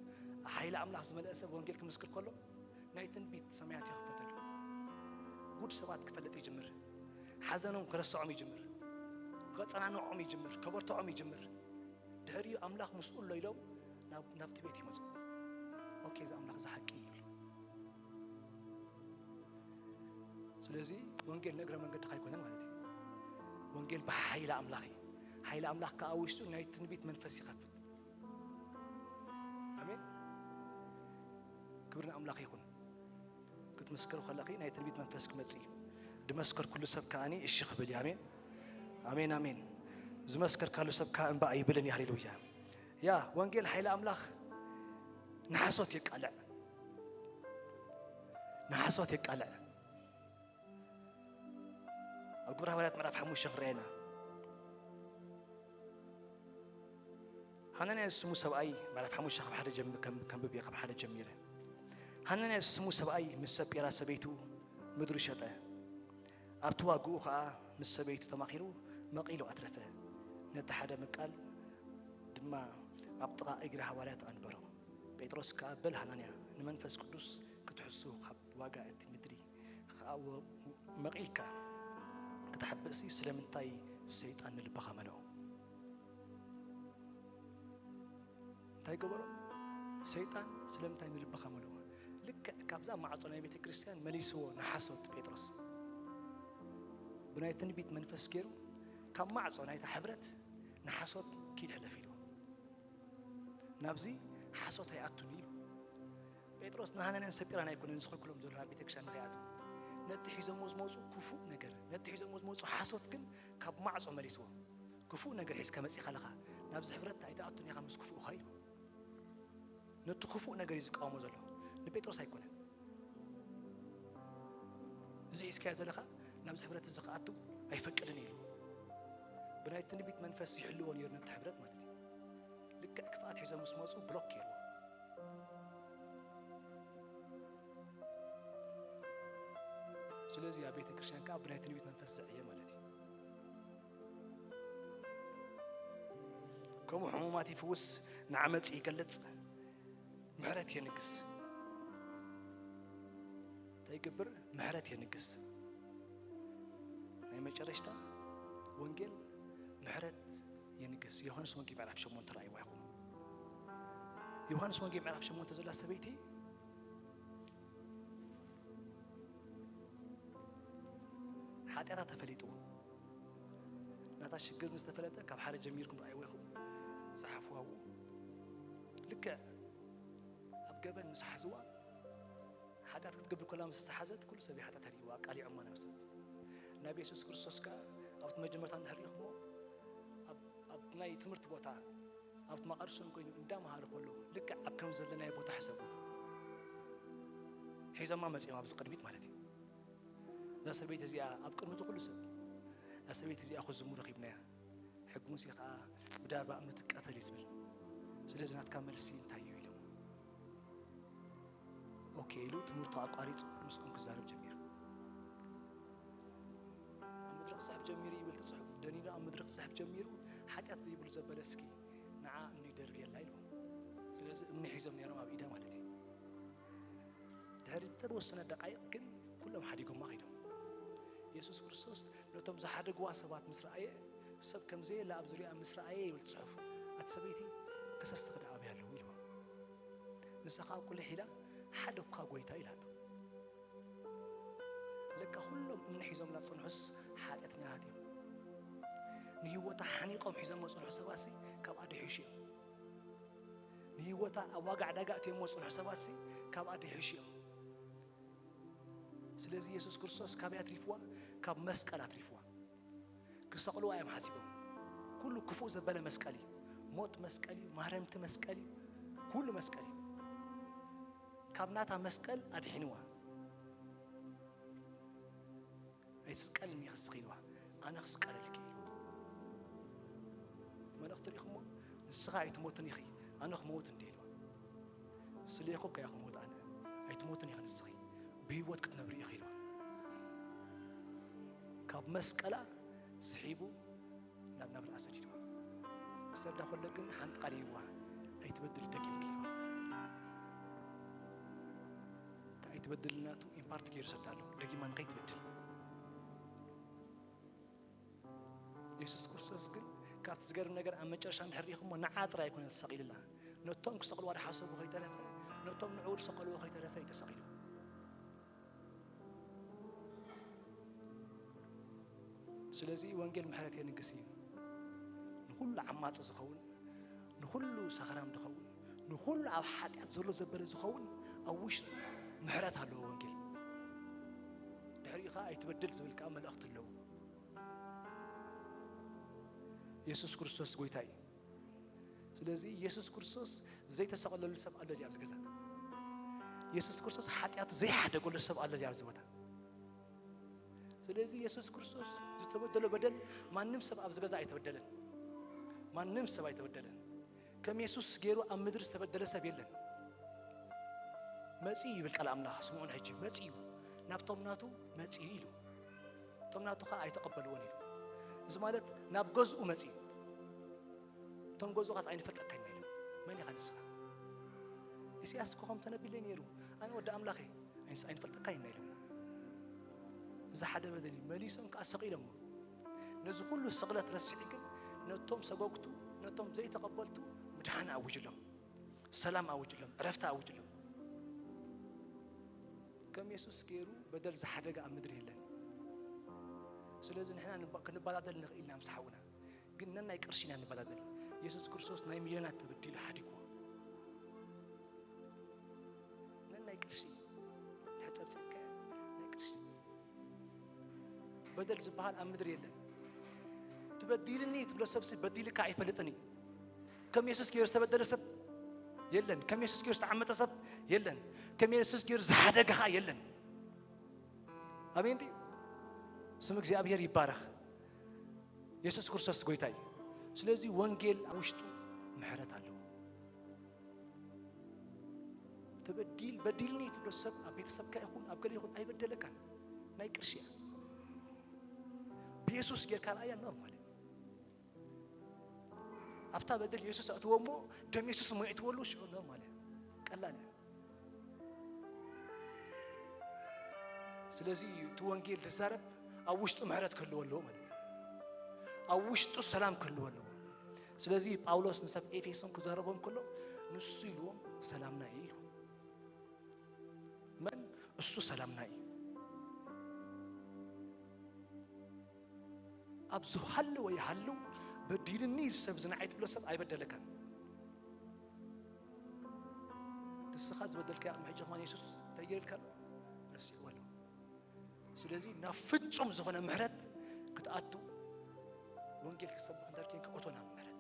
[SPEAKER 4] حيل أملاخ زملاء أسب وانجيل كمسكر كله ناي تنبيت سمعت يخفت له قد سبات كفلت يجمر حزنهم كرسعهم يجمر كتصنعنهم يجمر كبرتهم يجمر دهري أملاخ مسؤول ليلو نفت بيتي مسؤول أوكي إذا أملاخ زحكي سلازي وانجيل نقرأ من قد خايكونا مالتي وانجيل بحيل أملاخي حيل أملاخ كأوشتو ناي تنبيت منفسي خفت آمين كبرنا أملاخ يكون كنت مسكر وخلاقي ناي تنبيت منفسك متسي دمسكر كل سب كاني الشيخ بلي آمين آمين آمين زمسكر كل سب كان بقى يبلني هاليلويا يا وانجيل حيل أملاخ نحسوت يقلع نحسوت يقلع القبرة ولات مرافع حمو شهرينا هننا اسمو سبعي مرافع حمو شهر بحد جم كم ببيق بحد جميرة هننا اسمو سبعي مسب يرا سبيتو مدرشته أرتوا جوخا مسبيتو تماخيرو مقيلو أترفه نتحدى مقال دما أبطاء إجرا حوالات أنبرو بيتروس كابل هنانيا نمنفس قدوس كتحسو خب واقعت مدري خاو مقيلكا كتحبسي سلمنتاي سيطان البخاملو تاي قبرو سيطان سلمنتاي البخاملو لك كابزا معصونا بيت كريستيان مليسو نحاسوت بيتروس بناي تنبيت منفس كيرو كم معصونا يتحبرت نحاسوت كيد حلفيلو نابزي حاسوت هيأتونيلو بيتروس نهانا نسبيرانا يكون نسخل كلهم زولنا بيت كريستيان غياتو نتحيز موزموزو كفو نجر نتحيز موزموزو حاسوت كن كاب معصو مليسو كفو نجر حيس كمسي خلقها نابز حبرت تايتأتوني خمس كفو خايلو نتخفو نجر يزقامو زلو نبيتروس هيكون زي إسكاز لخا نابز حبرت الزقاتو هيفكرني له بناي تنبيت منفس يحلون يرنا تحبرت مالتي لك كفات حيز موزموزو بلوك يلو سلازي يا بيت كريستيان كاب بناي تنبيت منفس زعيه مالتي كم حموماتي فوس نعمت يقلص مهرت ينقص تيقبر مهرت ينقص اي مጨረሽታ ወንጌል مهرت ينقص ዮሐንስ ወንጌል ምዕራፍ 8 ተራይ ዋይኹም ዮሐንስ ወንጌል ምዕራፍ 8 ዘላ ሰበይቲ حتى تفليتو ناتا شجر مستفلته كاب حاجه جميركم راي ويخو صحفوا لك ابجبن مسحزوا حتى تقبل كلام مستحزت كل سبي حتى تريوا قال يعم نفسه نبي يسوع كريستوس كا افت مجمرت عند هريخمو اب ناي تمرت بوتا افت ما قرشن كوين اندام هار كله لك اب كم زلنا بوتا حسبوا حيزا ما مصيما بس قدميت مالتي لا سبيت زي أبقى كل سب لا سبيت زي أخذ زمور خيبنا حق موسيقى بدار بقى متقاتل يزبل سلازم نتكمل سين تايو يلو أوكي لو تمرتوا أقاريت مسكون كزارب جميل مدرك صاحب جميل يبل تصحف دنينا مدرك صاحب جميل حتى يبل زبلسكي نعا إني دربي الليل سلازم إني حزم نيرم أبيدا مالتي ድሕሪ ተወሰነ ደቃይቕ ግን ኩሎም ሓዲጎም ኸይዶም ኢየሱስ ክርስቶስ ነቶም ዝሓደግዋ ሰባት ምስ ረኣየ ሰብ ከምዘየላ ኣብ ዙርያ ምስ ረኣየ ይብል ፅሑፍ ኣቲ ሰበይቲ ከሰስቲ ክደኣብያ ኣለዉ ኢልዋ ንሳ ከዓ ቁልሕ ኢላ ሓደ እኳ ጎይታ ኢላቶ ለካ ኩሎም እምኒ ሒዞምላ ዝፅንሑስ ሓጢአተኛታት እዮም ንህይወታ ሓኒቆም ሒዞም መፅንሑ ሰባሲ ካብ ኣድሒሹ እዮም ንህይወታ ኣብ ዋጋዕ ዳጋእ እትዮም መፅንሑ ሰባሲ ካብ ኣድሒሹ እዮም ስለዚ ኢየሱስ ክርስቶስ ካበይ ኣትሪፍዋ ካብ መስቀል ኣትሪፍዋ ክሰቕልዋ እዮም ሓሲቦም ኩሉ ክፉእ ዘበለ መስቀል እዩ ሞት መስቀል እዩ ማህረምቲ መስቀል እዩ ኩሉ መስቀል እዩ ካብ ናታ መስቀል ኣድሒንዋ ኣይስቀልኒ ክስኺ ኢልዋ ኣነ ክስቀለልኪ ኢሉ መልእኽቲ ሪኢኹሞ ንስኻ ኣይትሞትን ኢኺ ኣነ ክመውት እንደ ኢልዋ ስለይኹ ከያ ክመውት ኣነ ኣይትሞትን ኢኺ ንስኺ ብህይወት ክትነብሪ ኢኺ ኢልዋ ካብ መስቀላ ስሒቡ ናብ ናብራ ሰዲድዋ ክሰዳ ከሎ ግን ሓንቲ ቃል ኢልዋ ኣይትበድል ደጊምኪ ኢልዋ እታ ኣይትበድልናቱ ኢምፓርት ገይሩ ሰዳ ኣሎ ደጊማ ንኸይትበድል ኢየሱስ ክርስቶስ ግን ካብቲ ዝገርም ነገር ኣብ መጨረሻ እንድሕር ሪኢኹሞ ንዓ ጥራይ ኣይኮነን ተሰቒልላ ነቶም ክሰቕልዋ ድሓሰቡ ከይተረፈ ነቶም ንዕኡ ዝሰቐልዎ ከይተረፈ እዩ ተሰቒሉ ስለዚ ወንጌል ምሕረት የንግስ እዩ ንኩሉ ዓማፅ ዝኸውን ንኩሉ ሰኽራም ዝኸውን ንኩሉ ኣብ ሓጢአት ዘሎ ዘበለ ዝኸውን ኣብ ውሽጡ ምሕረት ኣለዎ ወንጌል ድሕሪኻ ኣይትበድል ዝብል ከዓ መልእኽቲ ኣለዎ ኢየሱስ ክርስቶስ ጎይታ እዩ ስለዚ ኢየሱስ ክርስቶስ ዘይተሰቐለሉ ሰብ ኣሎ ድያ ኣብዚ ገዛ ኢየሱስ ክርስቶስ ሓጢአቱ ዘይሓደገሉ ሰብ ኣሎ ድያ ኣብዚ ቦታ ስለዚ ኢየሱስ ክርስቶስ ዝተበደለ በደል ማንም ሰብ ኣብዚ ገዛ ኣይተበደለን ማንም ሰብ ኣይተበደለን ከም ኢየሱስ ገይሩ ኣብ ምድሪ ዝተበደለ ሰብ የለን መፂ ይብል ቃል ኣምላኽ ስምዑን ሕጂ መፂ እዩ ናብቶም ናቱ መፂ ኢሉ እቶም ናቱ ከዓ ኣይተቐበልዎን ኢሉ እዚ ማለት ናብ ገዝኡ መፂ እቶም ገዝኡኻስ ኣይንፈልጠካይና ኢሉ መን ኢኻ ንስኻ ኢሳያስ ከኸም ተነቢለ ነይሩ ኣነ ወዲ ኣምላኽ ኣይንስ ኣይንፈልጠካይና ኢሉ እዛ ሓደ በደል መሊሶም ከዓ ሰቒሎሞ ነዚ ኩሉ ስቕለት ረሲዑ ግን ነቶም ሰጎግቱ ነቶም ዘይተቐበልቱ ምድሓን ኣውጅሎም ሰላም ኣውጅሎም ዕረፍቲ ኣውጅሎም ከም ኢየሱስ ገይሩ በደል ዝሓደገ ኣብ ምድሪ የለን ስለዚ ንሕና ክንበዳደል ንኽእል ኢና ምስ ሓውና ግን ነናይ ቅርሺ ኢና ንበዳደል ኢየሱስ ክርስቶስ ናይ ሚልዮናት ተበዲሉ ሓዲግዎ ነናይ ቅርሺ ተፀብፀከ ናይ ቅርሺ በደል ዝበሃል ኣብ ምድሪ የለን ትበዲልኒ ትብሎ ሰብሲ በዲልካ ኣይፈልጥን እዩ ከም ኢየሱስ ገይሩ ዝተበደለ ሰብ የለን ከም ኢየሱስ ገይሩ ዝተዓመፀ ሰብ የለን ከም ኢየሱስ ገይሩ ዝሓደገ ከዓ የለን ኣሜን ድዩ ስም እግዚአብሔር ይባረኽ ኢየሱስ ክርስቶስ ጎይታ እዩ ስለዚ ወንጌል ኣብ ውሽጡ ምሕረት ኣለዎ ተበዲል በዲልኒ ትብሎ ሰብ ኣብ ቤተሰብካ ይኹን ኣብ ገለ ይኹን ኣይበደለካን ናይ ቅርሺ እያ ብኢየሱስ ጌርካ ረኣያ ኖርማል ኣብታ በደል ኢየሱስ ኣእትዎ እሞ ደም ኢየሱስ ሞ እትወሉ ሽዑ ኖርማል እያ ቀላል እያ ስለዚ እቲ ወንጌል ዝዛረብ ኣብ ውሽጡ ምሕረት ክህልዎ ኣለዎ ማለት እዩ ኣብ ውሽጡ ሰላም ክህልዎ ኣለዎ ስለዚ ጳውሎስ ንሰብ ኤፌሶን ክዛረቦም ከሎ ንሱ ኢልዎም ሰላምና እዩ ኢሉ መን እሱ ሰላምና እዩ ኣብ ዝሃለወ ይሃለው በዲልኒ ሰብ ዝናዓይ ትብሎ ሰብ ኣይበደለካን ንስኻ ዝበደልካ ቅድሚ ሕጂ ኸማን ኢየሱስ እንታይ ገይሩልካ ኣሎ ረሲዕዎ ኣሎ ስለዚ ናብ ፍጹም ዝኾነ ምሕረት ክትኣቱ ወንጌል ክሰብኽ እንተር ኮንካ እቶ ናብ ምሕረት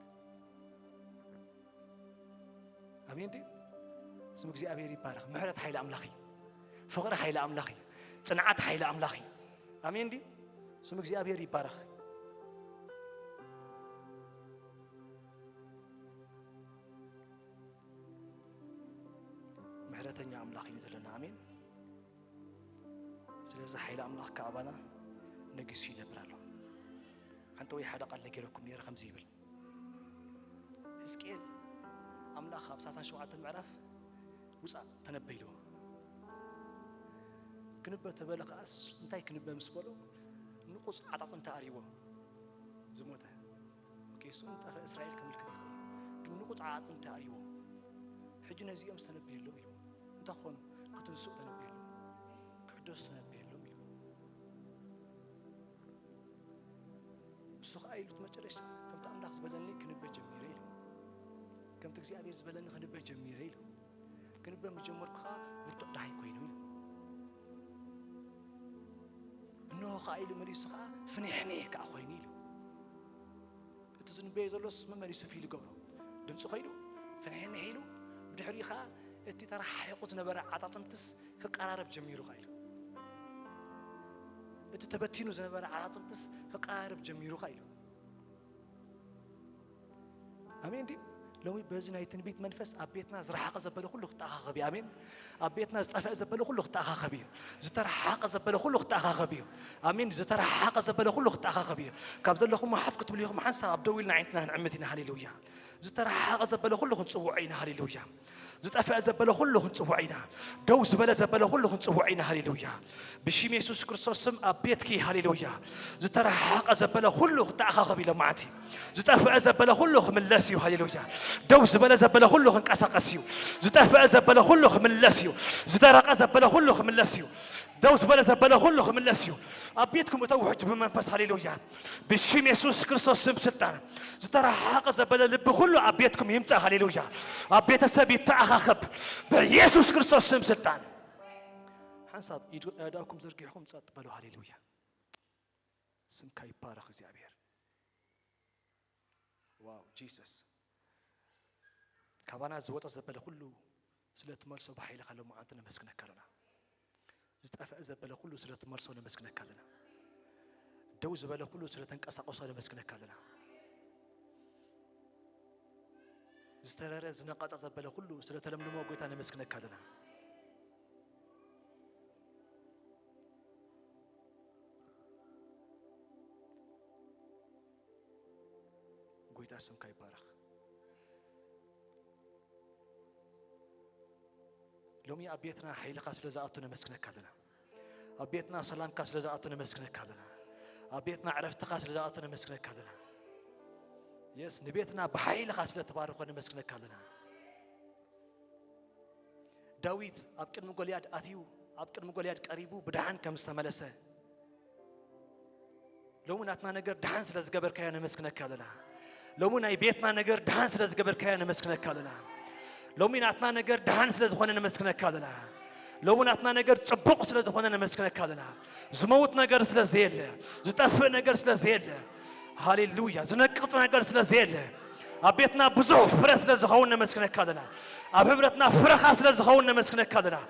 [SPEAKER 4] ኣሜን ድዩ ስም እግዚኣብሔር ይባረኽ ምሕረት ሓይሊ ኣምላኽ እዩ ፍቕሪ ሓይሊ ኣምላኽ እዩ ፅንዓት ሓይሊ ኣምላኽ እዩ ኣሜን ድዩ ስም እግዚኣብሔር ይባረኽ ምሕረተኛ ኣምላኽ እዩ ዘለና ኣሜን ስለዚ ሓይሊ ኣምላኽ ከኣባና ነጊሱ ይነብር ኣሎ ሓንቲ ወይ ሓደ ቃል ነገረኩም ነይረ ከምዚ ይብል ሕዝቅኤል ኣምላኽ ኣብ 37 ምዕራፍ ውፃእ ተነበይልዎ كنبه تبلقاس انتي كنبه مسبلو نقص عطاطم تاريبو زموته اوكي سو انت اسرائيل كملك دخل كن نقص عطاطم تاريبو حج نزيهم استنبيلو يلو انت خون كتنسو تنبيلو كدوس تنبيلو يلو سوخ ايلوت مجرش كم تاملاخ زبلني كنبه جميره يلو كم تግዚአብሔር زبلني كنبه جميره يلو كنبه مجمركها متداي كوينو انه خايل مريسخا فنيحني كاخويني له اتزن بيزلوس ممريس فيل قبره دمص خيلو فنيحني هيلو بدحريخا اتي ترى حيقوت نبر عطاطمتس كقرارب جميرو خايلو اتي تبتينو زنبر عطاطمتس كقرارب جميرو خايلو امين دي لو بزنا يتنبيت منفس ابيتنا زرحق زبل كله تاخخبي امين ابيتنا زطفا زبل كله تاخخبي زترحق زبل كله تاخخبي امين زترحق زبل كله تاخخبي كاب زلكم حفقت بليكم حنسا ابدويلنا عينتنا نعمتنا هاليلويا زترحق زبل كله نصوعينا هاليلويا زطفا زبل كله نصوعينا دوز بلا زبل كله نصوعينا هاليلويا بشيم يسوع كريستوس سم ابيتكي هاليلويا زترحق زبل كله تاخخبي لمعتي زطفا زبل كله ملاسيو هاليلويا دوز بلا زبل كله انقسقسيو زطفا زبل كله ملاسيو زدرق زبل كله ملاسيو دوز بلا زبل كله ملاسيو ابيتكم توحج بمنفس هاليلويا بشيم يسوع كريستوس سم سلطان زترحق زبل لب كله ابيتكم يمصى هاليلويا ابيت سبي تاخخب بيسوع كريستوس سم سلطان حسب اداكم زرقيحكم تصطبلوا هاليلويا سم كاي بارخ እግዚአብሔር واو جيسس كابانا زوطه زبل كله ስለተመርሶ በኃይል ካለው ማንተ ነመስክነክ አለና ዝጣፈ ዘበለ ሁሉ ስለተመርሶ ነመስክነክ አለና ደው ዘበለ ሁሉ ስለተንቀሳቀሰ ነመስክነክ አለና ዝተረረ ዝነቀጸ ዘበለ ሁሉ ስለተለምልሞ ጎይታ ነመስክነክ አለና ጎይታ ስም ካይባረክ لومي أبيتنا حيلك أصل زاتنا مسكنك هذنا أبيتنا سلام كأصل زاتنا مسكنك هذنا أبيتنا عرفتك أصل زاتنا مسكنك هذنا يس نبيتنا بحيلك أصل تبارك ونمسكنك هذنا داوود أبكر مقوليات أثيو أبكر مقوليات قريبو بدهان كم استملسه لو من أتنا نجر دهان سلز قبر كيان مسكنك هذنا لو من أي بيتنا نجر دهان سلز قبر كيان مسكنك هذنا لو من أتنا نجر دهان سلز خونا نمسكنك هذنا لو من أتنا نجر صبق سلز خونا نمسكنك هذنا زموت نجر سلز زيله زتف نجر سلز زيله هاليلويا زنقط نجر سلز زيله أبيتنا بزوف فرس سلز خونا نمسكنك هذنا أبهبرتنا فرخ سلز خونا نمسكنك هذنا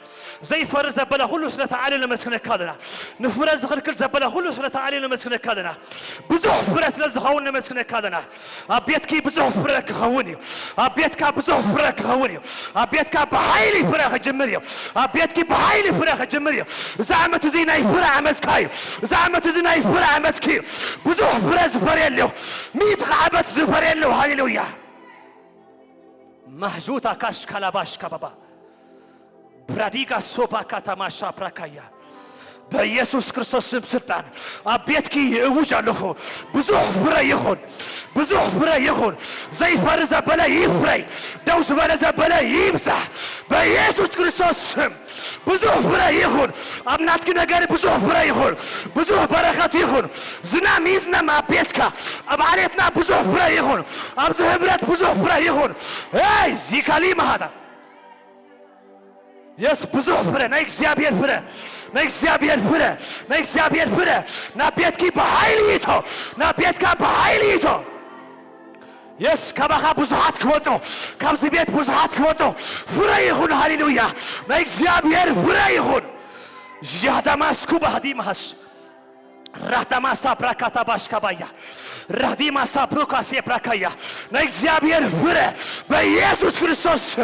[SPEAKER 4] زي فرز بلا كله سلة تعالي نمسكنك هذنا نفرز خلكل زبلا كله سلة تعالي نمسكنك هذنا بزوف فرس سلز خونا نمسكنك هذنا أبيتكي بزوف فرك خوني أبيتك بزوف فرك خوني أبيتك بحيلي فرخ جمريو أبيتك بحيلي فرخ جمريو زعمت زيناي فرع عمتكاي زعمت زيناي فرع عمتكي بزوف فرز فريلو ميت خعبت زفريلو هاليلويا محجوتا كاش كلاباش كبابا براديكا سوبا كاتاماشا براكايا بيسوع كريستوس سلطان أبيتكي وجهه بزوح فري يخون بزوح فري يخون زي فرز بلا يفري دوس بلا بلا يمسح بيسوع كريستوس بزوح فري يخون أبناتك نجاري بزوح فري يخون بزوح بركات يخون زنا ميزنا ما بيتكا أبعالتنا بزوح فري يخون أبزهبرات بزوح فري يخون هاي زي كلمة هذا يس بزوح فرا نايك زيابير فرا نايك زيابير فرا نايك زيابير فرا نبيتكي بحيليتو نبيتك بحيليتو يس كبخا بزوحات كوتو كابزي بيت بزوحات كوتو فرا يخون هاليلويا نايك زيابير فرا يخون جهدا ماسكو بهدي مهش رهدا ماسا براكاتا باش كبايا رهدي ماسا بروكاسي براكايا نايك زيابير فرا بيسوع كريستوس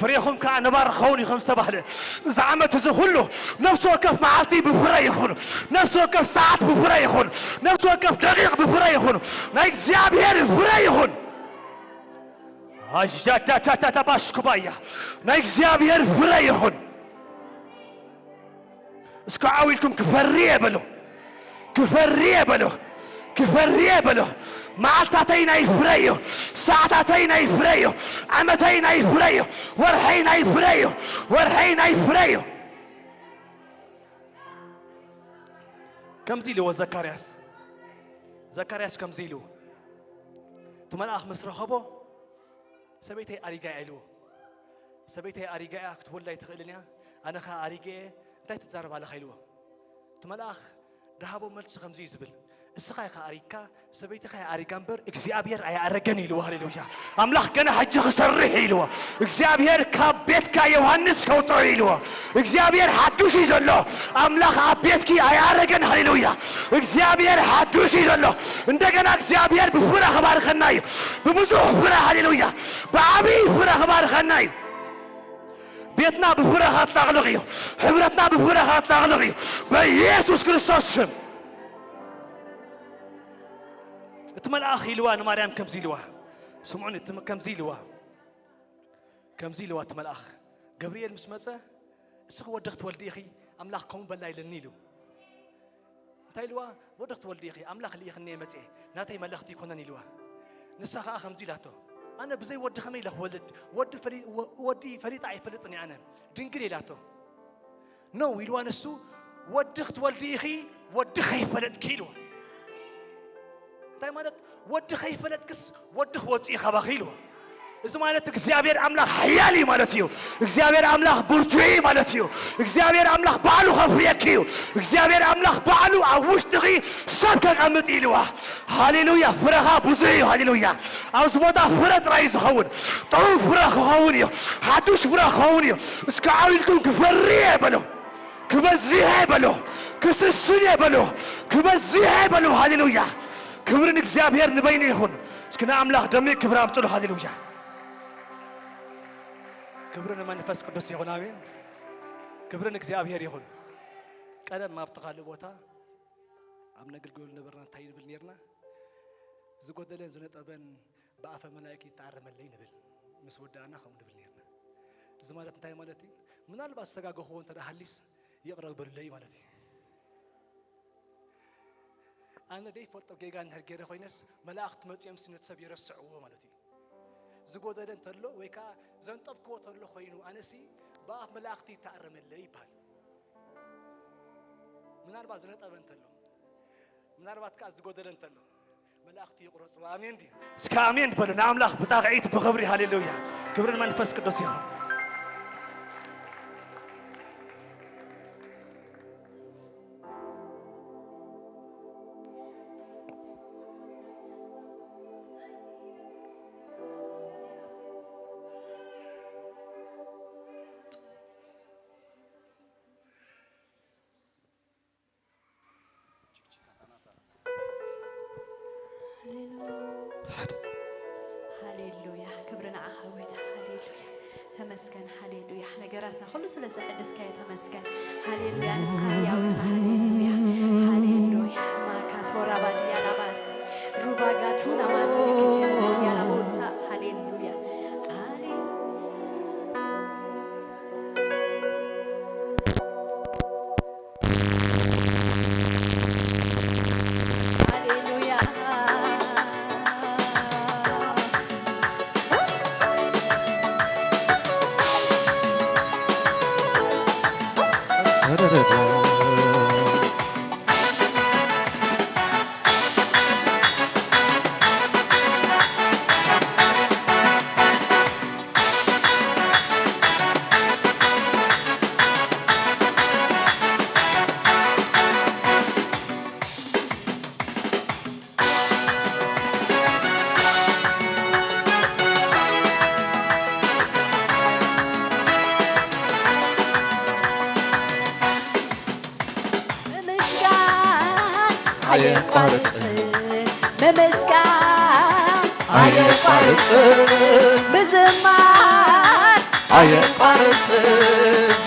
[SPEAKER 4] فريخهم كعنبار خوني خمسة بحلة زعمت زخله نفسه وقف معاتي بفريخون نفسه وقف ساعات بفريخون نفسه وقف دقيق بفريخون نايك زيابير بفريخون አጃታታታ ባሽኩባያ ናይ እግዚአብሔር ፍሬ ይሁን እስከ ዓዊልኩም ክፈርየ በሎ ክፈርየ በሎ ክፈርየ በሎ معالتاتي ناي فريو ساعتاتي ناي فريو عمتي ناي فريو ورحي ناي فريو ورحي ناي فريو كم زيلو زكرياس كم زيلو تمن اخ مسرخبو سبيتي اريغا الو سبيتي اريغا كتولي تخيلنيا انا خا اريغا انت تزارب على خيلو تمن اخ ذهبوا ملص خمزي زبل السخاي خاريكا سبيتي خاي اريغامبر اكزيابير اي ارغن يلو هاليلويا املاح كنا حج خسرح يلو اكزيابير كابيتكا يوحنس كوطو يلو اكزيابير حدوش يزلو املاح ابيتكي اي ارغن هاليلويا اكزيابير حدوش يزلو እንደገና እግዚአብሔር በፍራ خبر خناي ببዙ ፍራ هاليلويا بعبي ፍራ خبر خناي بيتنا بفرا هاتلاغلغيو حبرتنا بفرا هاتلاغلغيو بيسوس كريستوس سم اتمل اخي لوان مريم كم زيلوا سمعوني كم زيلوا اتمل اخ جبريل مسمصه اسخ ودخت ولدي اخي املاح قوم بلاي لنيلو انتايلوا ودخت ولدي اخي املاح لي خني مصي ناتاي ملختي كونن يلوا نسخه اخم زيلاتو انا بزي ود خمي لك ودي فريطه يفلطني انا دنجل يلاتو نو يلوا نسو ودخت ولدي اخي ودخ يفلط كيلو تاي مالت ودخ يفلطكس ودخ وصي خباخيلو إذا مالت እግዚአብሔር አምላክ ኃያሊ ማለትዩ እግዚአብሔር አምላክ ብርቱይ ማለትዩ እግዚአብሔር አምላክ ባሉ ኸፍየኪዩ እግዚአብሔር አምላክ ባሉ አውሽጥኺ ሰብ ከቀምጥ ይልዋ ሃሌሉያ ፍረኻ ብዙይ ሃሌሉያ አውስ ቦታ ፍረት ራይ ዝኸውን ጥሩ ፍረኽ ኸውን እዩ ሓዱሽ ፍረኽ ኸውን እዩ እስከ ዓዊልኩም ክፈርየ በሎ ክበዝየ በሎ ክስስየ በሎ ክበዝየ በሎ ሃሌሉያ ክብርን እግዚአብሔር ንበይኑ ይሁን እስከ አምላክ ደም ክብር አምጥሉ ሃሌሉያ كبرنا منفس قدس يهون آمين كبرنا እግዚአብሔር ይሁን ቀደም ማብተኻለ ቦታ አብ ነግል ጎል ነበርና ታይን ብል ነርና ዝጎደለን ዝነጠበን በአፈ መላእክት ይታረመልኝ ነብል ምስ ወዳና ከም ነብል ነርና እዚ ማለት እንታይ ማለት እዩ ምናልባት ዝተጋገ ሆን ተዳሃሊስ ይቅረብ በልለይ ማለት እዩ አነ ደይ ፎቶ ጌጋን ህርገረ ኮይነስ መላእክት መጽየም ስነት ሰብ ይረስዕዎ ማለት እዩ ዝጎደለን ተሎ ወይካ ዘንጠብኮ ተሎ ኮይኑ አነሲ በአፍ መላእክት ይታረመልኝ ይባል ምናልባት ዝነጠበን ተሎ ምናልባት ካዝ ዝጎደለን ተሎ መላእክት ይቆረጽ አሜን ዲ እስከ አሜን በሉና አምላክ በታግዒት በክብሪ ሃሌሉያ ክብርን መንፈስ ቅዱስ ይሁን
[SPEAKER 2] هاليلويا كبرنا عخويت هاليلويا تمسكن هاليلويا نجاراتنا خلص لسحدس كاي تمسكن هاليلويا نسخايا وتا هاليلويا هاليلويا ما كاتورا باديا لاباس روبا غاتونا ماسكتي باديا لابوسا هاليلويا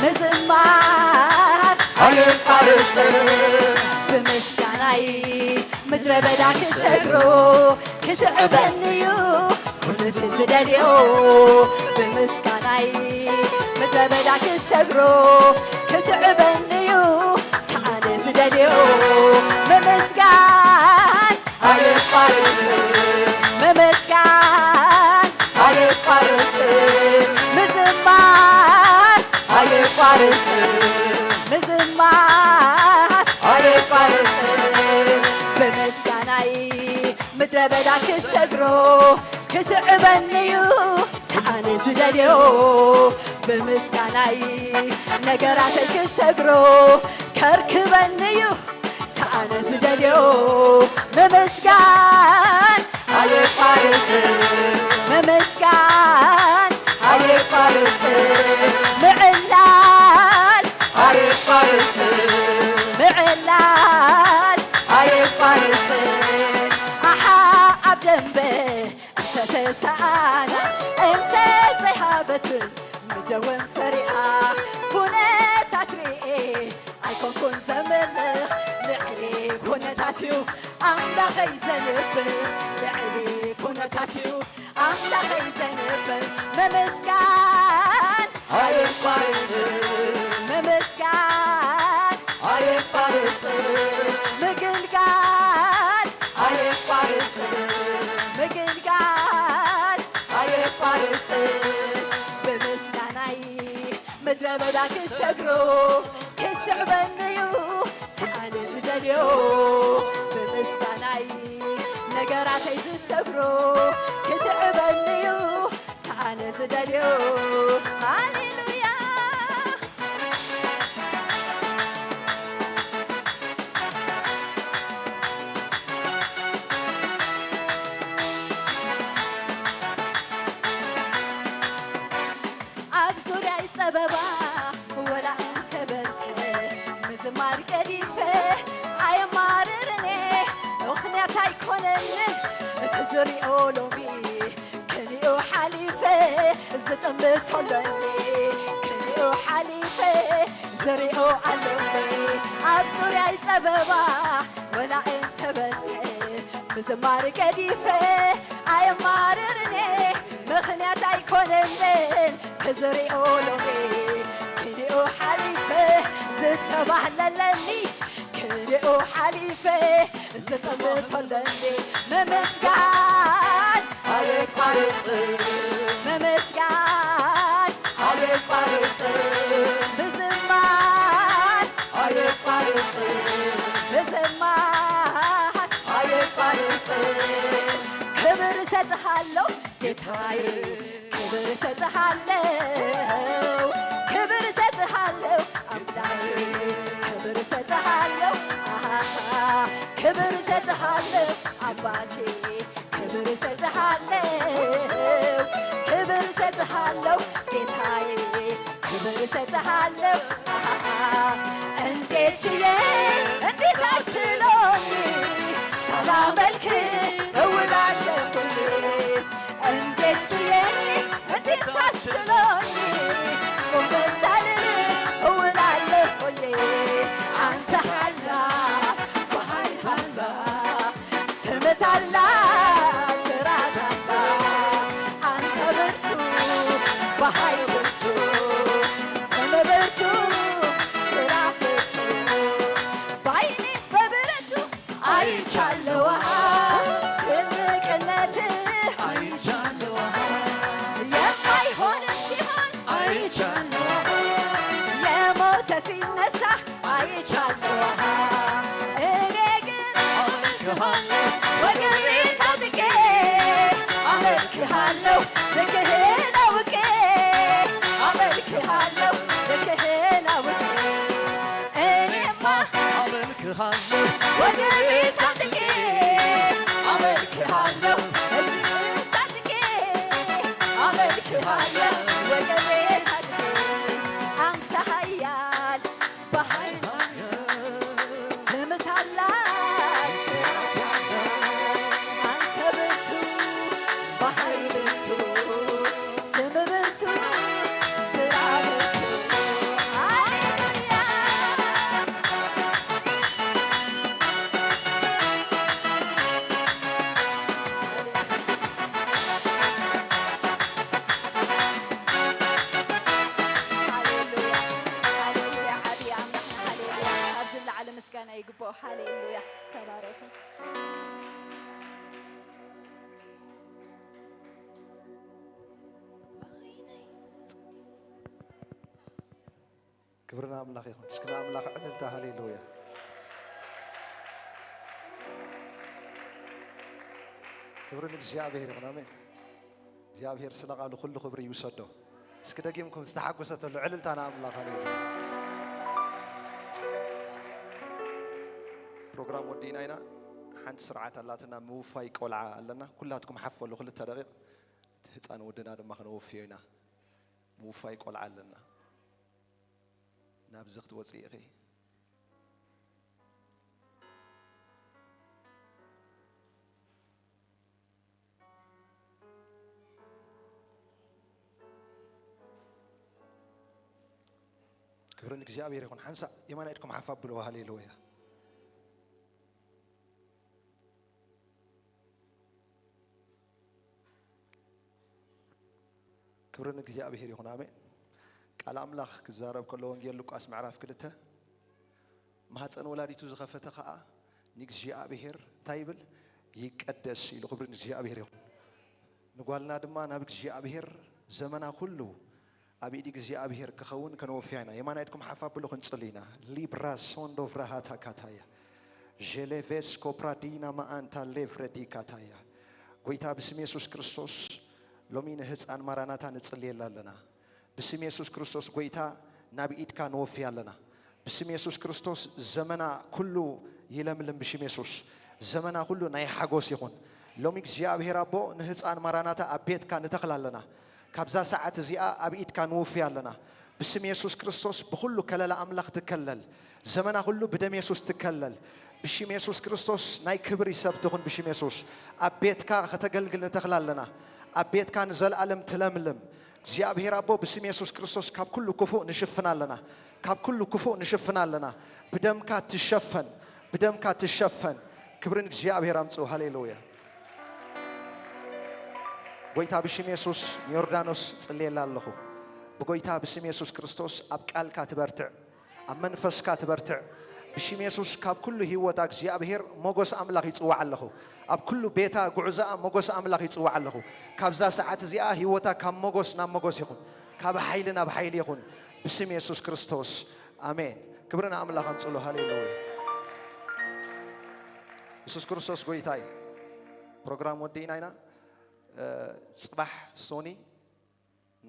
[SPEAKER 2] مزمار بمسكناي مدربدا كسكرو كسعبنيو كل ትዝደልዮ ብምስጋናይ ምድረ በዳ ክሰብሮ ክስዕበንዩ ተዓነ ዝደልዮ መመስጋን ኣይቋርጽ መመስጋን ኣይቋርጽ ምዝማር ኣይቋርጽ ምዝማር ኣይቋርጽ በመስጋናይ ምድረ በዳ ክሰብሮ ክስዕበንዩ ተዓነ ዝደልዮ በምስጋናይ ነገራተይ ክሰብሮ ከርክበንዩ ተዓነ ዝደልዮ መመስጋን ኣይቋርጽ መመስጋን ኣይቋርጽ ምዕላል ኣይቋርጽ ምዕላል ኣይቋርጽ ኣሓ ኣብ ደንበ ተተሰኣና እንተ ዘይሃበት ምደወን ፈሪኣ ኩነታት ርኤ ኣይኮንኩን ዘምልኽ ልዕሊ ኩነታትዩ ኣምላኸይ ዘንብር ልዕሊ ኩነታትዩ ኣምላኸይ ዘንብር መመስጋን ኣይቋርጽ መመስጋን ኣይቋርጽ ምግልጋል ኣይቋርጽ ምግልጋል ኣይቋርጽ ብምስጋናይ ምድረ በዳ ክሰግሮ ክስዕበንዩ ተዓነ ዝደልዮ ብምስጋናይ ነገራተይ ዝሰግሮ ክስዕበንዩ ተዓነ ዝደልዮ ሃሌሉያ ፀበባ ወላ እንተ በዝሐ ምዝማር ቀዲፈ ኣየማርርኔ ምኽንያት ኣይኮነንን እቲ ዝሪኦ ሎሚ ክሪኦ ሓሊፈ ዝጥምተሎኒ ክሪኦ ሓሊፈ ዝሪኦ ኣሎኒ ኣብ ዙርያይ ፀበባ ወላ እንተ በዝሐ ምዝማር ቀዲፈ ኣየማርርኔ ምኽንያት ኣይኮነንን كزريو لومي كريو حليفة زتبهللني كريو حليفة زتبهللني ممسكان عليك فارس ممسكان عليك فارس بزمان عليك فارس بزمان عليك فارس كبر ستحلو يتاي ክብር እሰጥሃለሁ ክብር እሰጥሃለሁ አምላኬ ክብር እሰጥሃለሁ ክብር እሰጥሃለሁ አባቴ ክብር እሰጥሃለሁ ክብር እሰጥሃለሁ ጌታዬ ክብር እሰጥሃለሁ እንዴት ችዬ እንዴት አልችሎኝ ሳላመልክ እውላለሁኝ እንዴት ችዬ እንዴት አልችሎኝ ሶበሳልን እውላለሁኝ አንተ ታላቅ በኃይል ታላቅ ስምህ ታላቅ ስራ ታላቅ አንተ ብርቱ በኃይል ብርቱ ስምህ ብርቱ ስራ ብርቱ በዓይኔ በብረቱ አይቻለሁ ትልቅነትህ አይቻለሁ የማይሆን ሲሆን አይቻለሁ የሞተ ሲነሳ አይቻለሁ እኔ ግን አመልክሃለሁ ወገቤ ታጥቄ አመልክሃለሁ ልክህን አውቄ አመልክሃለሁ ልክህን አውቄ እኔማ አመልክሃለሁ ወገቤ ታጥቄ አመልክሃለሁ ልክህን ታጥቄ አመልክሃለሁ ወገቤ ታጥቄ አንተ ኃያል በኃይል ስምህ ታላቅ ስራ ታላቅ አንተ ብርቱ በኃይል ብርቱ ስምህ ብርቱ ስራ ብርቱ ሃሌሉያ هاليلويا تباركوا
[SPEAKER 5] كبرنا أملاك يخون شكنا أملاك عللتا هاليلويا كبرنا جابير يخون آمين جابير سلقالو كل خبري يوسدو سكدا جيمكم استحقوا ستلو عللتا أنا أملاك هاليلويا برنامج ودينا هنا حنت سرعة اللاتنا موفاي قلعة لنا كلاتكم حفلوا كل التدقيق هتأنا ودنا دم خنوف فينا موفاي قلعة لنا نابزخت وزيغي كبرنك جابير يكون حنسا يمانا إدكم حفبلوا هاليلويا كبرنا እግዚአብሔር ይሁን አሜን ቃል አምላክ ክዛረብ ከሎ ወንጌል ሉቃስ ምዕራፍ 2 ማህፀን ወላዲቱ ዝኸፈተ ኸአ ንግዚአብሔር ታይብል ይቀደስ ኢሉ ክብርን እግዚአብሔር ይሁን ንጓልና ድማ ናብ እግዚአብሔር ዘመና ሁሉ አብዲ እግዚአብሔር ከኸውን ከነወፍያና የማናይትኩም ሐፋብሉ ክንጽሊና ሊብራስ ሶንዶ ፍራሃታ ካታያ ጀሌቬስ ኮፕራዲና ማአንታ ሌፍረዲ ካታያ ጎይታ በስም ኢየሱስ ክርስቶስ ሎሚን ህፃን ማራናታ ንጽልየላለና በስም ኢየሱስ ክርስቶስ ጎይታ ናብኢድካ ነወፍያለና በስም ኢየሱስ ክርስቶስ ዘመና ሁሉ ይለምልም በስም ኢየሱስ ዘመና ሁሉ ናይ ሓጎስ ይኹን ሎሚ እግዚአብሔር አቦ ንህፃን ማራናታ አቤትካ ንተኽላለና ካብዛ ሰዓት እዚኣ አብኢድካ ነወፍያለና በስም ኢየሱስ ክርስቶስ በሁሉ ከለላ አምላክ ትከለል ዘመና ሁሉ በደም ኢየሱስ ትከለል بشيم يسوع كريستوس ناي كبر يسبتهن بشيم يسوع أبيت كا ختقلقل نتخلالنا أبيت كان زل علم تلملم زيابير أبو بسم يسوع كريستوس كاب كل كفو نشفنا لنا كاب كل كفو نشفنا لنا بدم كا تشفن بدم كا تشفن كبرن زيابير أمسو هاليلويا قويتا بشيم يسوع يوردانوس صلي الله بقويتا بسم يسوع كريستوس أبقال كاتبرتع أمنفس كاتبرتع بشيم يسوع كاب كل هيوتا እግዚአብሔር ሞገስ አምላክ ይጽዋዕ ኣለኹ ኣብ ኩሉ ቤታ ጉዕዛ ሞገስ አምላክ ይጽዋዕ ኣለኹ ካብዛ ሰዓት እዚኣ ህይወታ ካብ ሞገስ ናብ ሞገስ ይኹን ካብ ኃይል ናብ ኃይል ይኹን በስም ኢየሱስ ክርስቶስ አሜን ክብርና አምላክ አንጽሎ ሃሌሉያ ኢየሱስ ክርስቶስ ጎይታይ ፕሮግራም ወዲና ኢና ጽባሕ ሶኒ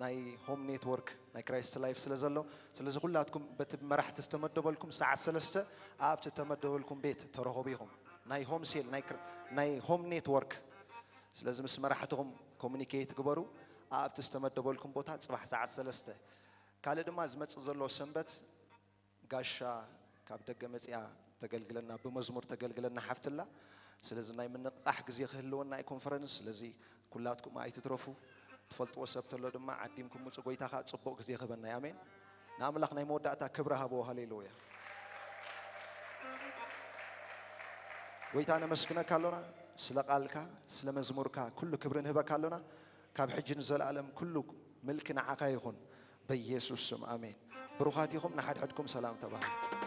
[SPEAKER 5] ናይ ሆም ኔትወርክ ናይ ክራይስት ላይፍ ስለዘሎ ስለዚ ሁላትኩም በትመራሕት ተመደበልኩም ሰዓት 3 አብት ተመደበልኩም ቤት ተረኸቢኹም ናይ ሆም ሴል ናይ ሆም ኔትወርክ ስለዚ ምስ መራሕትኩም ኮሙኒኬት ግበሩ አብት ተመደበልኩም ቦታ ጽባሕ ሰዓት 3 ካለ ድማ ዝመጽእ ዘሎ ሰንበት ጋሻ ካብ ደገ መጽያ ተገልግለና በመዝሙር ተገልግለና ሓፍትላ ስለዚ ናይ ምንቃሕ ግዜ ክህልወና ናይ ኮንፈረንስ ስለዚ ኩላትኩም አይትትረፉ تفلتوا سبتلو دما عديمكم مصو غويتا خا صبوق زي خبنا امين ناملاخ ناي موداتا كبره هبو هاليلويا غويتا نمسكنا كالونا سلا قالكا سلا مزموركا كل كبرن هبا كالونا كاب حجن زلالم كل ملكنا عقا يكون بيسوع اسم امين بروخاتيكم نحد حدكم سلام تبارك